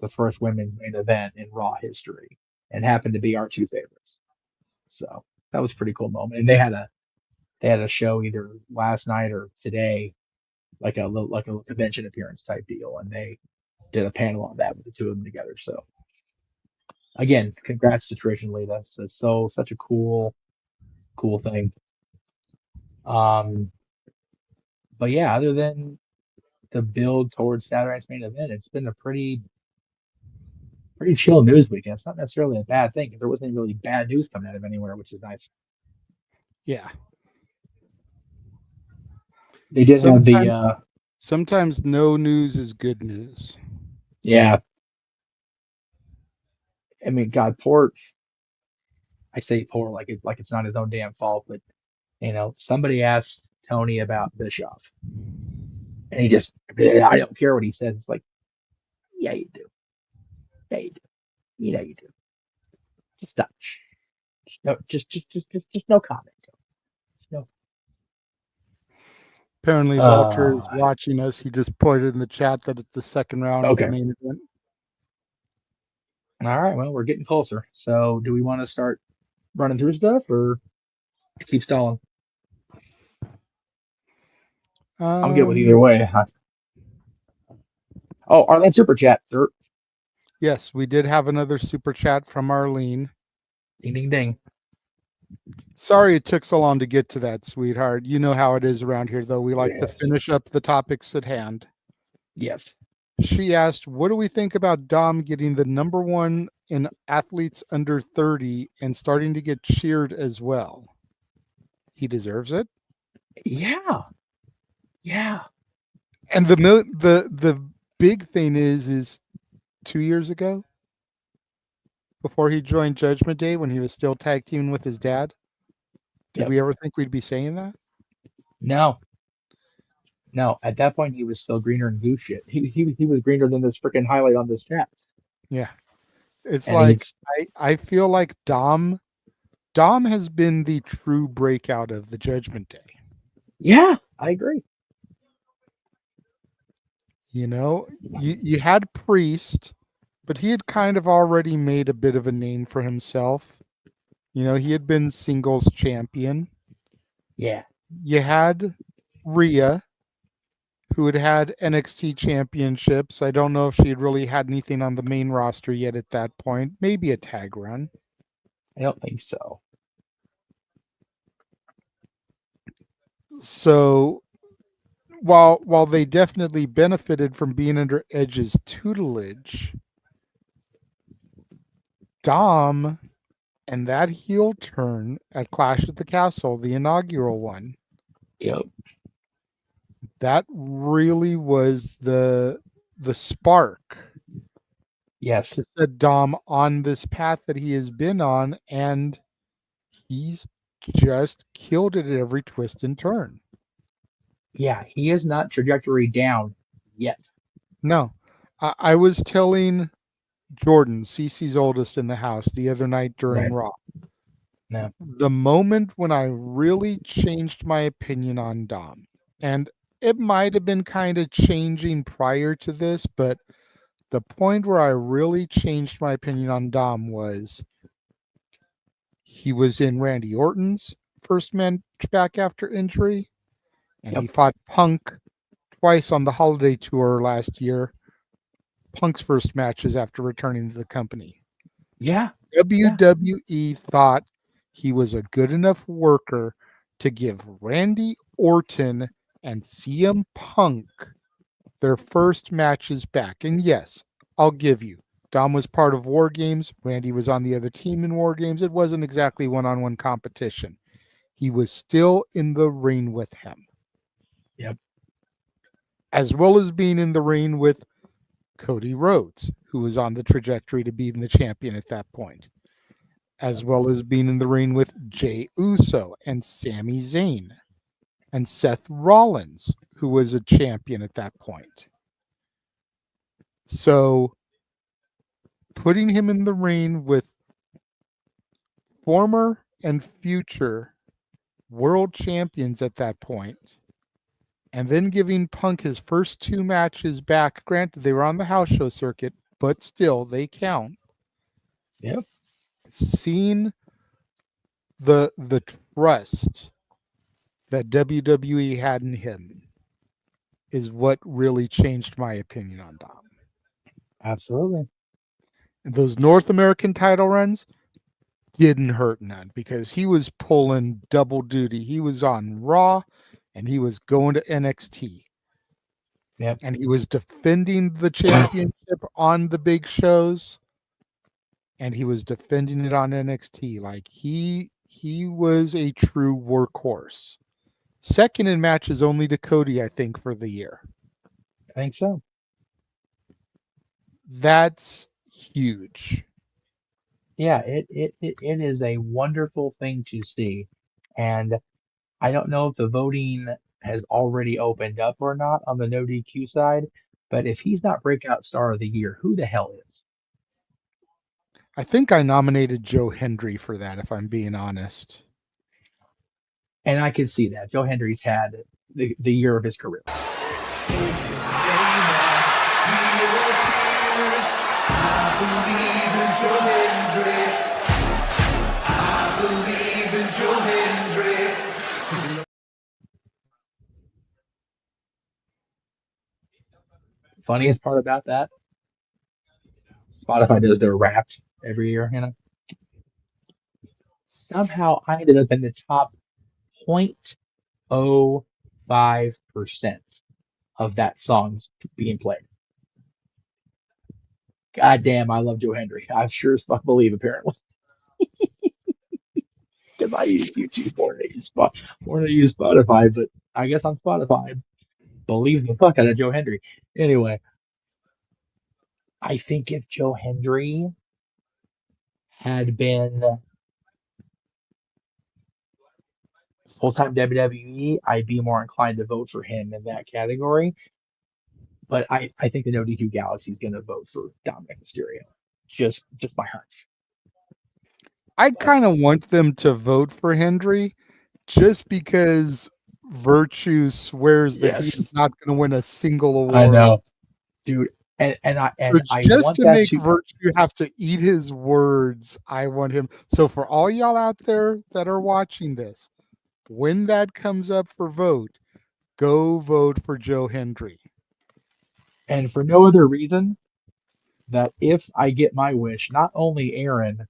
the first women's main event in Raw history and happened to be our two favorites. So that was a pretty cool moment. And they had a show either last night or today, like a little convention appearance type deal, and they did a panel on that with the two of them together. So again, congrats to Trish and Lita. It's such a cool thing. But yeah, other than the build towards Saturday's main event, it's been a pretty chill news weekend. It's not necessarily a bad thing because there wasn't really bad news coming out of anywhere, which is nice. Yeah. They did have the sometimes no news is good news. Yeah. I mean, God, I say poor like it's not his own damn fault, but somebody asked Tony about Bischoff. And he just I don't care what he says. It's like, yeah, you do. Yeah, you do. You do. Just stop. No, just no comment. No. Apparently, Walter is watching us. He just pointed in the chat that it's the second round of the main event. All right. Well, we're getting closer. So, do we want to start running through stuff or keep stalling? I'm good with either way. Oh, Arlene Super Chat, sir. Yes, we did have another super chat from Arlene. Ding, ding, ding. Sorry it took so long to get to that, sweetheart. You know how it is around here, though. We like to finish up the topics at hand. Yes. She asked, what do we think about Dom getting the number 1 in athletes under 30 and starting to get cheered as well? He deserves it. Yeah. Yeah. And the big thing is 2 years ago, before he joined Judgment Day, when he was still tag teaming with his dad, did we ever think we'd be saying that? No. At that point he was still greener than goose shit. He was greener than this freaking highlight on this chat. Yeah. It's like I feel like Dom has been the true breakout of the Judgment Day. Yeah, I agree. You had Priest, but he had kind of already made a bit of a name for himself. He had been singles champion. Yeah. You had Rhea, who had NXT championships. I don't know if she had really had anything on the main roster yet at that point. Maybe a tag run. I don't think so. So while they definitely benefited from being under Edge's tutelage, Dom and that heel turn at Clash at the Castle, the inaugural one, Yep. That really was the spark. Yes. To set Dom on this path that he has been on, and he's just killed it at every twist and turn. Yeah, he is not trajectory down yet. No. I was telling Jordan, Cece's oldest in the house, the other night during Raw. No. The moment when I really changed my opinion on Dom, and it might have been kind of changing prior to this, but the point where I really changed my opinion on Dom was he was in Randy Orton's first match back after injury, and he fought Punk twice on the holiday tour last year. Punk's first matches after returning to the company. Yeah. WWE thought he was a good enough worker to give Randy Orton and CM Punk their first matches back. And yes, I'll give you, Dom was part of War Games. Randy was on the other team in War Games. It wasn't exactly one-on-one competition. He was still in the ring with him. Yep. As well as being in the ring with Cody Rhodes, who was on the trajectory to being the champion at that point, as well as being in the ring with Jey Uso and Sami Zayn and Seth Rollins, who was a champion at that point. So putting him in the ring with former and future world champions at that point, and then giving Punk his first two matches back. Granted, they were on the house show circuit, but still, they count. Yep. Seeing the trust that WWE had in him is what really changed my opinion on Dom. Absolutely. Those North American title runs didn't hurt none because he was pulling double duty. He was on Raw and he was going to NXT. Yep. And he was defending the championship on the big shows, and he was defending it on NXT. Like he was a true workhorse. Second in matches only to Cody, I think, for the year. I think so. That's huge. Yeah, it is a wonderful thing to see. And I don't know if the voting has already opened up or not on the no DQ side, but if he's not breakout star of the year, who the hell is? I think I nominated Joe Hendry for that, if I'm being honest. And I can see that. Joe Hendry's had the year of his career. Funniest part about that, Spotify does their Wrapped every year, you know. Somehow I ended up in the top 0.05% of that song's being played. God damn, I love Joe Hendry. I sure as fuck believe, apparently. Because I use YouTube more than I use Spotify, but I guess on Spotify, believe the fuck out of Joe Hendry. Anyway, I think if Joe Hendry had been full-time WWE, I'd be more inclined to vote for him in that category. But I think the No DQ Galaxy is going to vote for Dominic Mysterio. Just my hunch. I kind of want them to vote for Hendry just because Virtue swears that he's not going to win a single award. I know, dude. And I just want to that make to Virtue have to eat his words, I want him. So for all y'all out there that are watching this, when that comes up for vote, go vote for Joe Hendry. And for no other reason that if I get my wish, not only Aaron,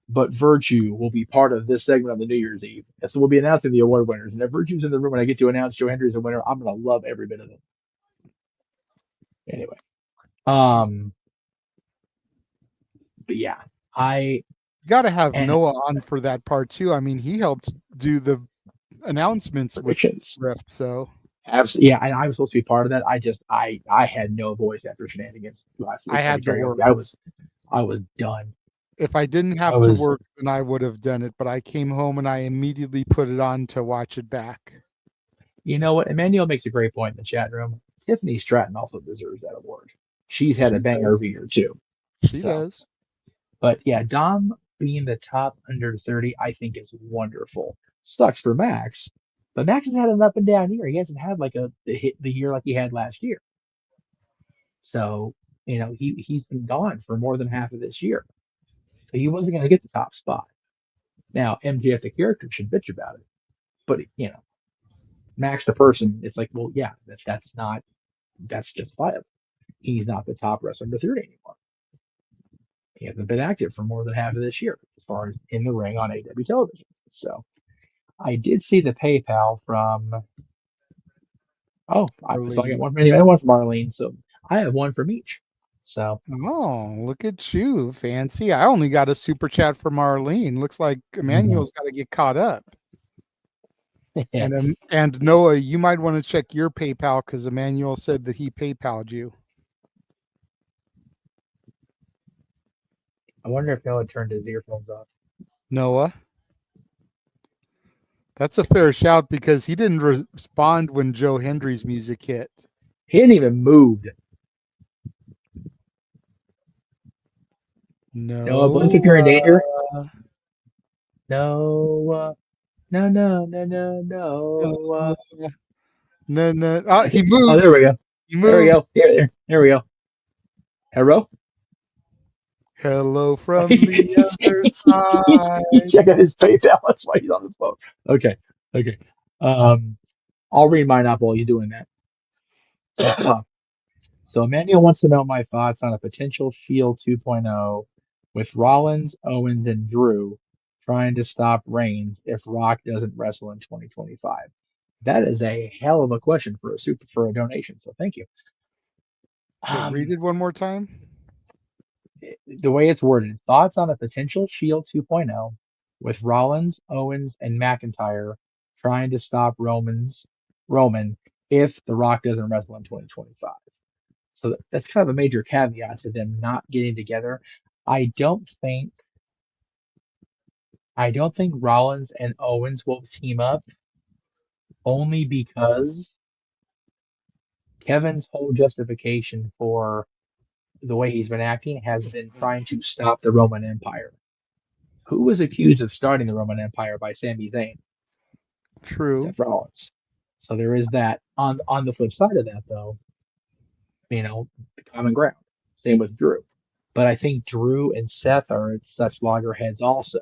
but Virtue will be part of this segment on the New Year's Eve. And so we'll be announcing the award winners. And if Virtue's in the room when I get to announce Joe Hendry's a winner, I'm going to love every bit of it. Anyway. But yeah, I got to have Noah on for that part too. I mean, he helped do the announcements with predictions. Rip, so Absolutely, yeah, and I was supposed to be part of that. I had no voice after Shenanigans last week. I had to work. I was done. If I didn't have to work, then I would have done it. But I came home and I immediately put it on to watch it back. You know what? Emmanuel makes a great point in the chat room. Tiffany Stratton also deserves that award. She's had a banger year too. She does. But yeah, Dom being the top under 30, I think is wonderful. Sucks for Max, but Max has had an up and down year. He hasn't had like the year like he had last year. So, he's been gone for more than half of this year. So he wasn't going to get the top spot. Now, MJF the character should bitch about it. But, Max the person, it's like, well, yeah, that's justifiable. He's not the top wrestler under 30 anymore. He hasn't been active for more than half of this year as far as in the ring on AW television. So I did see the PayPal from. So I got one from anyway, one from Marlene. So I have one from each. So look at you, fancy! I only got a super chat from Marlene. Looks like Emmanuel's got to get caught up. And Noah, you might want to check your PayPal because Emmanuel said that he PayPal'd you. I wonder if Noah turned his earphones off. Noah? That's a fair shout because he didn't respond when Joe Hendry's music hit. He hadn't even moved. No. Noah, blink if you're in danger. No. No. No. Oh, he moved. Oh, there we go. He moved. There we go. There we go. Hello? Hello from the other side. He's checking his PayPal. That's why he's on the phone. Okay. I'll read mine up while you're doing that. So Emmanuel wants to know my thoughts on a potential Shield 2.0 with Rollins, Owens, and Drew trying to stop Reigns if Rock doesn't wrestle in 2025. That is a hell of a question for a donation. So thank you. Read it one more time. The way it's worded, thoughts on a potential Shield 2.0 with Rollins, Owens, and McIntyre trying to stop Roman if The Rock doesn't wrestle in 2025. So that's kind of a major caveat to them not getting together. I don't think Rollins and Owens will team up only because Kevin's whole justification for the way he's been acting has been trying to stop the Roman Empire. Who was accused of starting the Roman Empire by Sami Zayn? True. Seth Rollins. So there is that. On the flip side of that, though, common ground. Same with Drew. But I think Drew and Seth are at such loggerheads also.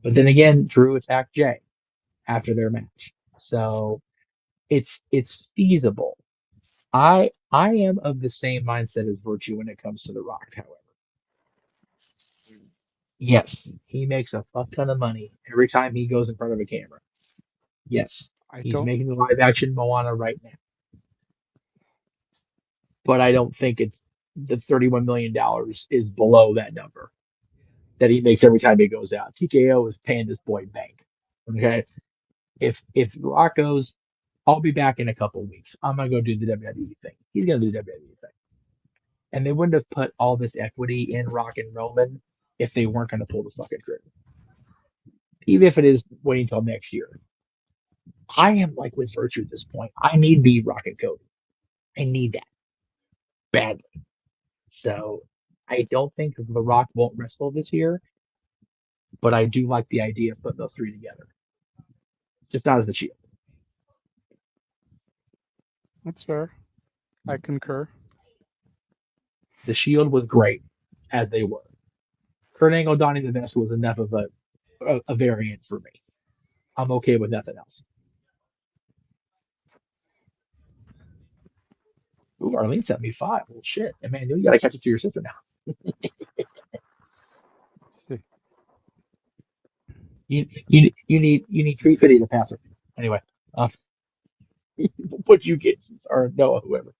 But then again, Drew attacked Jay after their match. So it's feasible. I am of the same mindset as Virtue when it comes to The Rock, however. Yes, he makes a fuck ton of money every time he goes in front of a camera. Yes, he's making the live action Moana right now. But I don't think it's the $31 million is below that number that he makes every time he goes out. TKO is paying this boy bank. Okay. If Rock goes, I'll be back in a couple of weeks. I'm gonna go do the WWE thing. He's gonna do the WWE thing. And they wouldn't have put all this equity in Rock and Roman if they weren't gonna pull the fucking trigger. Even if it is waiting until next year. I am like with Virtue at this point. I need B Rock and Cody. I need that badly. So I don't think The Rock won't wrestle this year, but I do like the idea of putting those three together. Just not as the Shield. That's fair. I concur. The Shield was great as they were. Kurt Angle, Donnie the Best was enough of a variant for me. I'm okay with nothing else. Ooh, Arlene sent me 5. Well, shit. And man, you gotta catch it to your sister now. you need Tree Fitty to pass her. Anyway, what you get, or Noah, whoever.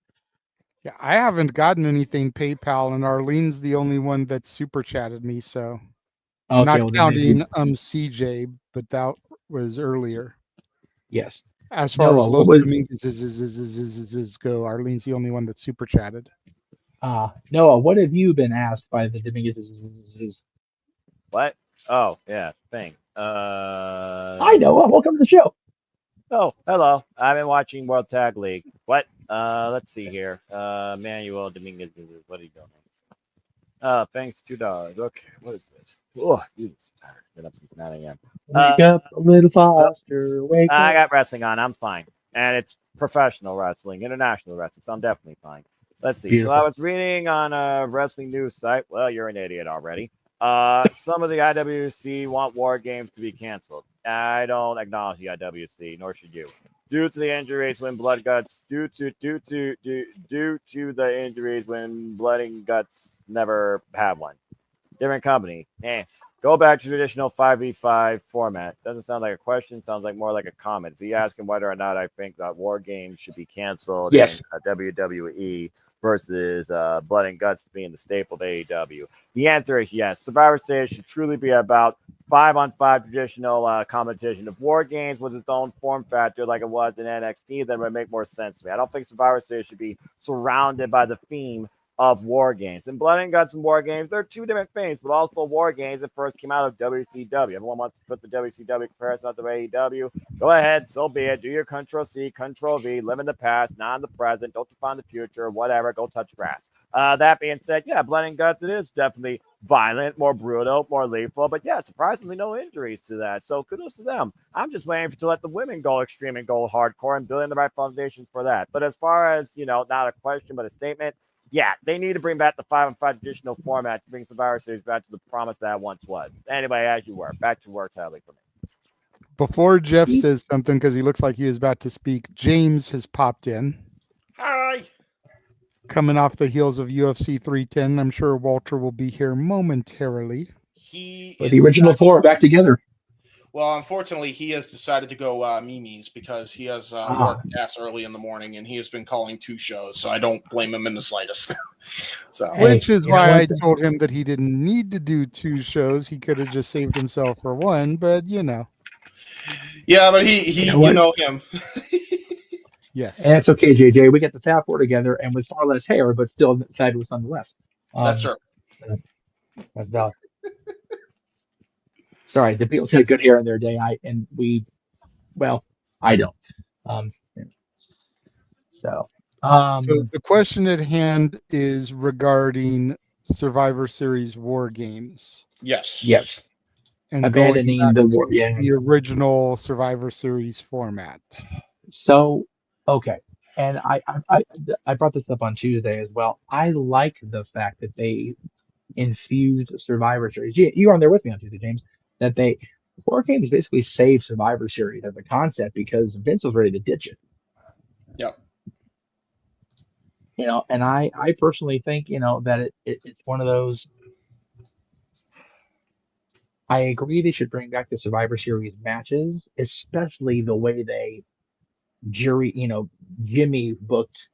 Yeah, I haven't gotten anything PayPal, and Arlene's the only one that super chatted me. So, Okay, not well, counting CJ, but was earlier. Yes. As far Noah, as what Los was Dominguez go, Arlene's the only one that's super chatted. Noah, what have you been asked by the Dominguez's? What? Oh, yeah, thing. Hi, Noah. Welcome to the show. Oh, hello. I've been watching World Tag League. What? Let's see here. Manuel Dominguez. What are you doing? Thanks, $2. Okay, what is this? Oh, Jesus. I've been up since 9 a.m. Wake up a little faster. Wake I up. got wrestling on. I'm fine. And it's professional wrestling, international wrestling, so I'm definitely fine. Let's see. Beautiful. So I was reading on a wrestling news site. Well, you're an idiot already. Some of the IWC want War Games to be canceled. I don't acknowledge the IWC, nor should you. Due to the injuries when Blood Guts, due to the injuries when Blood and Guts never have one. Different company. Go back to traditional 5v5 format. Doesn't sound like a question. Sounds like more like a comment. Is he asking whether or not I think that War Games should be canceled Yes. in WWE versus Blood and Guts being the staple of AEW? The answer is yes. Survivor Series should truly be about 5-on-5 traditional competition. If War Games was its own form factor like it was in NXT, then it would make more sense to me. I don't think Survivor Series should be surrounded by the theme of War Games. And Blood and Guts and War Games, they're two different things, but also War Games that first came out of WCW. Everyone wants to put the WCW comparison out to AEW. Go ahead, so be it. Do your Control-C, Control-V, live in the past, not in the present, don't define the future, whatever, go touch grass. That being said, yeah, Blood and Guts, it is definitely violent, more brutal, more lethal, but yeah, surprisingly no injuries to that. So kudos to them. I'm just waiting to let the women go extreme and go hardcore and building the right foundations for that. But as far as, not a question, but a statement, yeah, they need to bring back the 5-on-5 traditional format to bring Survivor Series back to the promise that it once was. Anyway, as you were, back to work, Tally, for me. Before Jeff says something, because he looks like he is about to speak, James has popped in. Hi. Coming off the heels of UFC 310. I'm sure Walter will be here momentarily. But the original four are back together. Well, unfortunately, he has decided to go Mimi's because he has work gas early in the morning, and he has been calling 2 shows, so I don't blame him in the slightest. So, Which is why I told him that he didn't need to do 2 shows. He could have just saved himself for 1, but Yeah, but he You know him. Yes. And it's okay, JJ. We get the Fab Four together and with far less hair, but still fabulous nonetheless. That's true. That's valid. Sorry, the Beatles had good hair in their day. I don't. So the question at hand is regarding Survivor Series War Games. Yes. And abandoning going the back war, to the original Survivor Series format. So okay, and I brought this up on Tuesday as well. I like the fact that they infused Survivor Series. You were on there with me on Tuesday, James. That War Games basically saved Survivor Series as a concept because Vince was ready to ditch it. Yep. And I personally think that it's one of those. I agree they should bring back the Survivor Series matches, especially the way they Jimmy booked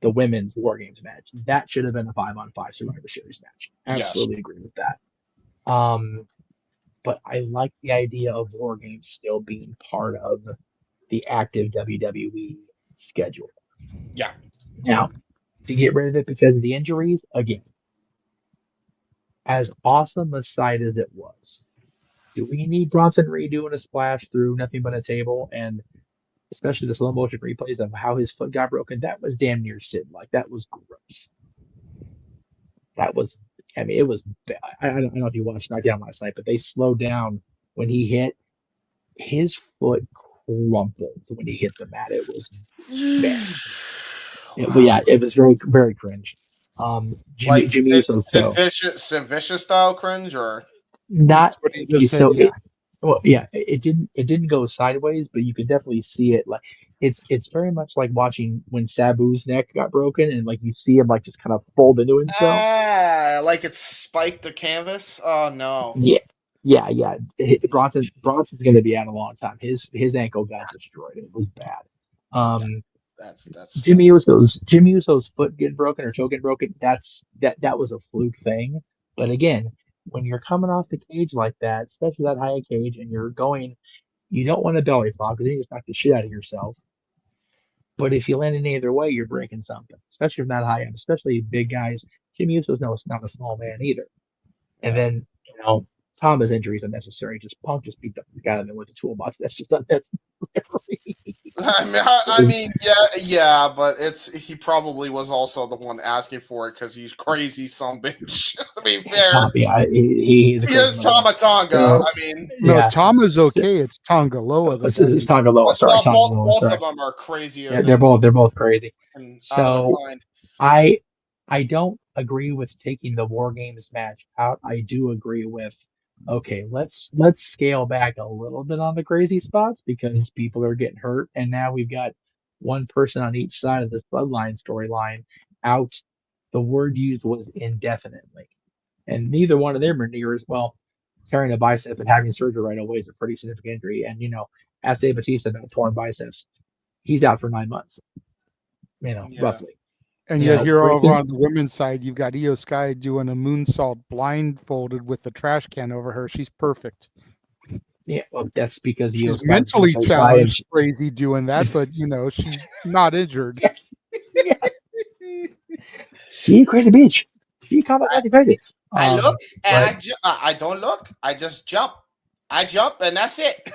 the women's War Games match. That should have been a 5-on-5 Survivor Series match. Absolutely agree with that. But I like the idea of War Games still being part of the active WWE schedule. Yeah. Now, to get rid of it because of the injuries, again, as awesome a sight as it was, do we need Bronson Reed doing a splash through nothing but a table? And especially the slow motion replays of how his foot got broken, that was damn near Sid. Like, that was gross. That was, it was, I don't know if you watched SmackDown last night, but they slowed down when he hit. His foot crumpled when he hit the mat. It was bad. It was very, very cringe. Jimmy Uso's toe. Sid Vicious style cringe, or not what he just said, it didn't go sideways, but you could definitely see it. Like it's very much like watching when Sabu's neck got broken, and like you see him like just kind of fold into himself. Like it spiked the canvas. Oh no. Yeah. Bronson's going to be out a long time. His ankle got destroyed. It was bad. That's Jimmy Uso's foot getting broken or toe getting broken. That was a fluke thing. But again, when you're coming off the cage like that, especially that high cage, and you're going, You don't want a belly flop because then you just knock the shit out of yourself. But if you land in either way, you're breaking something, especially if not high end, especially big guys. Jim Uso's not a small man either. And then, Thomas' injuries are necessary. Punk just beat the guy in with the toolbox. That's I mean, yeah, but he probably was also the one asking for it because he's crazy, some bitch. To be fair, he is Tama Tonga. So, I mean, no, Tama's okay. It's Tongaloa. It's Tongaloa. Sorry, Tongaloa. Both Sorry. of them are crazier. Yeah, they're both crazy. So I don't agree with taking the War Games match out. I do agree with, okay, let's scale back a little bit on the crazy spots because people are getting hurt, and now we've got one person on each side of this Bloodline storyline out. The word used was indefinitely, and neither one of them are near as well. Tearing a bicep and having surgery right away is a pretty significant injury, and as Dave Batista about torn biceps, he's out for 9 months. Roughly. And yet here over on the women's side, you've got Io Sky doing a moonsault blindfolded with the trash can over her. She's perfect. Yeah, well, that's because she's mentally challenged, crazy doing that, but she's not injured. She crazy bitch. She crazy. I look and I don't look. I just jump. I jump and that's it.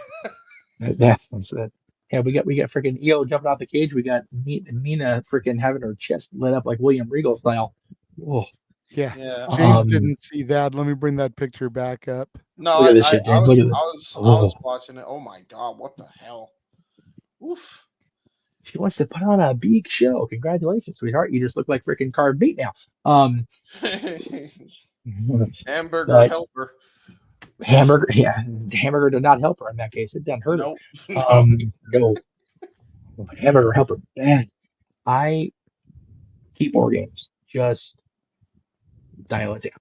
That's it. Yeah, we got freaking Io jumping off the cage. We got Mina freaking having her chest lit up like William Regal style. Whoa. Yeah. James didn't see that. Let me bring that picture back up. No, I was watching it. Oh my god, what the hell? Oof. She wants to put on a big show. Congratulations, sweetheart. You just look like freaking carved meat now. Hamburger helper. Hamburger did not help her in that case. It didn't hurt her. No. Hamburger helper. Man, I keep more games. Just dial it down.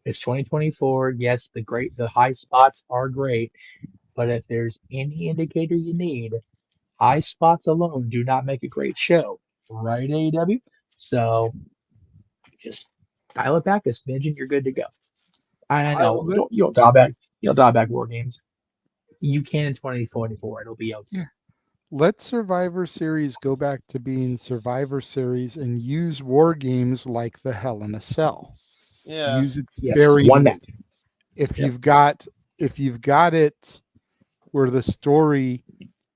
It's 2024. Yes, the high spots are great, but if there's any indicator you need, high spots alone do not make a great show, right, AEW? So just dial it back a smidge and you're good to go. I know you'll dial back War Games. You can in 2024. It'll be okay. Yeah. Let Survivor Series go back to being Survivor Series and use War Games like the Hell in a Cell. Yeah. Use it very one match. If you've got it where the story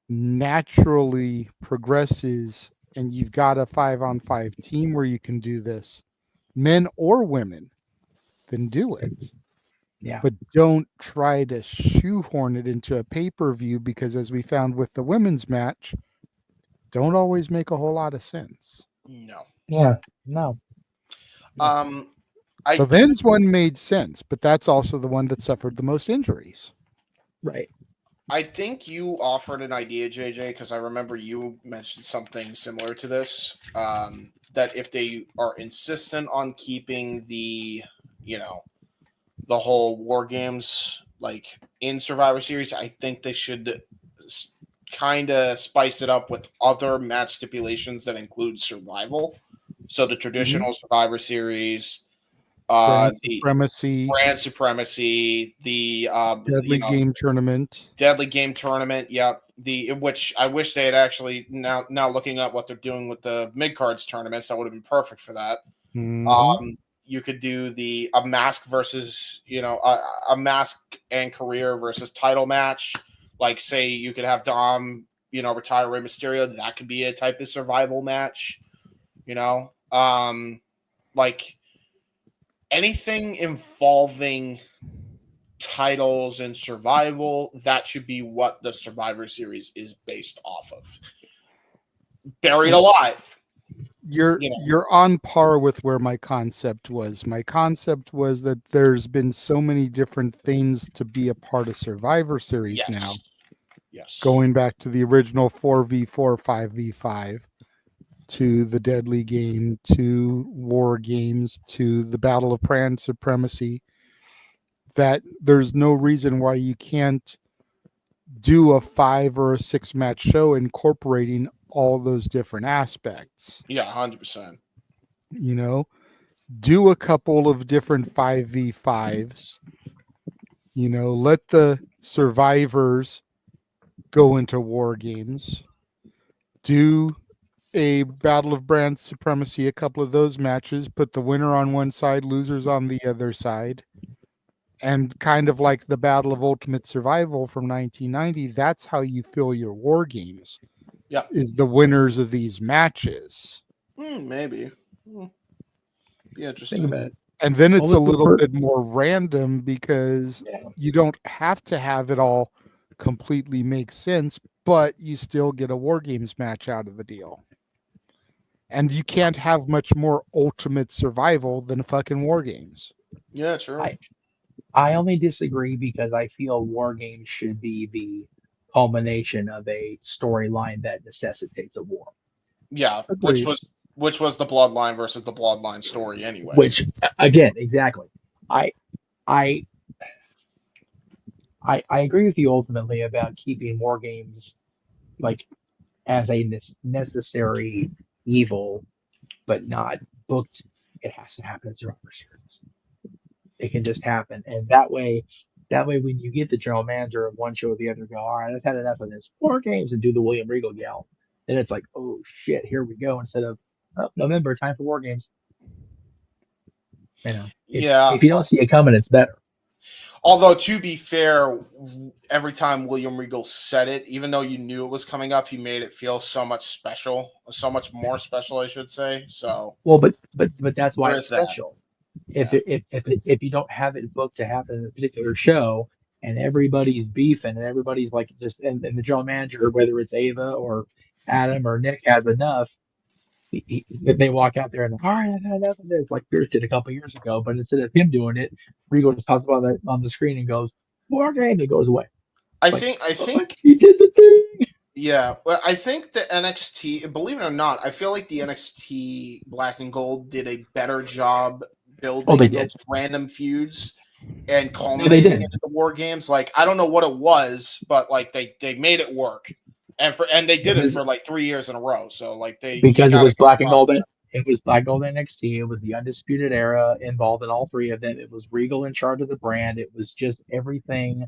naturally progresses and you've got a 5-on-5 team where you can do this, men or women, then do it. Yeah. But don't try to shoehorn it into a pay-per-view because, as we found with the women's match, don't always make a whole lot of sense. No. Yeah. No. The men's one made sense, but that's also the one that suffered the most injuries. Right. I think you offered an idea, JJ, because I remember you mentioned something similar to this. That if they are insistent on keeping the whole War Games like in Survivor Series, I think they should kind of spice it up with other match stipulations that include survival. So the traditional Survivor Series, Brand Supremacy, the Deadly Game Tournament. Yep. Which I wish they had actually now looking at what they're doing with the mid cards tournaments, that would have been perfect for that. You could do a mask versus a mask and career versus title match. Like say you could have Dom retire Rey Mysterio. That could be a type of survival match. Like anything involving titles and survival, that should be what the Survivor Series is based off of. Buried alive. You're on par with where my concept was. My concept was that there's been so many different things to be a part of Survivor Series now. Yes. Going back to the original 4v4, 5v5, to the Deadly Game, to War Games, to the Battle of Brand Supremacy, that there's no reason why you can't do a 5 or a 6 match show incorporating all those different aspects. Yeah, 100%. Do a couple of different 5v5s Let the survivors go into war games. Do a Battle of Brand Supremacy, a couple of those matches, put the winner on one side, losers on the other side. And kind of like the Battle of Ultimate Survival from 1990, that's how you fill your war games. Yeah. Is the winners of these matches. Maybe. Be interesting. Think about it. And then it's a little bit more random because you don't have to have it all completely make sense, but you still get a War Games match out of the deal. And you can't have much more Ultimate Survival than fucking War Games. Yeah, true. I only disagree because I feel War Games should be the culmination of a storyline that necessitates a war. Yeah, Agreed. which was the Bloodline versus the Bloodline story anyway. Which again, exactly. I agree with you ultimately about keeping War Games like as a necessary evil, but not booked. It has to happen in Survivor Series. It can just happen, and that way, when you get the general manager of one show or the other, go, all right, I've had enough of this War Games, and do the William Regal gal, then it's like, oh shit, here we go. Instead of November, time for War Games. If you don't see it coming, it's better. Although, to be fair, every time William Regal said it, even though you knew it was coming up, he made it feel so much more special, I should say. So well, but that's why it's that. special. If you don't have it booked to happen in a particular show, and everybody's beefing, and everybody's like just, and the general manager, whether it's Ava or Adam or Nick, has enough, they walk out there and, all right, I've had enough of this, like Pierce did a couple years ago. But instead of him doing it, Regal just talks about that on the screen and goes, War Game, it goes away. I think he did the thing. Yeah, well, I think the NXT, believe it or not, I feel like the NXT Black and Gold did a better job building those random feuds and culminating into the War Games. Like, I don't know what it was, but like they made it work, and they did it for like 3 years in a row. So like because it was Black and Gold. It was Black Gold NXT. It was the Undisputed Era involved in all three of them. It was Regal in charge of the brand. It was just everything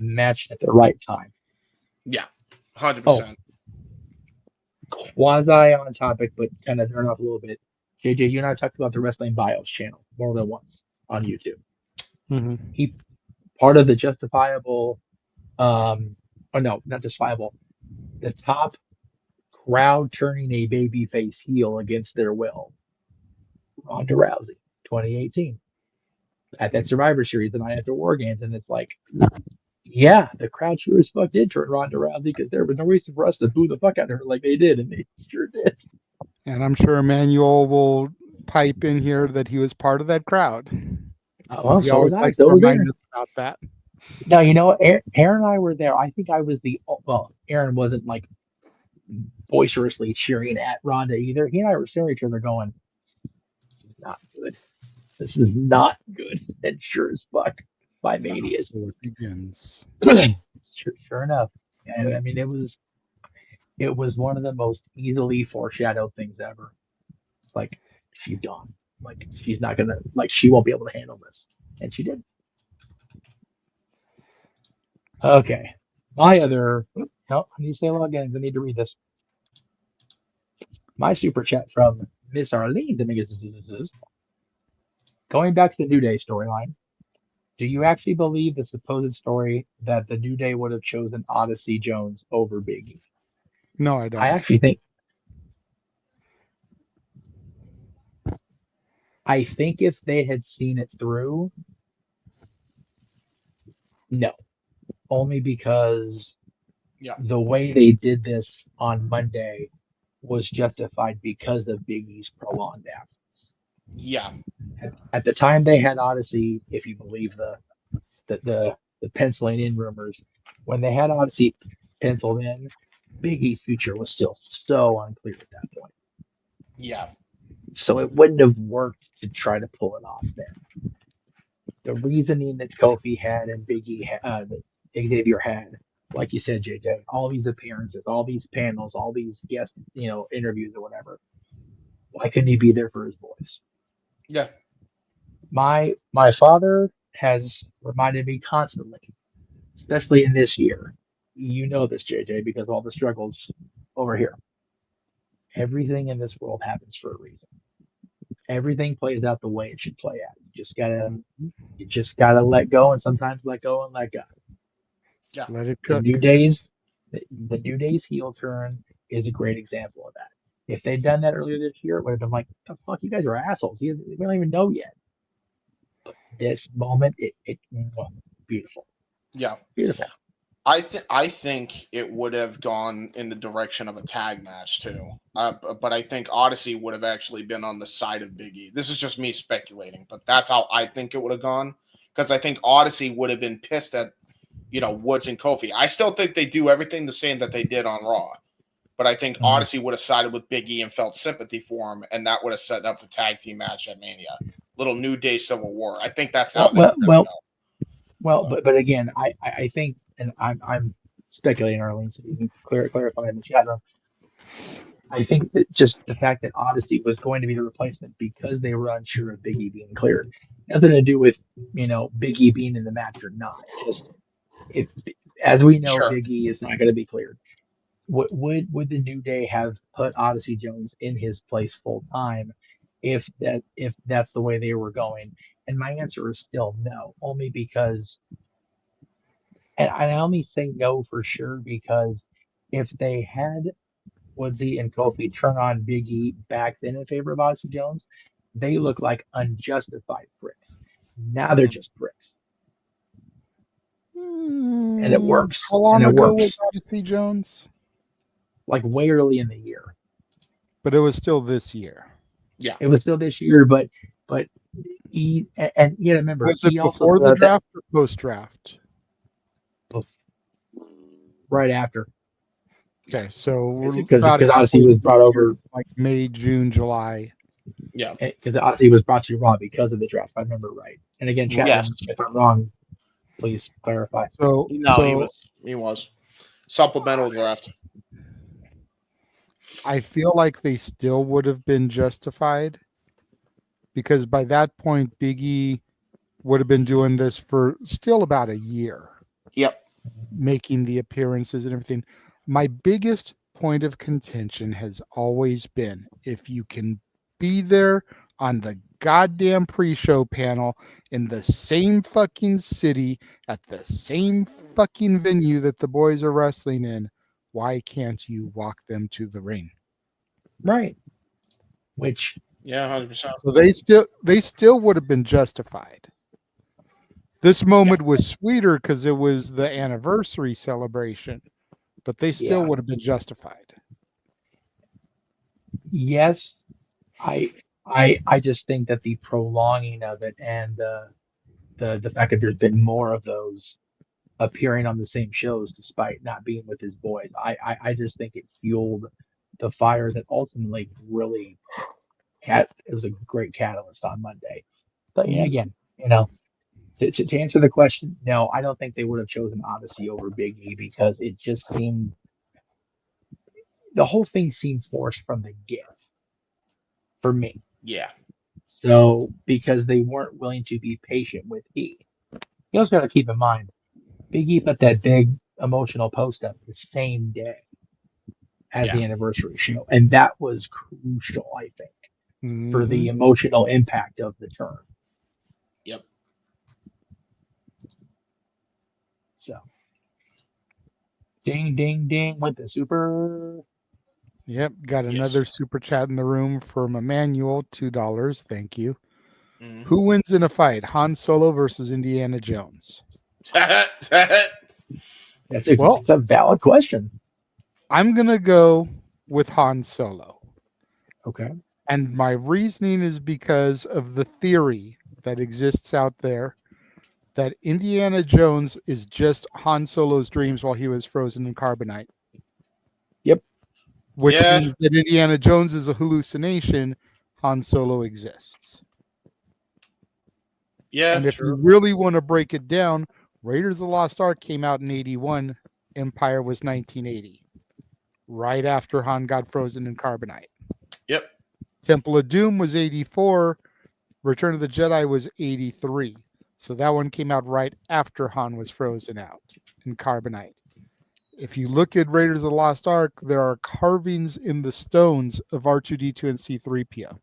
matched at the right time. Yeah, 100%. Quasi on topic, but kind of turn off a little bit. JJ, you and I talked about the Wrestling Bios channel more than once on YouTube. Mm-hmm. He part of the justifiable, or no, not justifiable, the top crowd turning a babyface heel against their will. Ronda Rousey, 2018, at that Survivor Series the night after War Games, and it's like, yeah, the crowd sure as fuck did turn Ronda Rousey because there was no reason for us to boo the fuck out of her like they did, and they sure did. And I'm sure Emmanuel will pipe in here that he was part of that crowd. Well, he so always was I. likes So to was remind Aaron. us about that. Now, Aaron and I were there. I think I was Aaron wasn't like boisterously cheering at Ronda either. He and I were staring at each other going, this is not good. This is not good. And sure as fuck, by Mania. So it begins. Sure enough. I mean, it was one of the most easily foreshadowed things ever. Like, she's gone. Like, she's not gonna, like, she won't be able to handle this. And she did. Okay. My other, no, I need to say hello again. I need to read this. My super chat from Miss Arlene Dominguez is going back to the New Day storyline. Do you actually believe the supposed story that the New Day would have chosen Odyssey Jones over Big E? No, I don't. I actually think if they had seen it through, no. Only because the way they did this on Monday was justified because of Big E's prolonged absence. Yeah. At the time they had Odyssey, if you believe the penciling in rumors, when they had Odyssey penciled in, Big E's future was still so unclear at that point. Yeah. So it wouldn't have worked to try to pull it off then. The reasoning that Kofi had and Big E that Xavier had, like you said, JJ, all these appearances, all these panels, all these guest, interviews or whatever. Why couldn't he be there for his boys? Yeah. My father has reminded me constantly, especially in this year. You know this, JJ, because of all the struggles over here. Everything in this world happens for a reason. Everything plays out the way it should play out. You just gotta let go, and sometimes let go and let God. Yeah. Let it The cook. the New Day's heel turn is a great example of that. If they'd done that earlier this year, it would have been like, the fuck, you guys are assholes. We don't even know yet. But this moment, it beautiful. Yeah. Beautiful. I think it would have gone in the direction of a tag match too. But I think Odyssey would have actually been on the side of Big E. This is just me speculating, but that's how I think it would have gone. Because I think Odyssey would have been pissed at, Woods and Kofi. I still think they do everything the same that they did on Raw. But I think Odyssey would have sided with Big E and felt sympathy for him, and that would have set up a tag team match at Mania. Little New Day Civil War. I think that's how but again, I think, and I'm speculating, Arlene, so you can clarify in the chat room. I think that just the fact that Odyssey was going to be the replacement because they were unsure of Big E being cleared, nothing to do with Big E being in the match or not. Just if, as we know, Sure. Big E is not going to be cleared. Would the New Day have put Odyssey Jones in his place full time if that's the way they were going? And my answer is still no, only because, and I only say no for sure because if they had Woodsy and Kofi turn on Big E back then in favor of Odyssey Jones, they look like unjustified pricks. Now they're just pricks. And it works. How long and it ago works. was Odyssey Jones? Like way early in the year. But it was still this year. Yeah. It was still this year, but he, and you remember, was it he before also the draft or post draft? Right after. Okay, so because Odyssey was brought over like May, June, July. Yeah, because Odyssey was brought to Raw because of the draft. If I remember right. And again, chat room, if I'm wrong, please clarify. So he was supplemental draft. I feel like they still would have been justified because by that point, Big E would have been doing this for still about a year. Yep. Making the appearances and everything. My biggest point of contention has always been if you can be there on the goddamn pre-show panel in the same fucking city at the same fucking venue that the boys are wrestling in, why can't you walk them to the ring? Right. Which 100%. So they still would have been justified. This moment was sweeter because it was the anniversary celebration, but they still would have been justified. Yes, I just think that the prolonging of it and the fact that there's been more of those appearing on the same shows despite not being with his boys, I just think it fueled the fire that ultimately really it was a great catalyst on Monday. But again, to answer the question, no, I don't think they would have chosen Odyssey over Big E because it just seemed, the whole thing seemed forced from the get for me. Yeah. So because they weren't willing to be patient with E. You also got to keep in mind, Big E put that big emotional post up the same day as the anniversary show, and that was crucial, I think, for the emotional impact of the turn. Yep. So, ding, ding, ding with the super. Yep, got another super chat in the room from Emmanuel, $2. Thank you. Mm-hmm. Who wins in a fight, Han Solo versus Indiana Jones? That's a valid question. I'm gonna go with Han Solo. Okay. And my reasoning is because of the theory that exists out there that Indiana Jones is just Han Solo's dreams while he was frozen in carbonite. Yep. Which means that Indiana Jones is a hallucination. Han Solo exists. Yeah. And if you really want to break it down, Raiders of the Lost Ark came out in 81. Empire was 1980. Right after Han got frozen in carbonite. Yep. Temple of Doom was 84. Return of the Jedi was 83. So that one came out right after Han was frozen out in carbonite. If you look at Raiders of the Lost Ark, there are carvings in the stones of R2-D2 and C-3PO.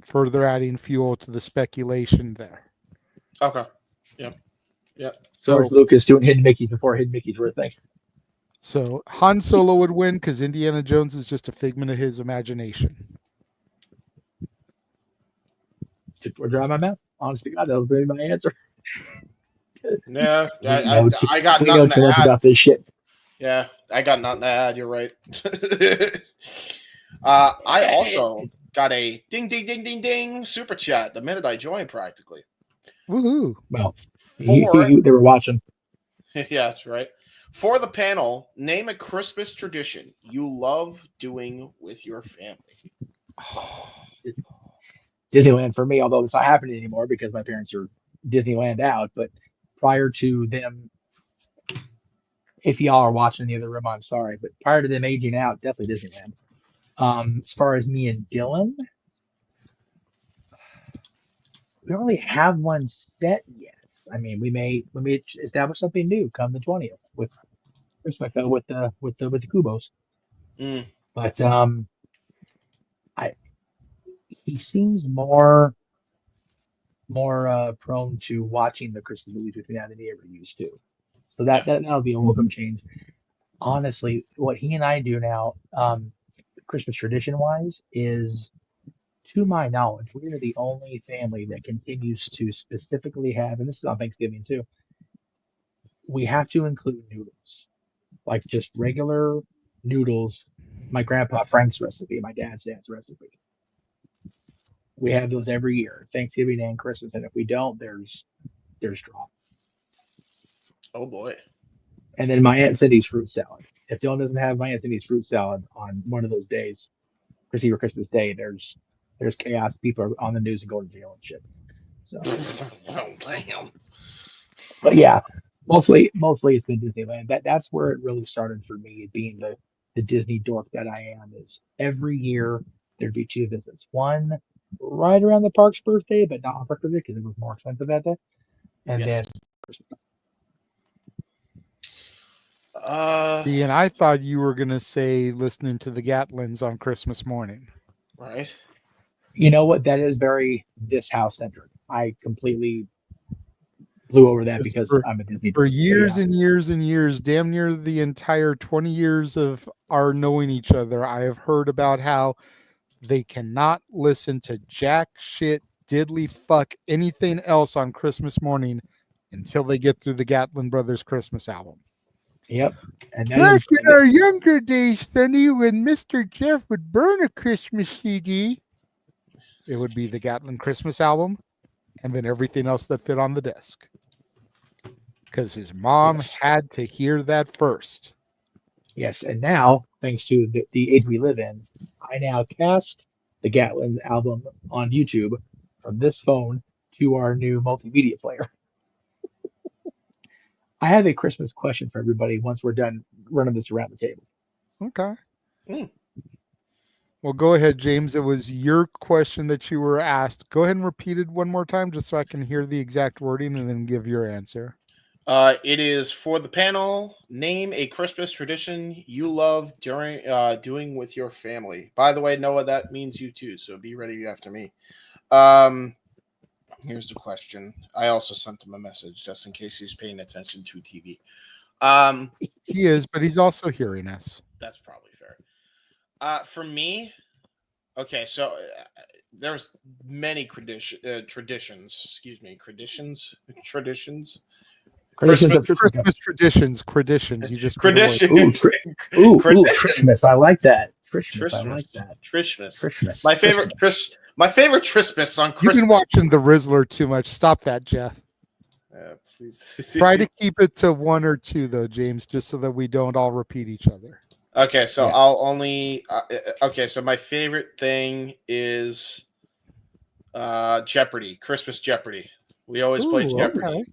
Further adding fuel to the speculation there. Okay. Yep. Yep. George Lucas doing hidden Mickeys before hidden Mickeys were a thing. So Han Solo would win because Indiana Jones is just a figment of his imagination. We're drawing my mouth. Honest to God, that was really my answer. Yeah, I got we know nothing too to much add. about this shit. Yeah, I got nothing to add. You're right. I also got a ding, ding, ding, ding, ding super chat the minute I joined, practically. Woohoo! Well, they were watching. Yeah, that's right. For the panel, name a Christmas tradition you love doing with your family. Disneyland for me, although it's not happening anymore because my parents are Disneyland out. But prior to them, if y'all are watching in the other room, I'm sorry. But prior to them aging out, definitely Disneyland. As far as me and Dylan, we don't really have one set yet. I mean, we may establish something new come the 20th with the Kubos. Mm. But he seems more prone to watching the Christmas movies with me now than he ever used to. So that'll be a welcome change. Honestly, what he and I do now, Christmas tradition wise, is, to my knowledge, we are the only family that continues to specifically have, and this is on Thanksgiving too, we have to include noodles, like just regular noodles. My grandpa Frank's recipe, my dad's recipe. We have those every year, Thanksgiving and Christmas, and if we don't, there's drama. Oh boy! And then my Aunt Cindy's fruit salad. If Dylan doesn't have my Aunt Cindy's fruit salad on one of those days, Christmas Day, there's chaos. People are on the news and going to jail and shit. So, oh damn. But yeah, mostly it's been Disneyland. That's where it really started for me, being the Disney dork that I am. Is every year there'd be 2 visits. One right around the park's birthday, but not on park's birthday because it was more expensive that day. And then Christmas. And I thought you were gonna say listening to the Gatlins on Christmas morning. Right. You know what? That is very this house centered. I completely blew over that because I'm a Disney for dork. years and years and years, damn near the entire 20 years of our knowing each other, I have heard about how they cannot listen to jack shit diddly fuck anything else on Christmas morning until they get through the Gatlin Brothers Christmas album. Yep. And back in our younger days, Sonny, when Mr. Jeff would burn a Christmas CD, it would be the Gatlin Christmas album and then everything else that fit on the disc. Because his mom had to hear that first. Yes, and now, thanks to the age we live in, I now cast the Gatlin album on YouTube from this phone to our new multimedia player. I have a Christmas question for everybody once we're done running this around the table. Okay. Well, go ahead, James. It was your question that you were asked. Go ahead and repeat it one more time just so I can hear the exact wording and then give your answer. It is for the panel. Name a Christmas tradition you love doing with your family. By the way, Noah, that means you too, so be ready after me. Here's the question. I also sent him a message just in case he's paying attention to TV. He is, but he's also hearing us. That's probably fair. For me, okay, so there's many traditions. Excuse me, traditions. Christmas traditions. You just traditions. Christmas. I like that. Christmas. I like that. Christmas. My favorite Christmas on Christmas. You've been watching The Rizzler too much. Stop that, Jeff. Please. Try to keep it to 1 or 2, though, James, just so that we don't all repeat each other. Okay, so I'll only. Okay, so my favorite thing is Jeopardy, Christmas Jeopardy. We always play Jeopardy. Okay.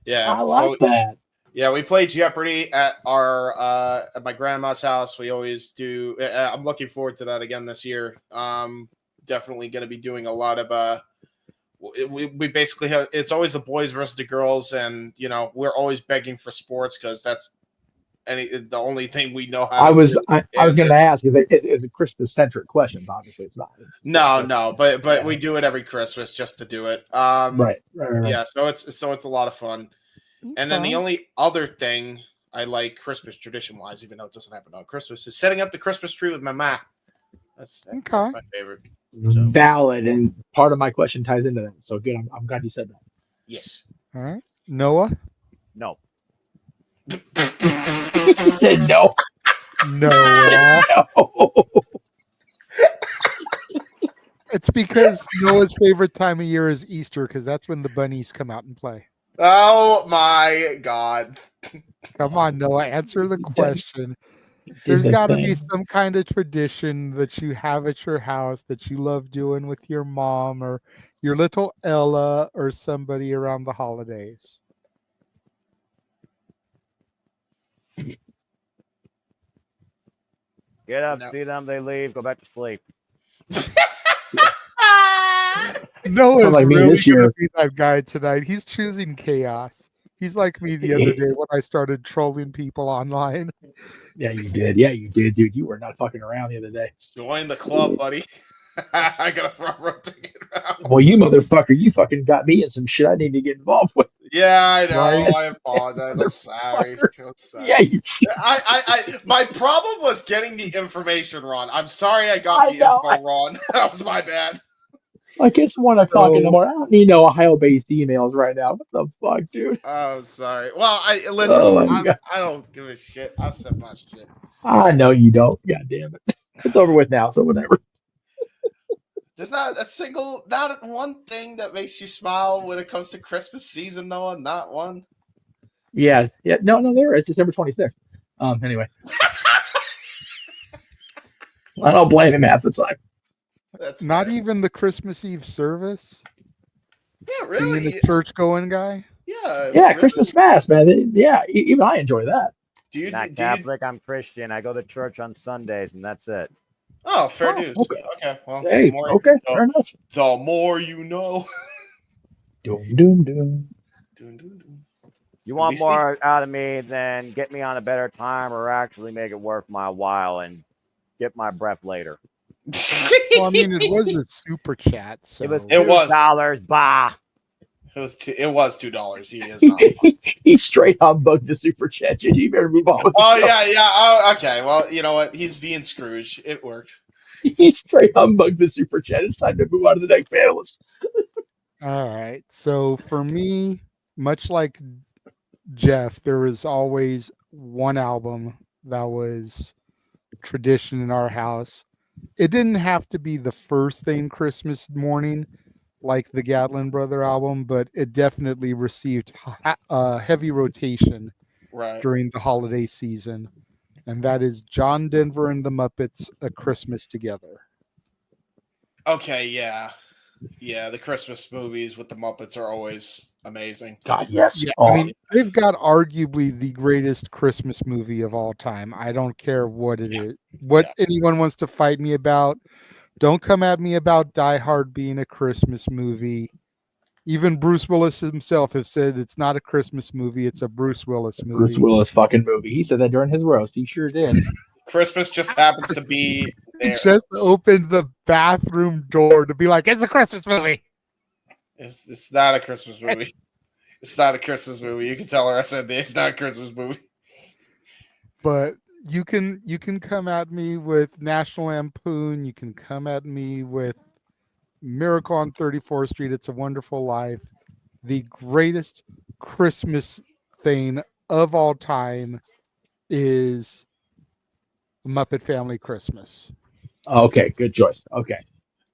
Yeah, I like that. Yeah, we play Jeopardy at our at my grandma's house. We always do. I'm looking forward to that again this year. Definitely going to be doing a lot of we basically have, it's always the boys versus the girls, and we're always begging for sports because that's the only thing we know how I to was really I was going to answer. ask if it's a Christmas centric question. Obviously, it's not. No, but Yeah. we do it every Christmas just to do it. Right. Yeah, so it's a lot of fun. And then the only other thing I like Christmas tradition wise, even though it doesn't happen on Christmas, is setting up the Christmas tree with my ma. That's my favorite. Valid, and part of my question ties into that. So good. I'm glad you said that. Yes. All right, Noah. No. He said no. Noah. No. It's because Noah's favorite time of year is Easter, because that's when the bunnies come out and play. Oh my God. Come on, Noah, answer the question. There's got to be some kind of tradition that you have at your house that you love doing with your mom or your little Ella or somebody around the holidays. Get up, see them, they leave, go back to sleep. Noah's like me really this going to year. be that guy tonight. He's choosing chaos. He's like me the other day when I started trolling people online. Yeah, you did. Yeah, you did, dude. You were not fucking around the other day. Join the club, buddy. I got a front row ticket now. Well, you motherfucker, you fucking got me in some shit I need to get involved with. Yeah, I know. Right. I apologize. I'm sorry. I'm sorry. Yeah, you my problem was getting the information wrong. I'm sorry I got the info wrong. That was my bad. Like it's 1:00 in the morning. I don't need no Ohio-based emails right now. What the fuck, dude? Oh, sorry. Well, listen. Oh, my God. I don't give a shit. I've said my shit. I know you don't. God damn it. It's over with now, so whatever. There's not one thing that makes you smile when it comes to Christmas season, Noah. Not one. Yeah. No, there. It's December 26th. Anyway. I don't blame him half the time. That's not even the Christmas Eve service. Yeah, really. Being a church going guy. Yeah. Yeah, really. Christmas Mass, man. Yeah, even I enjoy that. Not Catholic. I'm Christian. I go to church on Sundays, and that's it. Oh, fair dues. Okay. Well, hey, fair enough. The more you know. Doom. You want more out of me, then get me on a better time, or actually make it worth my while and get my breath later. Well, I mean, it was a super chat. So. It was $2. Bah. It was $2. He is not. He straight humbugged the super chat. You better move on. With yeah. Oh, okay. Well, you know what? He's being Scrooge. It works. He straight humbugged the super chat. It's time to move on to the next panelist. All right. So for me, much like Jeff, there was always one album that was tradition in our house. It didn't have to be the first thing Christmas morning like the Gatlin Brother album, but it definitely received heavy rotation during the holiday season. And that is John Denver and the Muppets, A Christmas Together. Okay, yeah. Yeah, the Christmas movies with the Muppets are always amazing. God, yes. Yeah, I mean, they've got arguably the greatest Christmas movie of all time. I don't care what it is. What anyone wants to fight me about, don't come at me about Die Hard being a Christmas movie. Even Bruce Willis himself has said it's not a Christmas movie, it's a Bruce Willis movie. Bruce Willis fucking movie. He said that during his roast. He sure did. Christmas just happens to be there. He just opened the bathroom door to be like, it's a Christmas movie. It's not a Christmas movie. It's not a Christmas movie. You can tell her I said that it's not a Christmas movie. But you can come at me with National Lampoon. You can come at me with Miracle on 34th Street. It's a Wonderful Life. The greatest Christmas thing of all time is Muppet Family Christmas. Okay, good choice. Okay.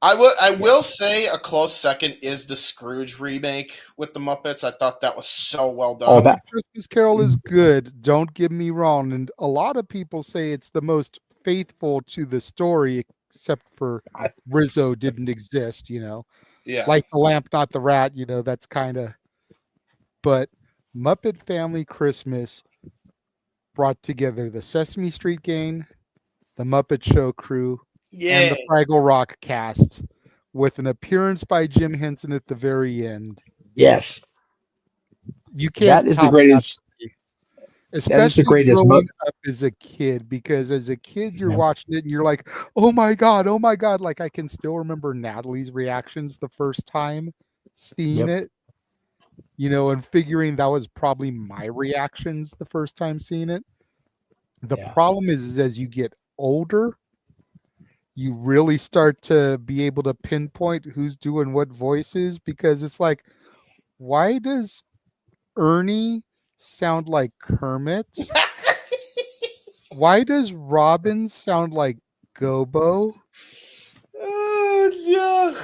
I will say a close second is the Scrooge remake with the Muppets. I thought that was so well done. Oh, that Christmas Carol is good. Don't get me wrong. And a lot of people say it's the most faithful to the story, except for Rizzo didn't exist, Yeah. Like the lamp, not the rat, that's kind of. But Muppet Family Christmas brought together the Sesame Street Gang, the Muppet Show crew, and the Fraggle Rock cast with an appearance by Jim Henson at the very end. Yes. You can't That is the top greatest. especially greatest growing up as a kid, because as a kid you're watching it and you're like, oh my god, like I can still remember Natalie's reactions the first time seeing it, and figuring that was probably my reactions the first time seeing it. The problem is as you get older, you really start to be able to pinpoint who's doing what voices, because it's like, why does Ernie sound like Kermit? Why does Robin sound like Gobo?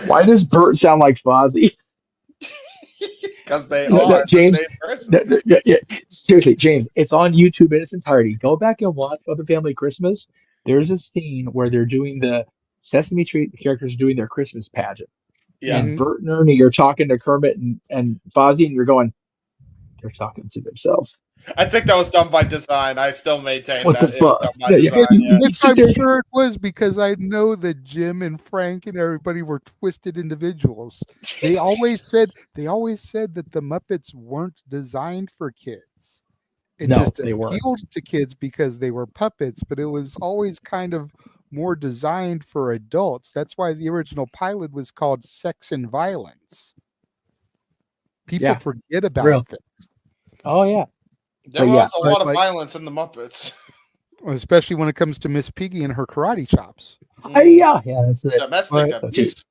Why does Bert sound like Fozzie? Because they are James, the same person. seriously, James, it's on YouTube in its entirety. Go back and watch Muppet Family Christmas. There's a scene where they're doing the Sesame Street characters are doing their Christmas pageant. Yeah. And Bert and Ernie are talking to Kermit and Fozzie, and you're going, they're talking to themselves. I think that was done by design. I still maintain What that the it was fuck? done by design. Which I'm sure it was, because I know that Jim and Frank and everybody were twisted individuals. They always said that the Muppets weren't designed for kids. It just appealed to kids because they were puppets, but it was always kind of more designed for adults. That's why the original pilot was called Sex and Violence. People forget about that. Oh yeah. There was a lot of violence in the Muppets. Especially when it comes to Miss Piggy and her karate chops. Yeah, that's it. Domestic abuse.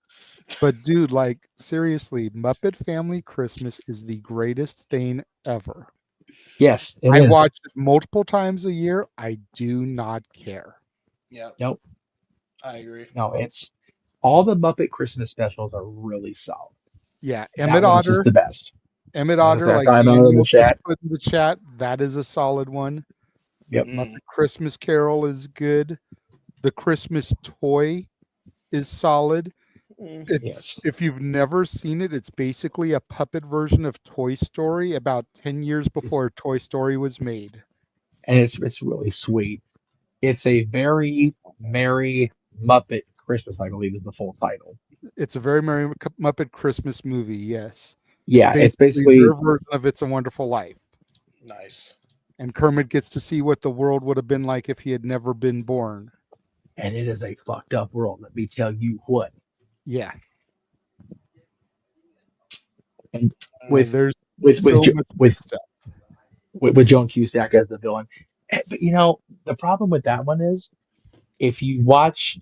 But dude, like seriously, Muppet Family Christmas is the greatest thing ever. Yes, I watch it multiple times a year. I do not care. Yeah. Nope. I agree. No, it's all the Muppet Christmas specials are really solid. Yeah, Emmett That one's just Otter, the best. Emmett Otter, like I'm out of the chat. put in the chat. That is a solid one. Yep. Muppet Christmas Carol is good. The Christmas Toy is solid. If you've never seen it, it's basically a puppet version of Toy Story about 10 years before Toy Story was made. And it's really sweet. It's a very merry Muppet Christmas, I believe, is the full title. It's a very merry Muppet Christmas movie, yes. Yeah, it's basically their version of It's a Wonderful Life. Nice. And Kermit gets to see what the world would have been like if he had never been born. And it is a fucked up world, let me tell you what. Yeah. And with Joan Cusack as the villain. But the problem with that one is, if you watch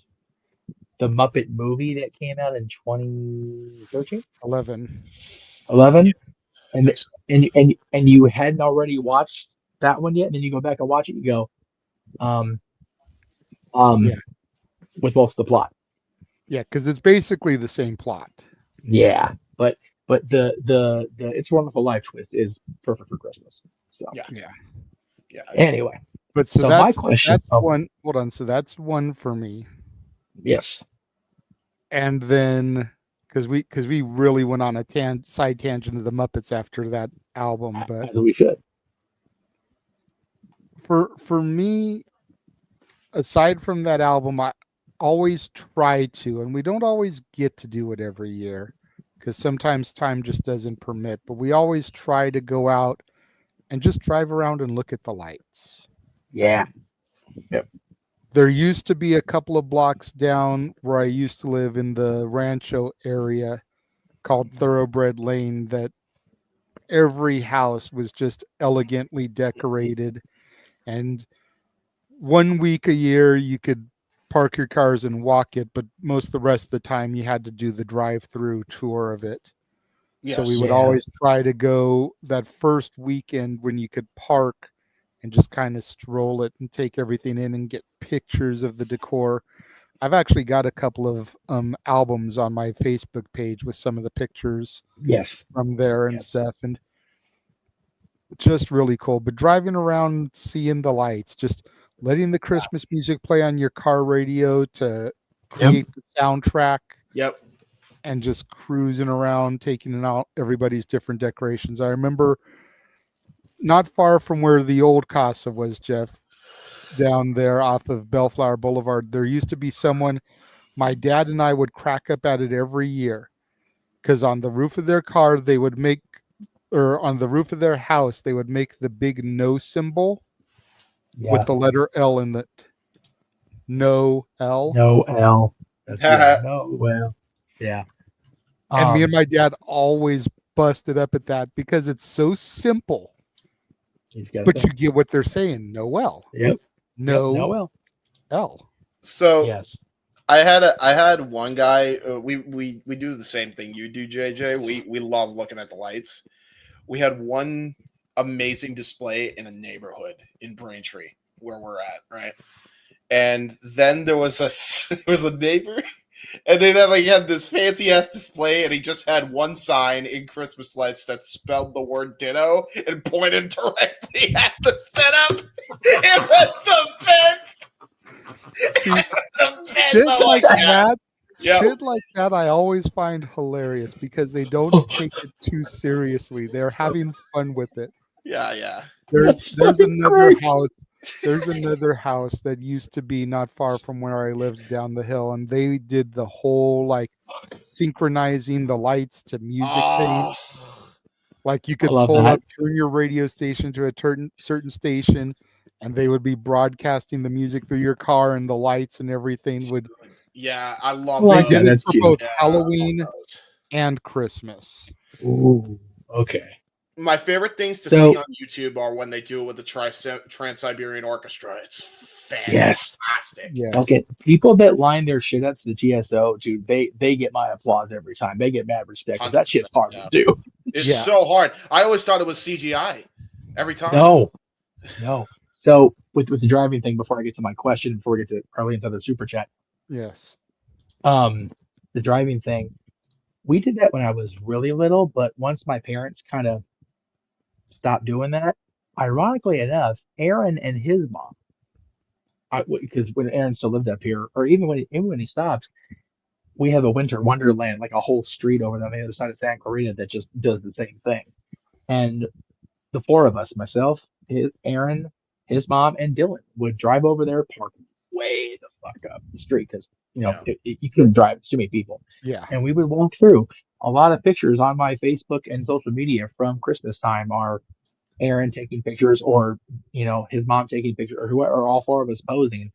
the Muppet movie that came out in 2013, 11, and you hadn't already watched that one yet, and then you go back and watch it, you go, with both the plot. Yeah, because it's basically the same plot. Yeah, but the It's a Wonderful Life twist is perfect for Christmas. So yeah. Anyway, but so that's, my question. That's one. Hold on. So that's one for me. Yes. And then because we really went on a side tangent of the Muppets after that album, but as we should. For me, aside from that album, I always try to, and we don't always get to do it every year because sometimes time just doesn't permit, but we always try to go out and just drive around and look at the lights. Yeah. Yep. There used to be a couple of blocks down where I used to live in the Rancho area called Thoroughbred Lane that every house was just elegantly decorated. And 1 week a year you could park your cars and walk it, but most of the rest of the time you had to do the drive-through tour of it. Yes. So we would always try to go that first weekend when you could park and just kind of stroll it and take everything in and get pictures of the decor. I've actually got a couple of albums on my Facebook page with some of the pictures from there and stuff, and just really cool. But driving around, seeing the lights, just letting the Christmas music play on your car radio to create the soundtrack. Yep. And just cruising around, taking out everybody's different decorations. I remember not far from where the old Casa was, Jeff, down there off of Bellflower Boulevard, there used to be someone My dad and I would crack up at it every year because on the roof of their car, they would make, or on the roof of their house, they would make the big no symbol with the letter L in it. No L. No L. That's no well. Yeah. And me and my dad always busted up at that because it's so simple. But you get what they're saying. No L. Yep. No, no L. L. So yes. I had one guy. We do the same thing you do, JJ. We love looking at the lights. We had one amazing display in a neighborhood in Braintree where we're at, right? And then there was a neighbor, and they had this fancy ass display, and he just had one sign in Christmas lights that spelled the word "ditto" and pointed directly at the setup. It was the best. Shit like that. Yep. Shit like that I always find hilarious because they don't take it too seriously. They're having fun with it. Yeah. There's another house. There's another house that used to be not far from where I lived down the hill, and they did the whole like synchronizing the lights to music thing. Like you could pull up, turn your radio station to a certain station, and they would be broadcasting the music through your car, and the lights and everything would. Yeah, I love They that. did it for both Yeah, Halloween and Christmas. Ooh, okay. My favorite things to see on YouTube are when they do it with the Trans-Siberian Orchestra. It's fantastic. Yes. Okay. People that line their shit up to the TSO, dude, they get my applause every time. They get mad respect because that shit's hard to do. It's so hard. I always thought it was CGI every time. No. So with the driving thing, before I get to my question, before we get to probably into the super chat, Yes. the driving thing, we did that when I was really little, but once my parents kind of stopped doing that, ironically enough, Aaron and his mom, because when Aaron still lived up here, or even when he stopped, we have a winter wonderland, like a whole street over on the other side of San Clarita that just does the same thing. And the four of us, myself, Aaron, his mom, and Dylan, would drive over there, park way the fuck up the street because you couldn't drive. It's too many people. Yeah. And we would walk through. A lot of pictures on my Facebook and social media from Christmas time are Aaron taking pictures, or his mom taking pictures, or whoever, or all four of us posing.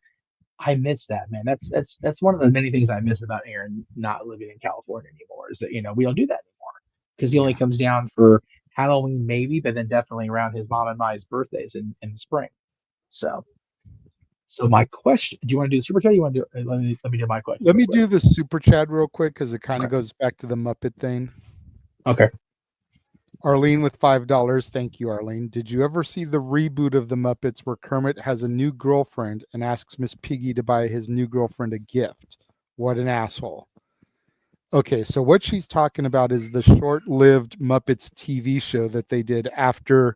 I miss that, man. That's one of the many things I miss about Aaron not living in California anymore. Is that we don't do that anymore because he only comes down for Halloween maybe, but then definitely around his mom and my birthdays in the spring. So my question: do you want to do the super chat? Or you want to do? Let me do my question. Let me do the super chat real quick because it kind of goes back to the Muppet thing. Okay. Arlene with $5. Thank you, Arlene. Did you ever see the reboot of the Muppets where Kermit has a new girlfriend and asks Miss Piggy to buy his new girlfriend a gift? What an asshole. Okay, so what she's talking about is the short-lived Muppets TV show that they did after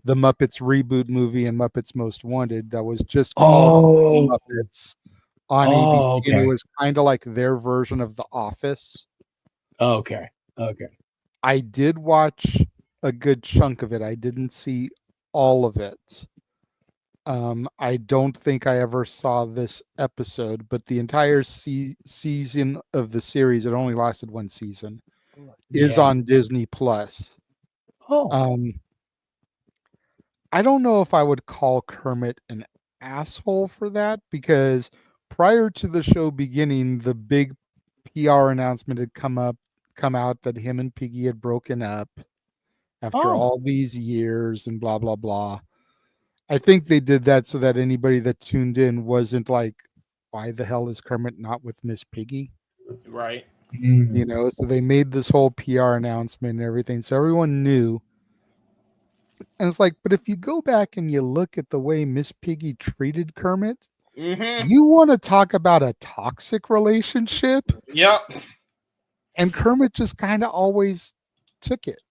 the Muppets reboot movie and Muppets Most Wanted that was just called Muppets on ABC. Okay. And it was kind of like their version of The Office. Okay. I did watch a good chunk of it. I didn't see all of it. I don't think I ever saw this episode, but the entire season of the series, it only lasted one season, is on Disney Plus. I don't know if I would call Kermit an asshole for that, because prior to the show beginning, the big PR announcement had come out that him and Piggy had broken up after all these years and blah blah blah. I think they did that so that anybody that tuned in wasn't like, why the hell is Kermit not with Miss Piggy? Right. So they made this whole PR announcement and everything, so everyone knew. And it's like, but if you go back and you look at the way Miss Piggy treated Kermit, you want to talk about a toxic relationship? Yep. And Kermit just kind of always took it.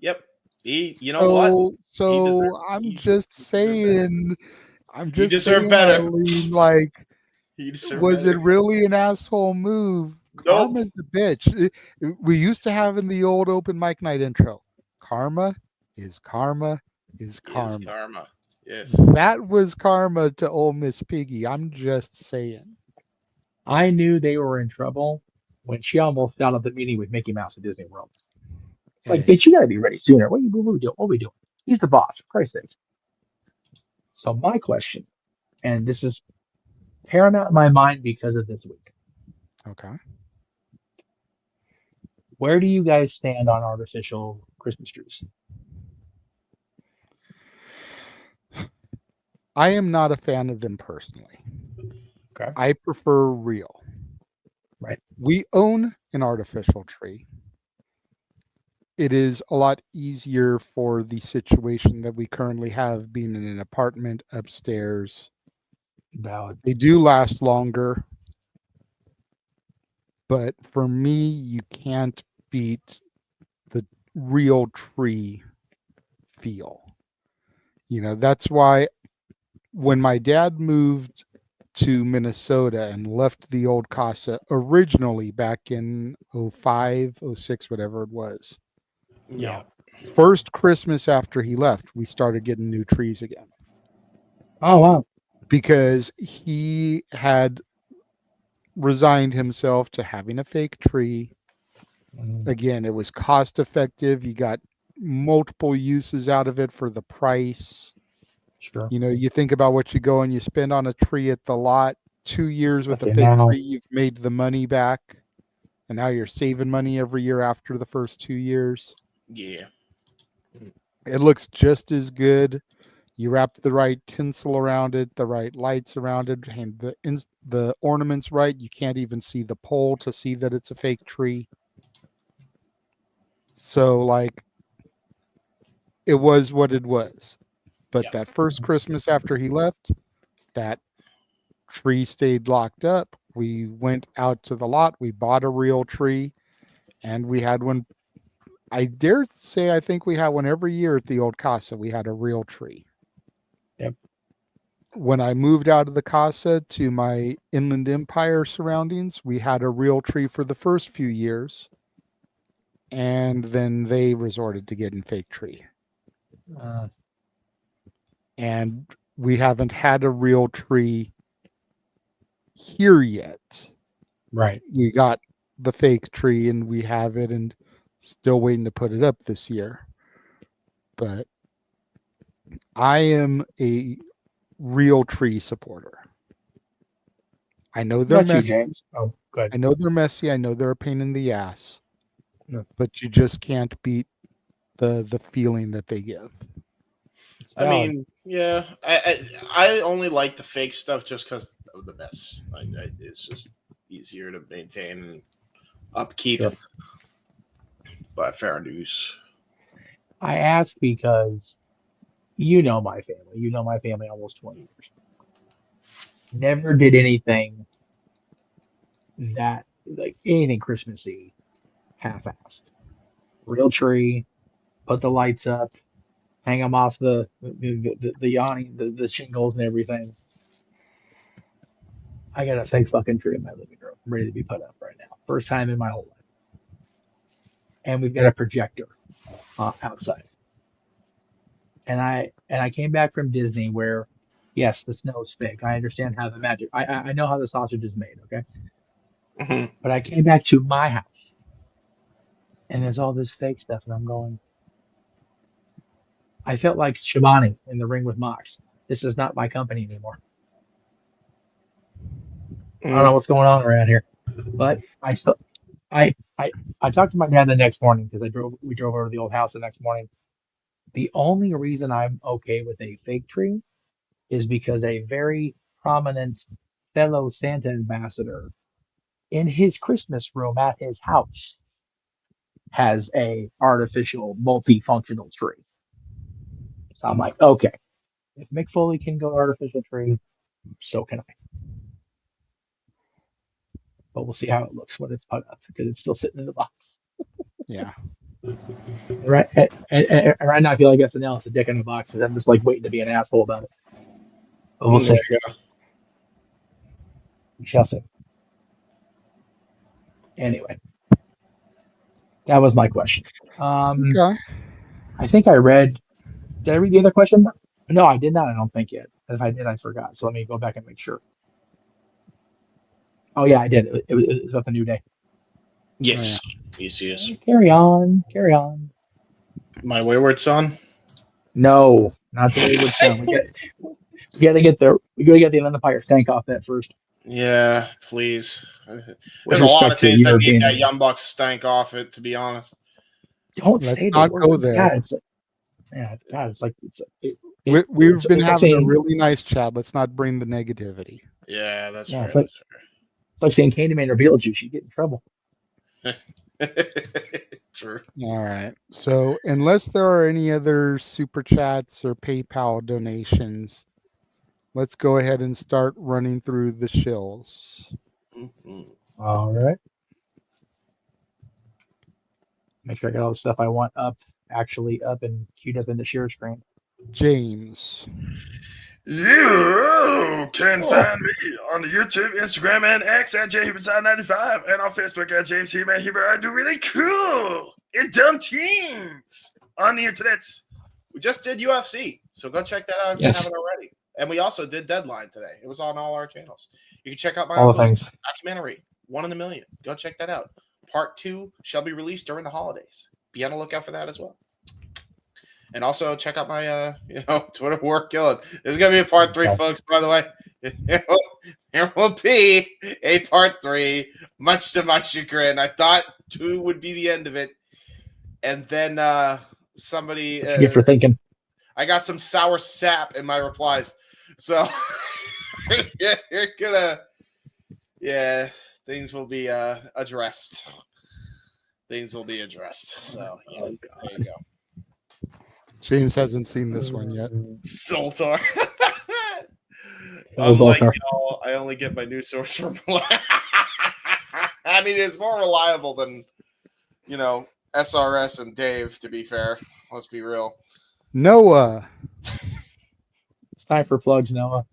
Yep. What? So I'm just saying, He deserved better. Arlene, like, was better. it really an asshole move? Nope. Karma's a bitch. We used to have in the old open mic night intro, karma is karma is karma. Yes, karma. Yes. That was karma to old Miss Piggy. I'm just saying. I knew they were in trouble when she almost got at the meeting with Mickey Mouse at Disney World. It's like, bitch, you gotta be ready sooner. What are we doing? What are we doing? He's the boss, for Christ's sakes. So my question, and this is paramount in my mind because of this week. Okay. Where do you guys stand on artificial Christmas trees? I am not a fan of them personally. Okay. I prefer real. Right. We own an artificial tree. It is a lot easier for the situation that we currently have, being in an apartment upstairs. Valid. They do last longer. But for me, you can't beat the real tree feel. You know, that's why when my dad moved to Minnesota and left the old casa originally back in 05, 06, whatever it was. Yeah. First Christmas after he left, we started getting new trees again. Oh, wow. Because he had resigned himself to having a fake tree. Again, it was cost effective. You got multiple uses out of it for the price. Sure. You know, you think about what you go and you spend on a tree at the lot. 2 years with a Okay, fake now- tree, you've made the money back. And now you're saving money every year after the first 2 years. Yeah. It looks just as good. You wrap the right tinsel around it, the right lights around it, and the ornaments right. You can't even see the pole to see that it's a fake tree. So, like, it was what it was. But that first Christmas after he left, that tree stayed locked up. We went out to the lot. We bought a real tree, and we had one. I dare say I think we had one every year at the old casa. We had a real tree. Yep. When I moved out of the casa to my Inland Empire surroundings, we had a real tree for the first few years. And then they resorted to getting fake tree. And we haven't had a real tree here yet. Right. We got the fake tree and we have it and still waiting to put it up this year. But I am a real tree supporter. I know they're Not you, messy. James. Oh, good. I know they're messy. I know they're a pain in the ass. No. But you just can't beat the feeling that they give. I mean, yeah, I only like the fake stuff just because of the mess. It's just easier to maintain and upkeep. Sure. But fair dues. I ask because you know my family. You know my family almost 20 years. Never did anything that, like anything Christmassy, half-assed. Real tree, put the lights up, hang them off the awning, the shingles and everything. I got a fake fucking tree in my living room, ready to be put up right now. First time in my whole life. And we've got a projector outside. And I came back from Disney where, yes, the snow's fake. I understand how the magic. I know how the sausage is made. Okay. Mm-hmm. But I came back to my house, and there's all this fake stuff, and I'm going. I felt like Shivani in the ring with Mox. This is not my company anymore. I don't know what's going on around here, but I talked to my dad the next morning because we drove over to the old house the next morning. The only reason I'm okay with a fake tree is because a very prominent fellow Santa ambassador in his Christmas room at his house has a artificial multifunctional tree. So I'm like, okay, if Mick Foley can go artificial tree, so can I. But we'll see how it looks when it's put up because it's still sitting in the box. Yeah. Right. And right now I feel like SNL is a dick in a box, and I'm just like waiting to be an asshole about it. But we'll see. We shall see. Anyway, that was my question. Okay. I think I read. Did I read the other question? No, I did not. I don't think yet. If I did, I forgot. So let me go back and make sure. Oh yeah, I did. It was about the New Day. Yes. Yes. Carry on. My wayward son. No, not the Wayward Son. We gotta get the Empire tank off that first. Yeah, please. With There's a lot respect of to things that need European, that Young Bucks stank off it, to be honest. don't Let's say the not word. go there. God, it's like We've been it's like having a saying, really nice chat. Let's not bring the negativity. Yeah, that's yeah, fair. it's like saying Candyman or Beetlejuice. You get in trouble. True. All right. So, unless there are any other super chats or PayPal donations, let's go ahead and start running through the shills. All right. Make sure I get all the stuff I want actually up and queued up in the share screen. James. You can find me on the YouTube, Instagram, and X at JHuberside95 and on Facebook at James He-Man Huber. I do really cool and dumb teens on the internet. We just did UFC, so go check that out if you haven't already. And we also did Deadline today. It was on all our channels. You can check out my All the uncle's things. documentary, 1 in a Million. Go check that out. Part 2 shall be released during the holidays. Be on the lookout for that as well. And also check out my Twitter War Killing. There's gonna be a part 3, folks, by the way. There will be a part 3, much to my chagrin. I thought 2 would be the end of it. And then somebody What you get for thinking? I got some sour sap in my replies. So you're gonna things will be addressed. Things will be addressed. So yeah, there you go. James hasn't seen this one yet. Sultar. That was Unlike Zoltar. y'all, I only get my news source from I mean, it's more reliable than SRS and Dave, to be fair. Let's be real. Noah. It's time for plugs, Noah.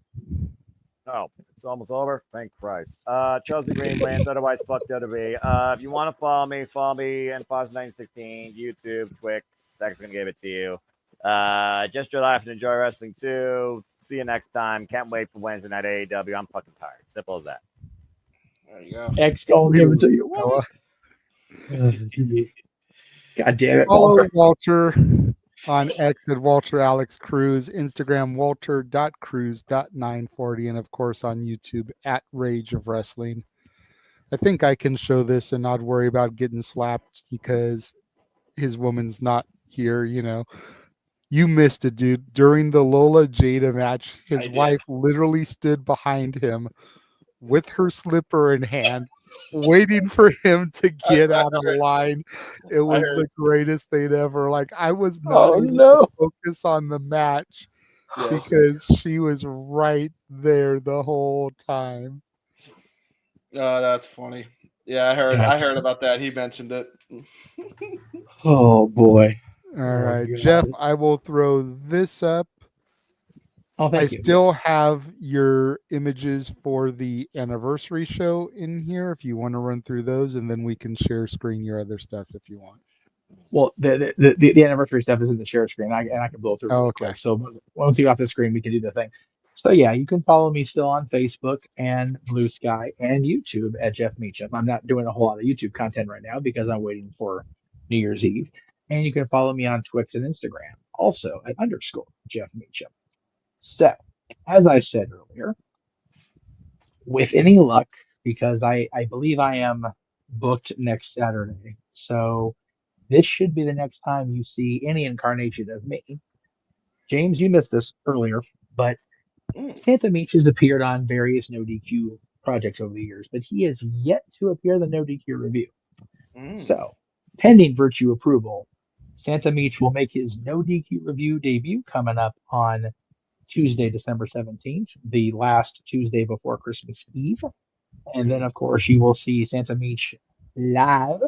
Oh, it's almost over. Thank Christ. Chelsea Green Wins, otherwise fuck WWE. If you want to follow me and Fox 916, YouTube, Twix. X gonna give it to you. Just your life and enjoy wrestling too. See you next time. Can't wait for Wednesday night AEW. I'm fucking tired. Simple as that. There you go. X gonna give it to you. God damn it, Follow Walter. Walter on X at Walter Alex Cruz, Instagram walter.cruz.940, and of course on YouTube at Rage of Wrestling. I think I can show this and not worry about getting slapped because his woman's not here, You missed it, dude. During the Lola Jada match, his wife literally stood behind him with her slipper in hand, waiting for him to get out of line. It was the greatest thing ever. Like, I was not able to focus on the match because she was right there the whole time. Oh, that's funny. Yeah, I heard about that. He mentioned it. Oh boy. All right, Jeff, I will throw this up. Oh, thank you. I still have your images for the anniversary show in here if you want to run through those, and then we can share screen your other stuff if you want. Well, the anniversary stuff is in the share screen, and I can blow through real quick. So once you get off the screen, we can do the thing. So yeah, you can follow me still on Facebook and Blue Sky and YouTube at Jeff Meacham. I'm not doing a whole lot of YouTube content right now because I'm waiting for New Year's Eve. And you can follow me on Twix and Instagram, also at _ Jeff Meacham. So, as I said earlier, with any luck, because I believe I am booked next Saturday, so this should be the next time you see any incarnation of me. James, you missed this earlier, but Santa Meach has appeared on various no DQ projects over the years, but he has yet to appear in the no DQ review. So, pending Virtue approval, Santa Meach will make his no DQ review debut coming up on Tuesday, December 17th, the last Tuesday before Christmas Eve. And then, of course, you will see Santa Meach live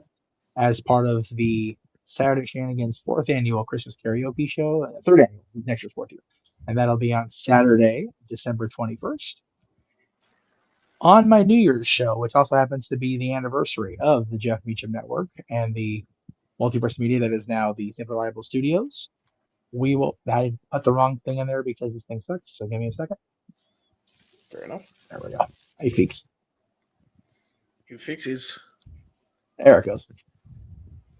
as part of the Saturday Shenanigans 4th annual Christmas karaoke show, 3rd annual, next year's 4th year. And that'll be on Saturday, December 21st. On my New Year's show, which also happens to be the anniversary of the Jeff Meacham Network and the multiverse media that is now the Simple Reliable Studios, I put the wrong thing in there because this thing sucks, so give me a second. Fair enough. There we go. Hey, peaks. You fixies. There it goes.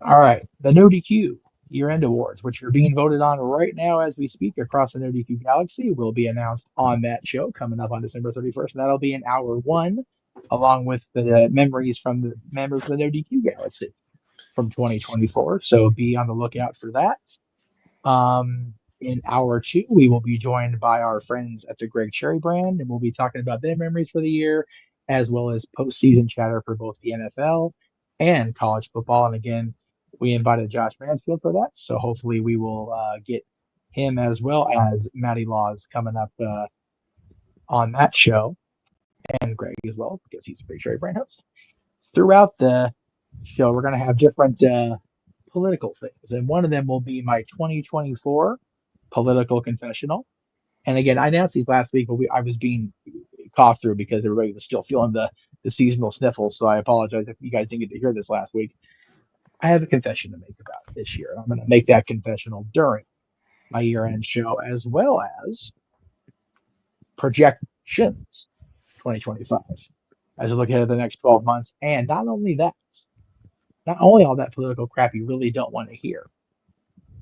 All right. The No DQ year-end awards, which are being voted on right now as we speak across the No DQ galaxy, will be announced on that show coming up on December 31st. And that'll be in hour 1, along with the memories from the members of the No DQ galaxy from 2024. So be on the lookout for that. In hour 2, we will be joined by our friends at the Greg Cherry brand, and we'll be talking about their memories for the year, as well as postseason chatter for both the NFL and college football. And again, we invited Josh Mansfield for that, so hopefully we will get him as well as Matty Laws coming up on that show, and Greg as well, because he's a Greg Cherry brand host. Throughout the show, we're going to have different political things, and one of them will be my 2024 political confessional. And again, I announced these last week, but I was being coughed through because everybody was still feeling the seasonal sniffles. So I apologize if you guys didn't get to hear this last week. I have a confession to make about it this year. I'm going to make that confessional during my year-end show, as well as projections 2025 as we look ahead at the next 12 months. And not only all that political crap you really don't want to hear,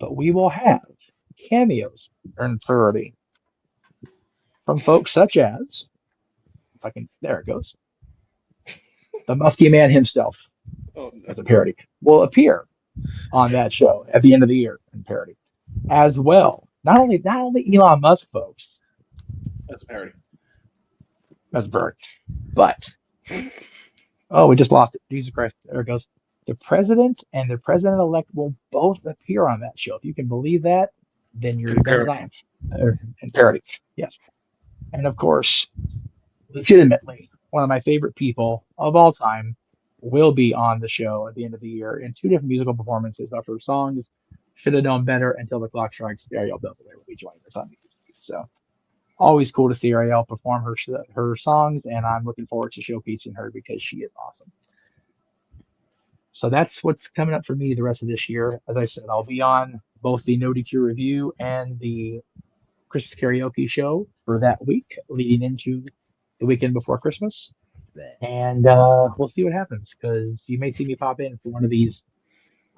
but we will have cameos in parody from folks such as, there it goes, the Muskie Man himself, as a parody, will appear on that show at the end of the year in parody, as well. Not only Elon Musk folks, That's a parody. that's a parody, but we just lost it. Jesus Christ! There it goes. The president and the president-elect will both appear on that show. If you can believe that, then you're better than I am. In parody, yes. And of course, legitimately, one of my favorite people of all time will be on the show at the end of the year in 2 different musical performances of her songs. Should have known better until the clock strikes. Ariel Beverly will be joining us on YouTube. So always cool to see Ariel perform her songs, and I'm looking forward to showcasing her because she is awesome. So that's what's coming up for me the rest of this year. As I said, I'll be on both the No DQ review and the Christmas karaoke show for that week, leading into the weekend before Christmas. And we'll see what happens, because you may see me pop in for one of these.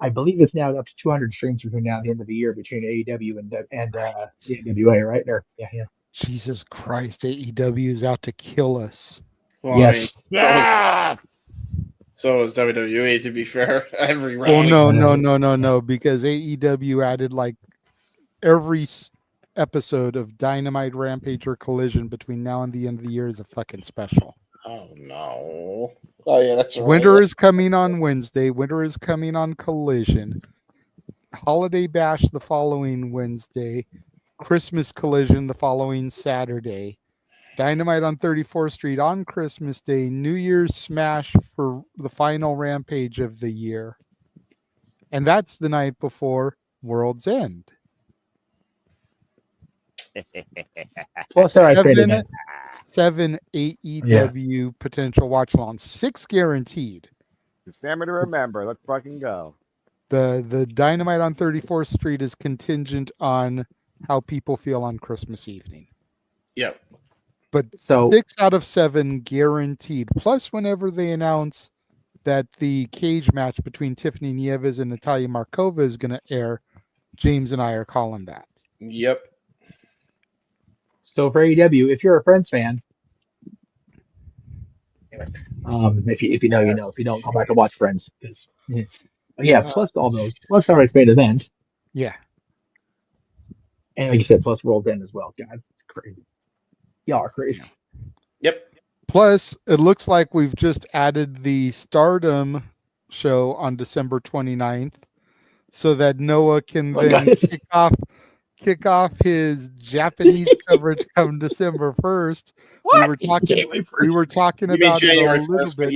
I believe it's now up to 200 streams between now and the end of the year between AEW and the NWA, right there. Yeah. Jesus Christ, AEW is out to kill us. Well, Yes. Yes. So is WWE, to be fair. Every Oh, wrestling. no, because AEW added like every episode of Dynamite, Rampage, or Collision between now and the end of the year is a fucking special. Oh, no. Oh, yeah, that's right. Winter is coming on Wednesday. Winter is coming on Collision. Holiday Bash the following Wednesday. Christmas Collision the following Saturday. Dynamite on 34th Street on Christmas Day. New Year's Smash for the final Rampage of the year. And that's the night before World's End. Plus, seven AEW potential watch alongs, 6 guaranteed. December to remember. Let's fucking go. The Dynamite on 34th Street is contingent on how people feel on Christmas evening. Yep. But 6 out of 7 guaranteed. Plus, whenever they announce that the cage match between Tiffany Nieves and Natalia Markova is going to air, James and I are calling that. Yep. So for AEW, if you're a Friends fan, if you know, you know. If you don't, go back and watch Friends. Plus all those. Plus Hardest Main Event. Yeah. And like you said, plus World's End as well. God, it's crazy. Y'all are crazy. Yep. Plus, it looks like we've just added the Stardom show on December 29th so that Noah can kick off his Japanese coverage come December 1st. What? We were talking You mean about January it a little 1st, but bit.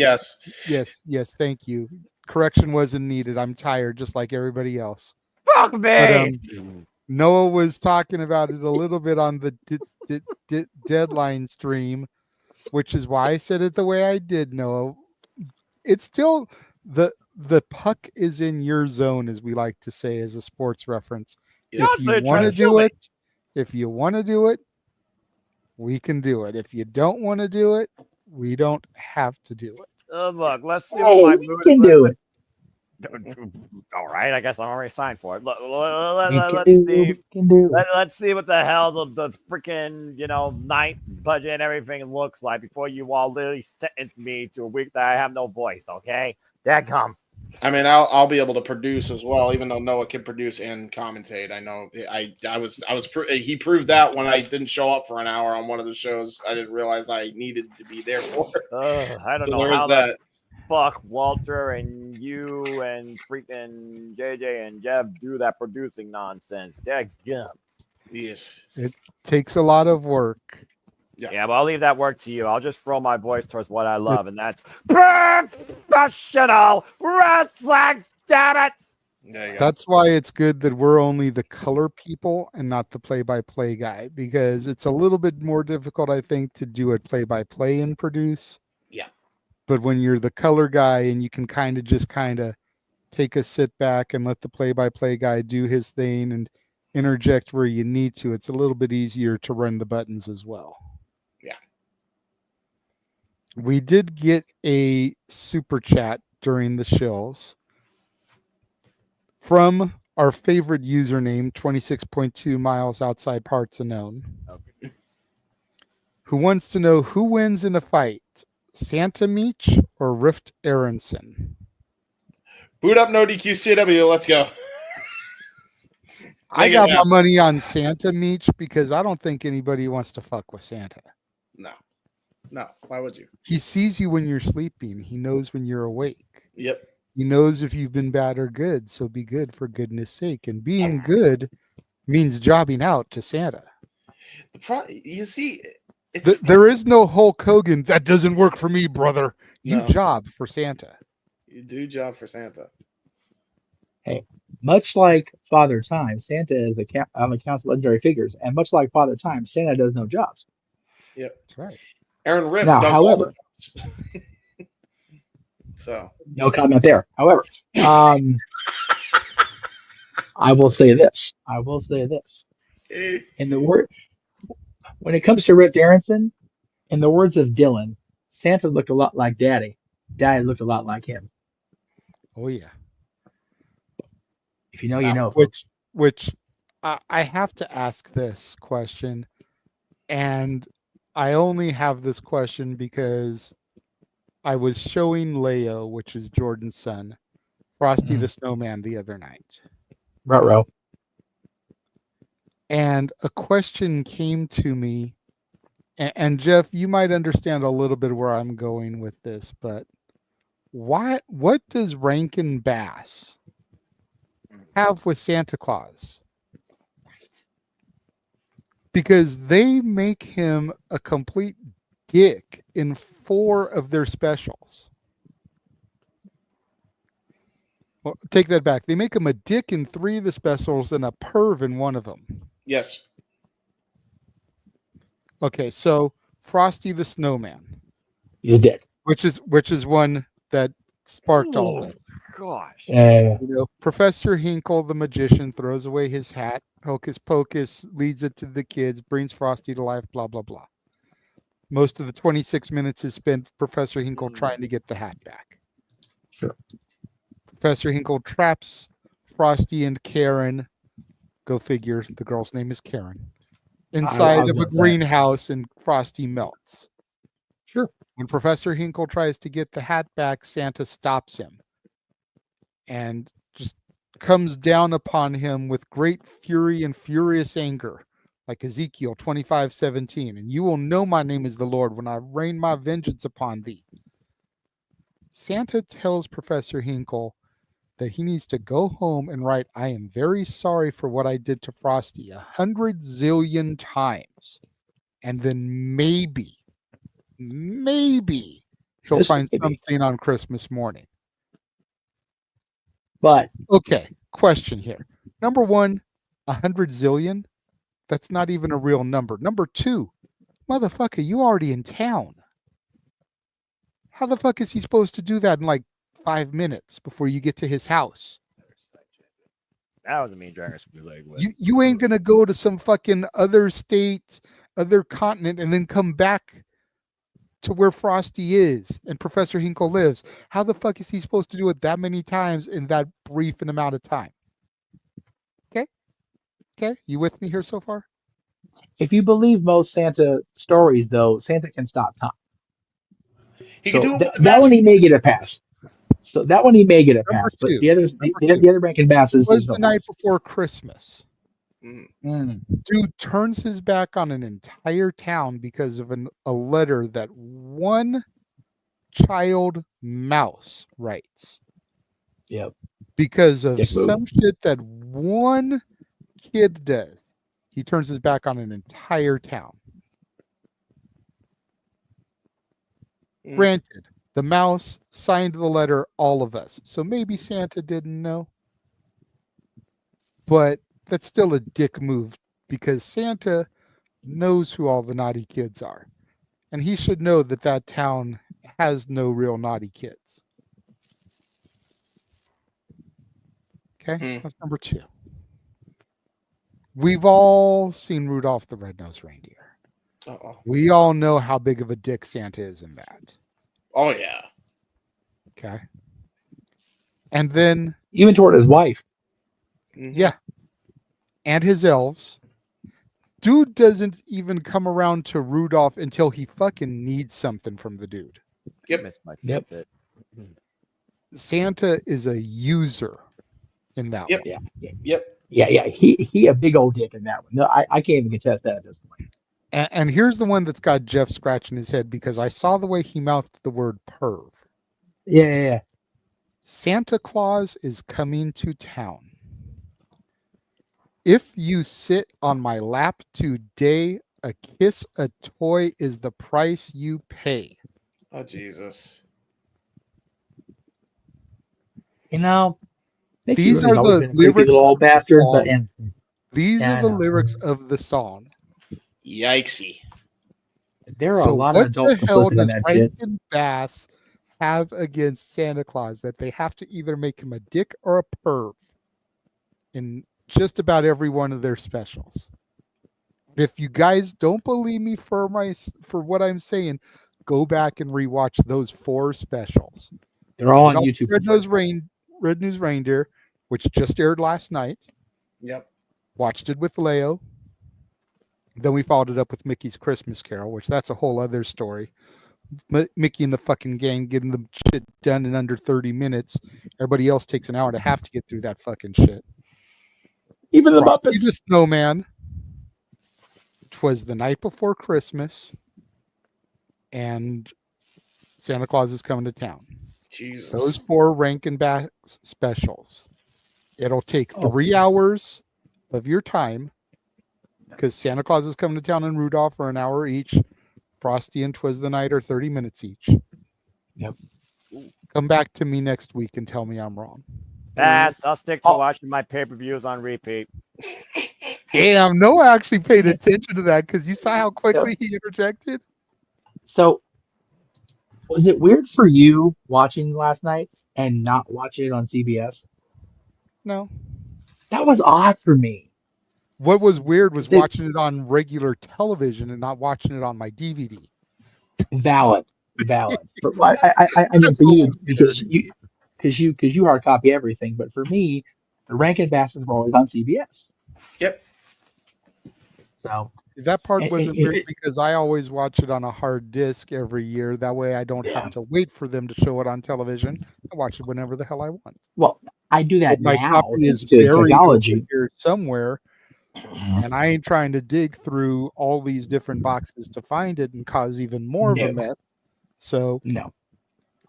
Yes, thank you. Correction wasn't needed. I'm tired just like everybody else. Fuck me. But, Noah was talking about it a little bit on the deadline stream, which is why I said it the way I did, Noah. It's still the puck is in your zone, as we like to say as a sports reference. If you want to do it, we can do it. If you don't want to do it, we don't have to do it. Look, let's see Hey, what my we mood can do it. All right, I guess I'm already signed for it. We can Let's do, see. we can do. Let's see what the hell the freaking night budget and everything looks like before you all literally sentence me to a week that I have no voice. Okay, dadgum. I mean, I'll be able to produce as well, even though Noah can produce and commentate. I know he proved that when I didn't show up for an hour on one of the shows. I didn't realize I needed to be there for. I don't So know there was how that. Fuck Walter and you and freaking JJ and Jeff do that producing nonsense. Dadgum. Yes. It takes a lot of work. Yeah, but I'll leave that work to you. I'll just throw my voice towards what I love, and that's professional wrestling. Damn it! There you go. That's why it's good that we're only the color people and not the play-by-play guy, because it's a little bit more difficult, I think, to do a play-by-play and produce. Yeah. But when you're the color guy and you can kind of take a sit back and let the play-by-play guy do his thing and interject where you need to, it's a little bit easier to run the buttons as well. Yeah. We did get a super chat during the shows from our favorite username, 26.2 miles outside parts unknown, who wants to know who wins in a fight, Santa Meech or Rift Aronson. Boot up no DQ CW. Let's go. I got my money on Santa Meech because I don't think anybody wants to fuck with Santa. No. Why would you? He sees you when you're sleeping. He knows when you're awake. Yep. He knows if you've been bad or good, so be good for goodness sake. And being good means jobbing out to Santa. You see, there is no Hulk Hogan. That doesn't work for me, brother. You No. job for Santa. You do job for Santa. Hey, much like Father Time, Santa is on the council of legendary figures, and much like Father Time, Santa does no jobs. Yep. That's right. Aaron Rift Now, does however, all the jobs. So no comment there. However, I will say this. When it comes to Rick Aronson, in the words of Dylan, Santa looked a lot like Daddy. Daddy looked a lot like him. Oh yeah. If you know, you know, folks. Which I have to ask this question, and I only have this question because I was showing Leo, which is Jordan's son, Frosty the Snowman the other night. Ruh-roh. And a question came to me, and Jeff, you might understand a little bit where I'm going with this, but what does Rankin Bass have with Santa Claus? Because they make him a complete dick in 4 of their specials. Well, take that back. They make him a dick in 3 of the specials and a perv in 1 of them. yes. Okay, so Frosty the Snowman. He's a dick. Which is one that sparked all this. Gosh. Professor Hinkle, the magician, throws away his hat. Hocus Pocus leads it to the kids, brings Frosty to life, blah, blah, blah. Most of the 26 minutes is spent Professor Hinkle trying to get the hat back. Sure. Professor Hinkle traps Frosty and Karen. Go figure, the girl's name is Karen. Inside of a greenhouse, and Frosty melts. Sure. When Professor Hinkle tries to get the hat back, Santa stops him and just comes down upon him with great fury and furious anger, like Ezekiel 25:17. And you will know my name is the Lord when I rain my vengeance upon thee. Santa tells Professor Hinkle that he needs to go home and write, I am very sorry for what I did to Frosty 100 zillion times. And then maybe he'll find something on Christmas morning. But okay, question here. Number 1, 100 zillion? That's not even a real number. Number 2, motherfucker, you already in town. How the fuck is he supposed to do that in like 5 minutes before you get to his house? That was a mean dragon. You ain't gonna go to some fucking other state, other continent, and then come back to where Frosty is and Professor Hinkle lives. How the fuck is he supposed to do it that many times in that brief an amount of time? Okay, you with me here so far? If you believe most Santa stories, though, Santa can stop time. He So can do it with the that one magic. he may get a pass. So that one he may get a Number pass, but two. the others, the other Rankin passes, Was there's no the night pass. before Christmas. Mm. Dude turns his back on an entire town because of a letter that one child mouse writes. Yep. Because of Dick move. some shit that one kid does. He turns his back on an entire town. Granted, the mouse signed the letter, all of us. So maybe Santa didn't know. But that's still a dick move because Santa knows who all the naughty kids are. And he should know that that town has no real naughty kids. Okay, that's number two. We've all seen Rudolph the Red-Nosed Reindeer. Uh-oh. We all know how big of a dick Santa is in that. Oh, yeah. Okay. And then... Even toward his wife. Yeah. And his elves. Dude doesn't even come around to Rudolph until he fucking needs something from the dude. Yep. Santa is a user in that one. Yeah. He a big old dick in that one. No, I can't even contest that at this point. And here's the one that's got Jeff scratching his head because I saw the way he mouthed the word perv. Yeah. Santa Claus is coming to town. If you sit on my lap today, a kiss, a toy is the price you pay. Oh, Jesus. You know, these are the lyrics. Little old bastard, but these Yeah, are I the know. lyrics of the song. Yikesy. there are So a lot what of adults the hell complicit in does that shit. Rankin Bass have against Santa Claus that they have to either make him a dick or a perv in just about every one of their specials? If you guys don't believe me for what I'm saying, go back and rewatch those 4 specials. They're all on YouTube. Red News Reindeer, which just aired last night. Yep. Watched it with Leo. Then we followed it up with Mickey's Christmas Carol, which that's a whole other story. Mickey and the fucking gang getting the shit done in under 30 minutes. Everybody else takes an hour and a half to get through that fucking shit. Even the Frosty Muppets. the Snowman. 'Twas the Night Before Christmas. And Santa Claus is Coming to Town. Jesus. Those 4 Rankin Bass specials. It'll take 3 hours of your time because Santa Claus is Coming to Town and Rudolph are an hour each. Frosty and 'Twas the Night are 30 minutes each. Yep. Come back to me next week and tell me I'm wrong. Pass. I'll stick to watching my pay-per-views on repeat. Damn, Noah actually paid attention to that because you saw how quickly he interjected. So, was it weird for you watching last night and not watching it on CBS? No. That was odd for me. What was weird was watching it on regular television and not watching it on my DVD. Valid. But I mean, for you because you hard copy everything. But for me, the Rankin Basses were always on CBS. Yep. So that part wasn't weird because I always watch it on a hard disk every year. That way I don't have to wait for them to show it on television. I watch it whenever the hell I want. Well, I do that my now. copy is To buried technology over here somewhere, and I ain't trying to dig through all these different boxes to find it and cause even more of a mess. So no,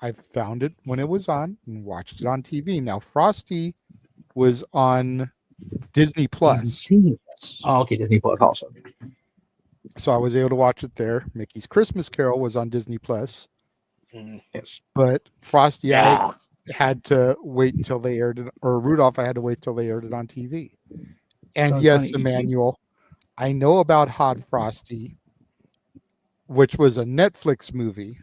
I found it when it was on and watched it on TV. Now Frosty was on Disney Plus. Oh, okay, Disney Plus also. So I was able to watch it there. Mickey's Christmas Carol was on Disney Plus. Yes. But Frosty, I had to wait until they aired it, or Rudolph, I had to wait till they aired it on TV. And So yes, funny. Emmanuel, I know about Hot Frosty, which was a Netflix movie,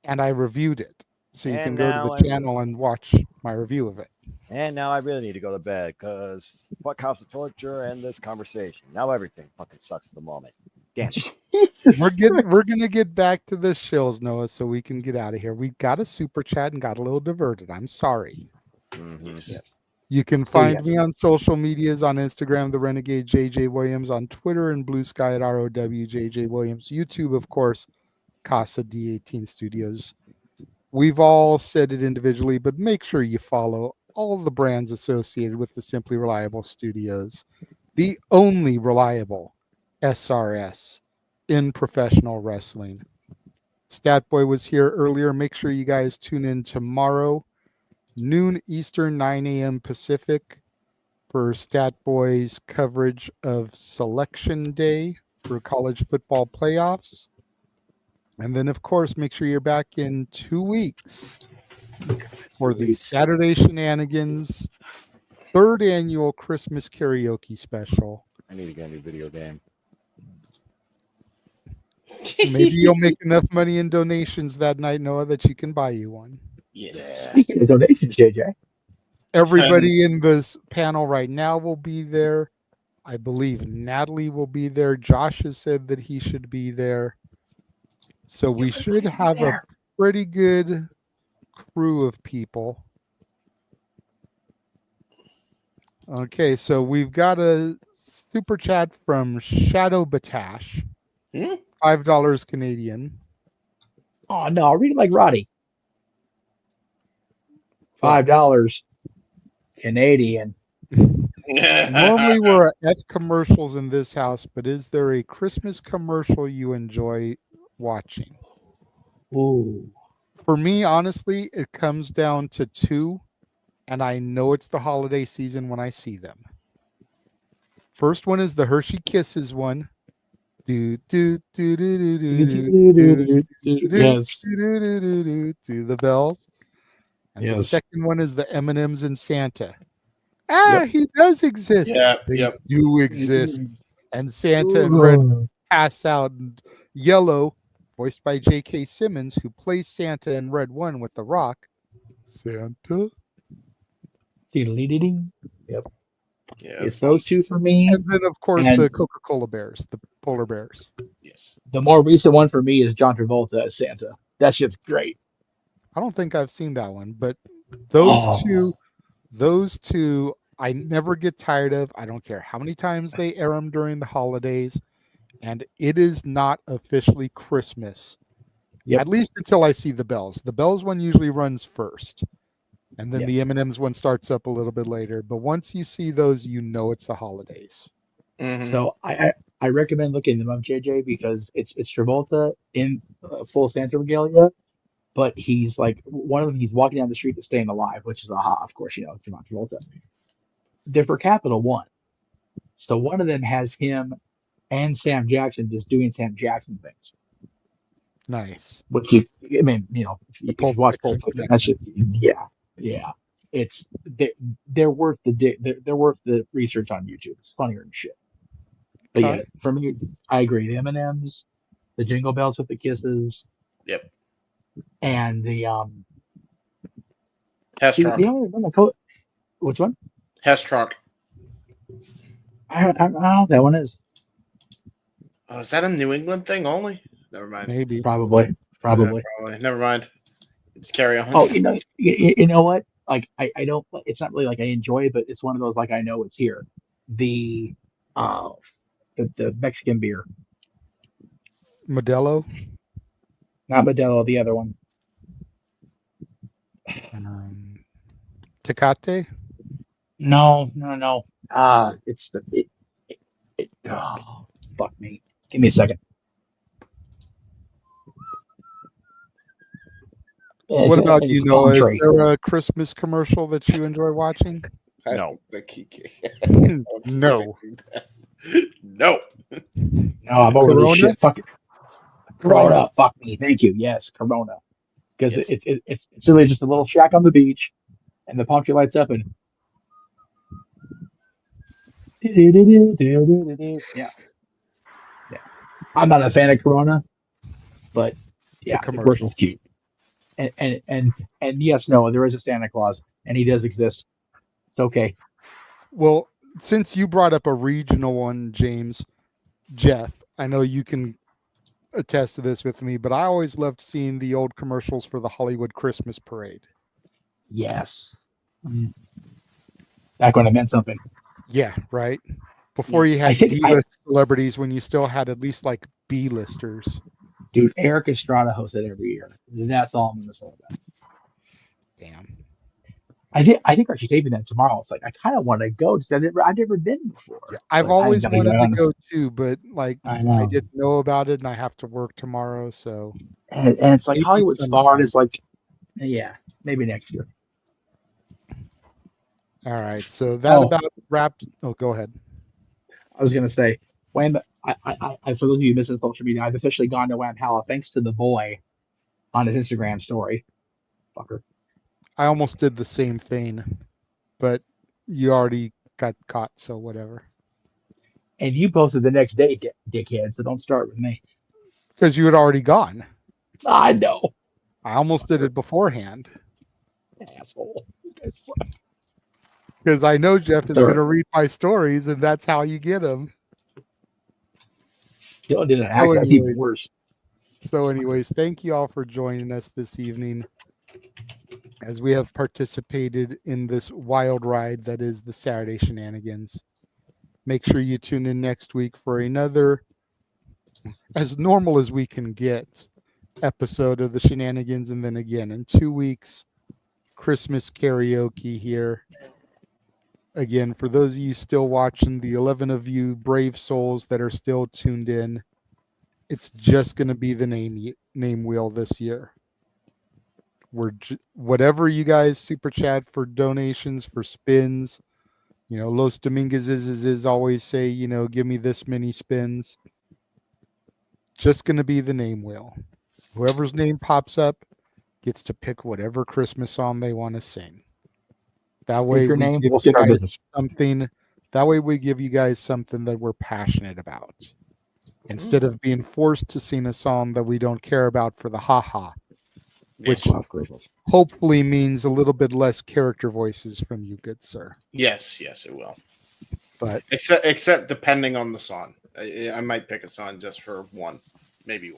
and I reviewed it. So you can go to the channel and watch my review of it. And now I really need to go to bed because fuck House of Torture and this conversation. Now everything fucking sucks at the moment. Damn. We're gonna get back to the shills, Noah, so we can get out of here. We got a super chat and got a little diverted. I'm sorry. Yes. You can So, find yes. me on social medias on Instagram, the Renegade JJ Williams, on Twitter and Blue Sky at ROWJJ Williams, YouTube, of course, Casa D18 Studios. We've all said it individually, but make sure you follow all the brands associated with the Simply Reliable Studios, the only reliable SRS in professional wrestling. Statboy was here earlier. Make sure you guys tune in tomorrow, noon Eastern, 9 a.m. Pacific, for Statboy's coverage of Selection Day for college football playoffs. And then, of course, make sure you're back in 2 weeks for the Saturday Shenanigans 3rd annual Christmas karaoke special. I need to get a new video game. Maybe you'll make enough money in donations that night, Noah, that you can buy you one. Yeah. Speaking of donations, JJ. Everybody in this panel right now will be there. I believe Natalie will be there. Josh has said that he should be there. So we should have a pretty good crew of people. Okay, so we've got a super chat from Shadow Batash. $5 Canadian. Oh no, I'll read it like Roddy. $5 Canadian. Normally we're at F commercials in this house, but is there a Christmas commercial you enjoy watching? Ooh. For me, honestly, it comes down to 2, and I know it's the holiday season when I see them. First one is the Hershey Kisses one. Do do do do do do do Yes. do the bells. And the Yes. second one is the M&Ms and Santa. He does exist. Yeah, They do exist. And Santa and Red pass out. And Yellow, voiced by J.K. Simmons, who plays Santa in Red 1 with The Rock. Santa. Yep. Yeah, it's those two for me. And then, of course, And the Coca-Cola Bears, the polar bears. Yes. the more recent one for me is John Travolta as Santa. That shit's great. I don't think I've seen that one, but those Oh. two, I never get tired of. I don't care how many times they air them during the holidays, and it is not officially Christmas. Yep. At least until I see the bells. The bells one usually runs first, and then Yes. the M&Ms one starts up a little bit later. But once you see those, you know it's the holidays. So I recommend looking them up, JJ, because it's Travolta in full Santa regalia, but he's like one of them. He's walking down the street to staying alive, which is of course, John Travolta. They're for Capital One, so one of them has him and Sam Jackson just doing Sam Jackson things. Nice. Which if you watch Pulp Fiction, that's just, yeah. It's they're worth they're worth the research on YouTube. It's funnier than shit. But yeah, for me, I agree. The M&Ms, the Jingle Bells with the Kisses. Yep. And the Hess the Trunk. only one which one? Hess Trunk. I don't know what that one is. Oh, is that a New England thing only? Never mind. Maybe. Probably. Yeah, probably. Never mind. Just carry on. Oh, you know what? Like I don't. It's not really like I enjoy it, but it's one of those like I know it's here. The Mexican beer. Modelo. Not Modelo, the other one. Tecate. No. It's the oh, fuck me. Give me a second. What about you, Noah? Is there a Christmas commercial that you enjoy watching? No. No. No. No, I'm over this shit. Fuck it. Corona. Fuck me. Thank you. Yes, Corona. Because it's really just a little shack on the beach, and the pumpkin lights up, and yeah. I'm not a fan of Corona, but yeah, the commercial's cute. And yes, Noah, there is a Santa Claus, and he does exist. It's okay. Well, since you brought up a regional one, Jeff, I know you can attest to this with me, but I always loved seeing the old commercials for the Hollywood Christmas Parade. Yes. Back when it meant something. Yeah, right. Before you I had think D-list celebrities, when you still had at least like B-listers. Dude, Eric Estrada hosts it every year. That's all I'm going to say about it. Damn. I think we're actually taping that tomorrow. It's like I kind of want to go. I've never been before. Yeah, I've But always I gotta wanted to on go too, but like I know. I didn't know about it, and I have to work tomorrow. So, and it's like maybe Hollywood's sometime. far. And it's like, yeah, maybe next year. All right. So that about wrapped. Oh, go ahead. I was going to say, when I for those of you missing social media, I've officially gone to Wamhala thanks to the boy on his Instagram story. Fucker. I almost did the same thing, but you already got caught, so whatever. And you posted the next day, dickhead, so don't start with me. Because you had already gone. I know. I almost did it beforehand. Asshole. Because I know Jeff is going to read my stories, and that's how you get them. Dylan did an accent. That's even worse. So anyways, thank you all for joining us this evening as we have participated in this wild ride that is the Saturday Shenanigans. Make sure you tune in next week for another, as normal as we can get, episode of the Shenanigans. And then again, in 2 weeks, Christmas karaoke here. Again, for those of you still watching, the 11 of you brave souls that are still tuned in, it's just going to be the name wheel this year. Whatever you guys super chat for donations, for spins, Los Dominguez is always say, give me this many spins. Just going to be the name wheel. Whoever's name pops up gets to pick whatever Christmas song they want to sing. That way your we name, give we'll you take our guys business. something. That way we give you guys something that we're passionate about. Instead of being forced to sing a song that we don't care about for the ha-ha. Which hopefully means a little bit less character voices from you, good sir. Yes, it will. But except depending on the song, I might pick a song just for one, maybe.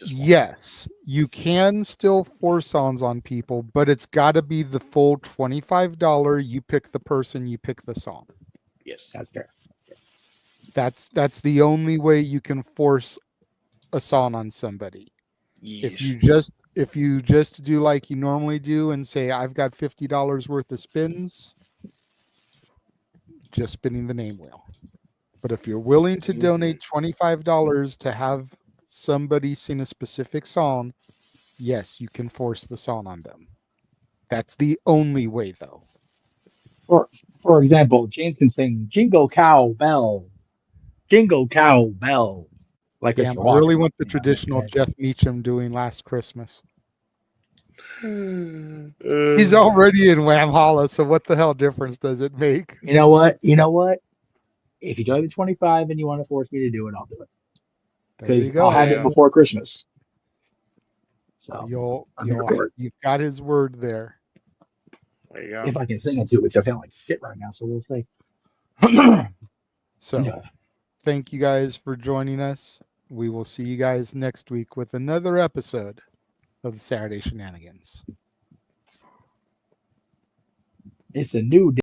Yes, you can still force songs on people, but it's got to be the full $25. You pick the person, you pick the song. Yes, that's fair. That's the only way you can force a song on somebody. Yes. If you just do like you normally do and say I've got $50 worth of spins, just spinning the name wheel. But if you're willing to donate $25 to have somebody sing a specific song, yes, you can force the song on them. That's the only way, though. For example, James can sing "Jingle Cow Bell," "Jingle Cow Bell." Like Damn, it's I really want the traditional Jeff Meacham doing Last Christmas. He's already in Wamhala, so what the hell difference does it make? You know what? If you donate the 25 and you want to force me to do it, I'll do it. Because I'll have it before Christmas. So you've got his word there. There you go. If I can sing it too, which I sound like shit right now, so we'll see. So, thank you guys for joining us. We will see you guys next week with another episode of the Saturday Shenanigans. It's a new day.